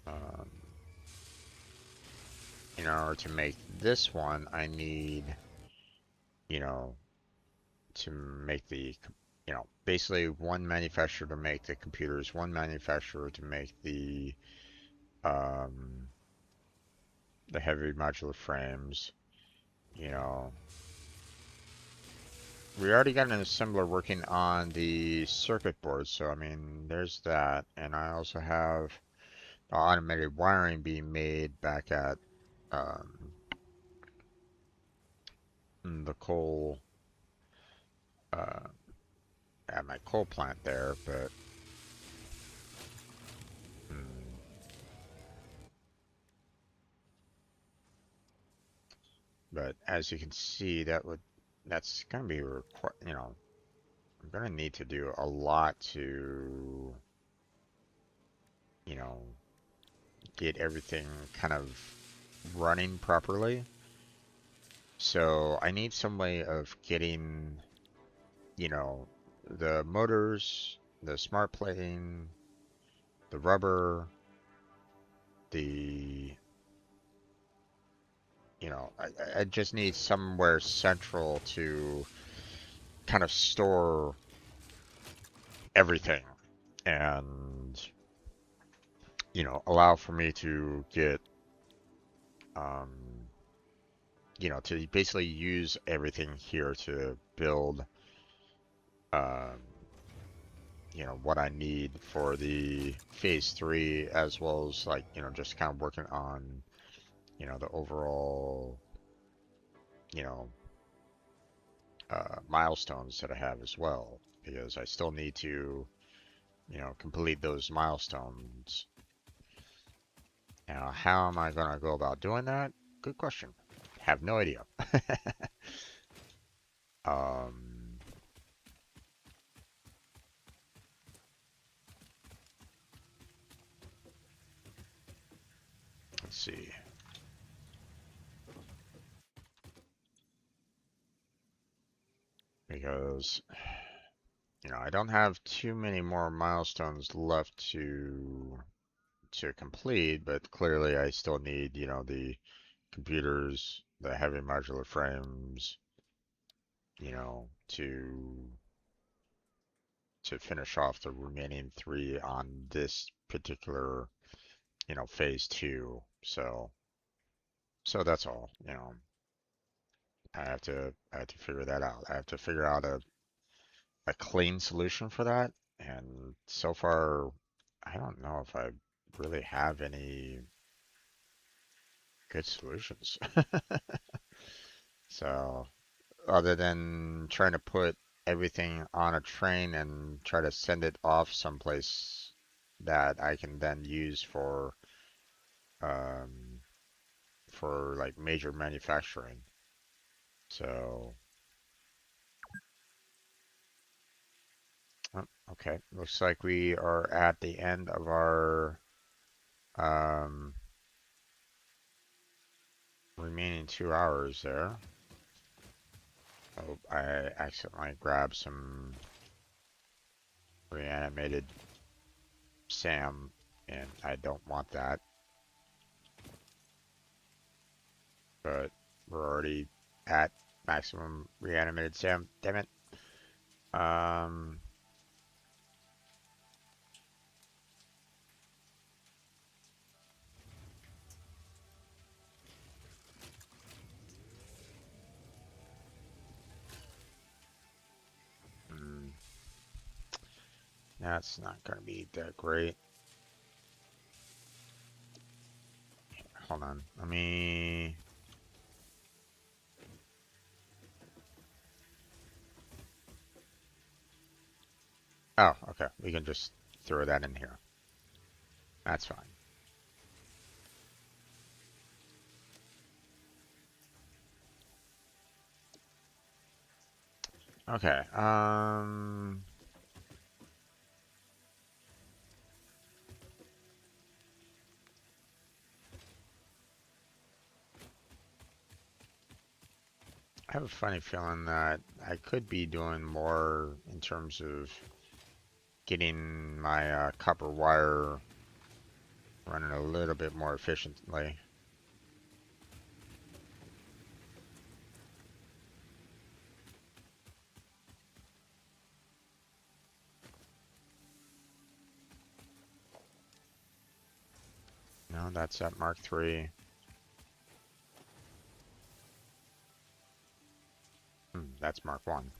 [SPEAKER 1] um, in order to make this one, I need, you know, to make basically one manufacturer to make the computers, one manufacturer to make um, the heavy modular frames, you know. We already got an assembler working on the circuit board, so I mean, there's that. And I also have automated wiring being made back at um, the coal, uh, at my coal plant there, mm, but as you can see, that's gonna be I'm gonna need to do a lot to, you know, get everything kind of running properly. So I need some way of getting, you know, the motors, the smart plating, the rubber, the, I just need somewhere central to kind of store everything and, allow for me to get, um, to basically use everything here to build, um, what I need for the phase three, as well as like, just kind of working on, the overall, you know, milestones that I have as well, because I still need to, complete those milestones. Now, how am I going to go about doing that? Good question. Have no idea. um, let's see. Because, I don't have too many more milestones left to complete, but clearly I still need, the computers, the heavy modular frames, to finish off the remaining three on this particular, phase two. So that's all, I have to figure that out. I have to figure out a clean solution for that. And so far, I don't know if I really have any good solutions. So, other than trying to put everything on a train and try to send it off someplace that I can then use um, for like major manufacturing. So, oh, okay, looks like we are at the end of our um, remaining 2 hours there. Oh, I accidentally grabbed some reanimated Sam, and I don't want that. But we're already at maximum reanimated Sam. Damn it. Um, mm, that's not gonna be that great. Hold on. Let me. Oh, okay. We can just throw that in here. That's fine. Okay. I have a funny feeling that I could be doing more in terms of getting my copper wire running a little bit more efficiently. No, that's at Mark III. That's Mark 1.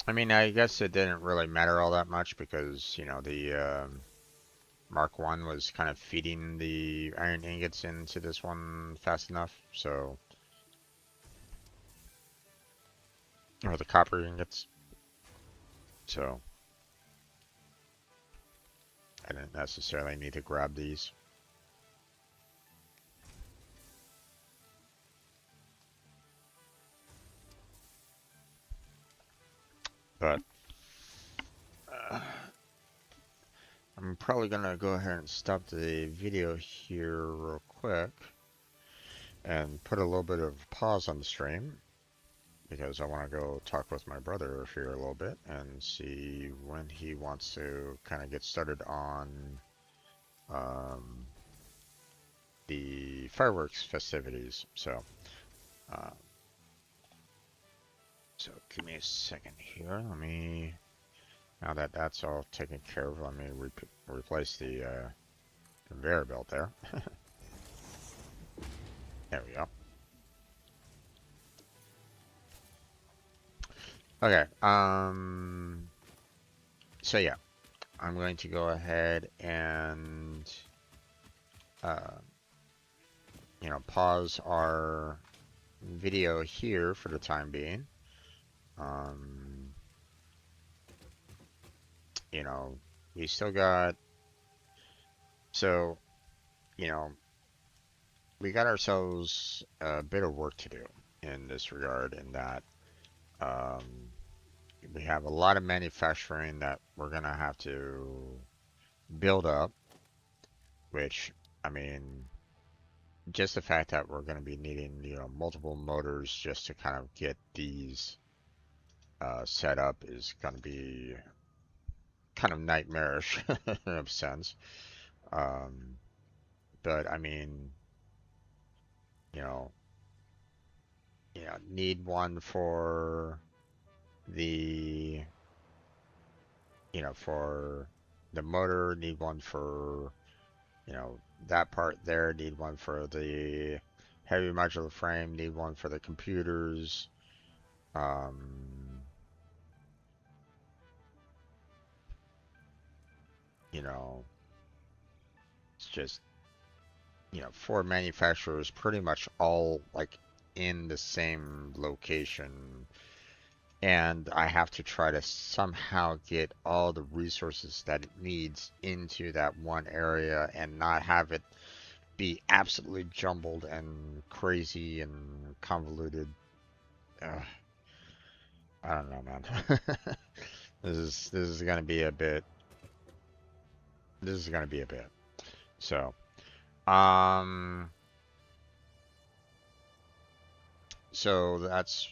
[SPEAKER 1] I mean, I guess it didn't really matter all that much because, you know, the Mark 1 was kind of feeding the iron ingots into this one fast enough, so, or the copper ingots, so I didn't necessarily need to grab these. But I'm probably gonna go ahead and stop the video here real quick and put a little bit of pause on the stream because I want to go talk with my brother here a little bit and see when he wants to kind of get started on um, the fireworks festivities. Uh, so give me a second here. Now that that's all taken care of, let me replace the conveyor belt there. There we go. Okay. So yeah, I'm going to go ahead and uh, pause our video here for the time being. Um, you know, we still got, so, you know, we got ourselves a bit of work to do in this regard, in that um, we have a lot of manufacturing that we're gonna have to build up, which, I mean, just the fact that we're gonna be needing, multiple motors just to kind of get these set up is gonna be kind of nightmarish in a sense. Um, but I mean, you know, need one for the, for the motor, need one for, that part there, need one for the heavy modular frame, need one for the computers. Um, you know, it's just, four manufacturers pretty much all like in the same location, and I have to try to somehow get all the resources that it needs into that one area and not have it be absolutely jumbled and crazy and convoluted. Ugh, I don't know, man. This is gonna be a bit. This is gonna be a bit. So, um, so that's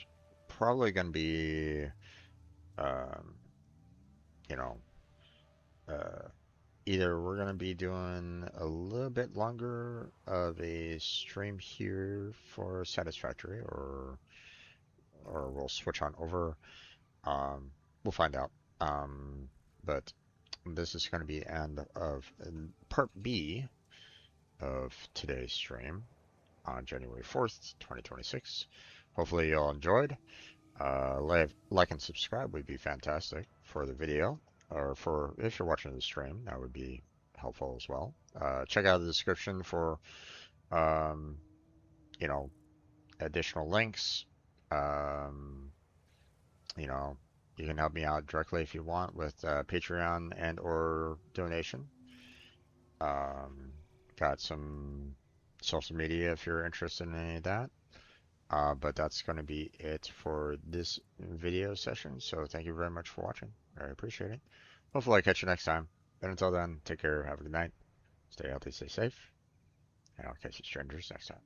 [SPEAKER 1] probably gonna be, um, you know, uh, either we're gonna be doing a little bit longer of a stream here for Satisfactory, or we'll switch on over. We'll find out. But this is going to be end of part B of today's stream on January 4th, 2026. Hopefully you all enjoyed. Like and subscribe would be fantastic for the video, or for if you're watching the stream, that would be helpful as well. Check out the description for um, you know additional links, um, You know, you can help me out directly if you want with Patreon and or donation. Um, got some social media if you're interested in any of that. But that's going to be it for this video session. So thank you very much for watching. I appreciate it. Hopefully I catch you next time. But until then, take care. Have a good night. Stay healthy, stay safe. And I'll catch you strangers next time.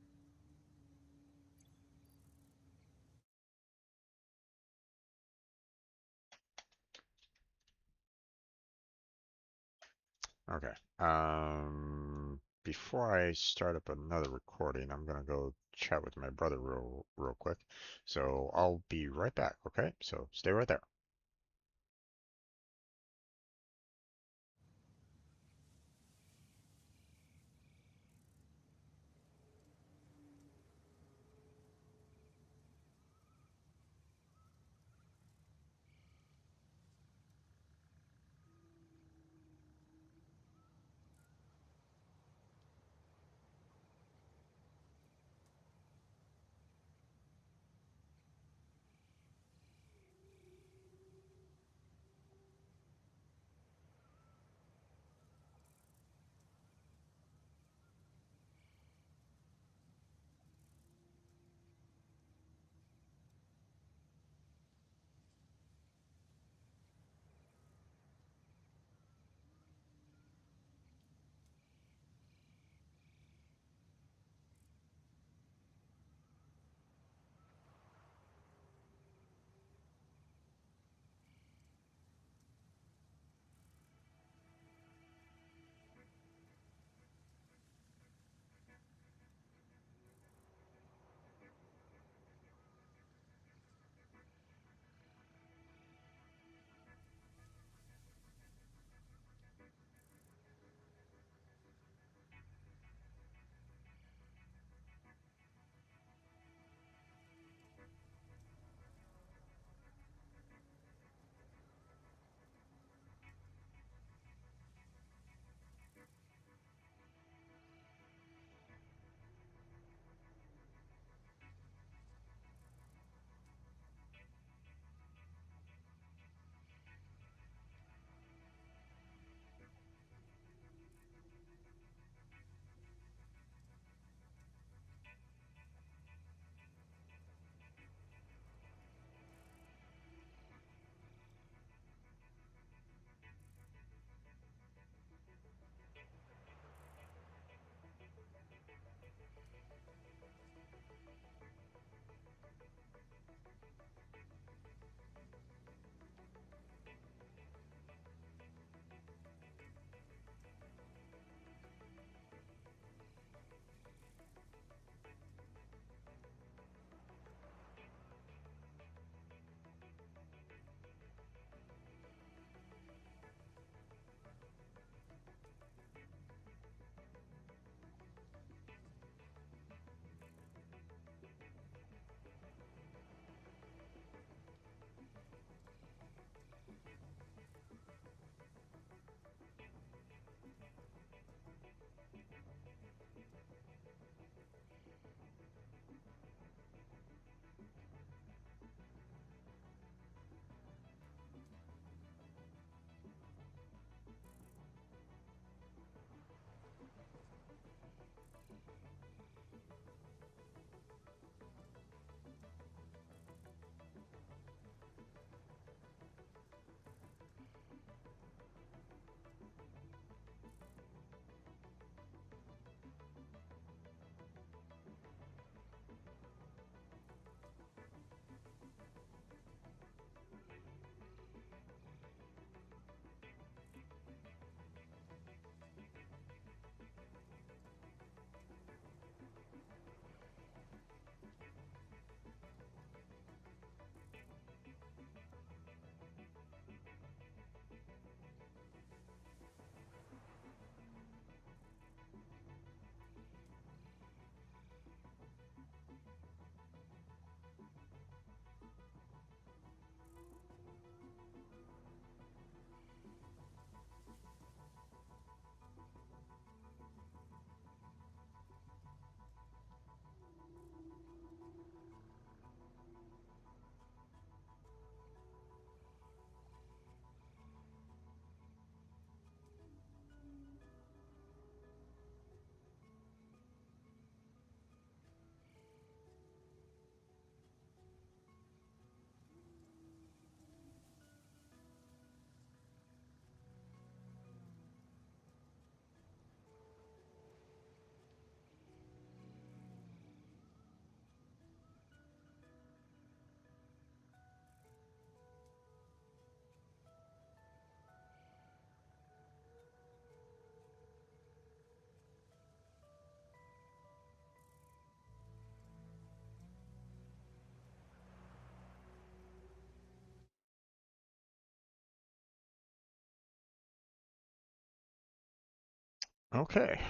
[SPEAKER 1] Okay. Before I start up another recording, I'm gonna go chat with my brother real quick. So I'll be right back, okay? So stay right there. Okay.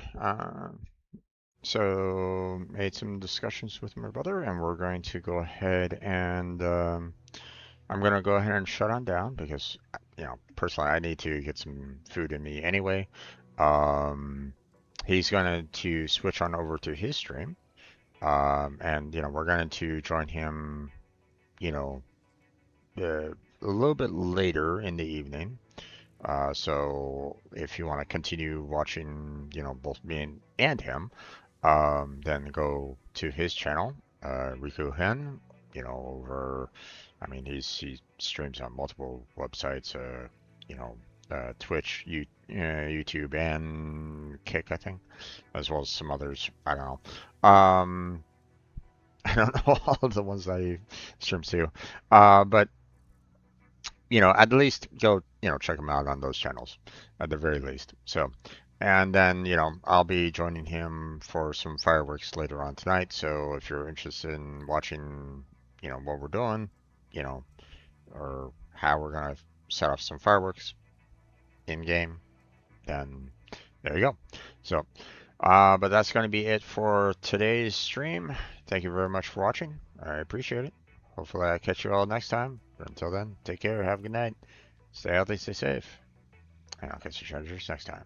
[SPEAKER 1] So made some discussions with my brother, and we're going to go ahead and I'm gonna go ahead and shut on down because personally I need to get some food in me anyway. Um, he's going to switch on over to his stream, and we're going to join him, you know, a little bit later in the evening. So if you want to continue watching, both me and him, then go to his channel, Riku Hen, over, I mean, he streams on multiple websites, you know, Twitch, YouTube, and Kick, I think, as well as some others. I don't know. I don't know all of the ones that he streams to, but at least go, check him out on those channels at the very least. So, and then, I'll be joining him for some fireworks later on tonight. So if you're interested in watching, what we're doing, you know, or how we're gonna set off some fireworks in game, then there you go. So, but that's going to be it for today's stream. Thank you very much for watching. I appreciate it. Hopefully I catch you all next time. But until then, take care. Have a good night. Stay healthy, stay safe. And I'll catch you treasures next time.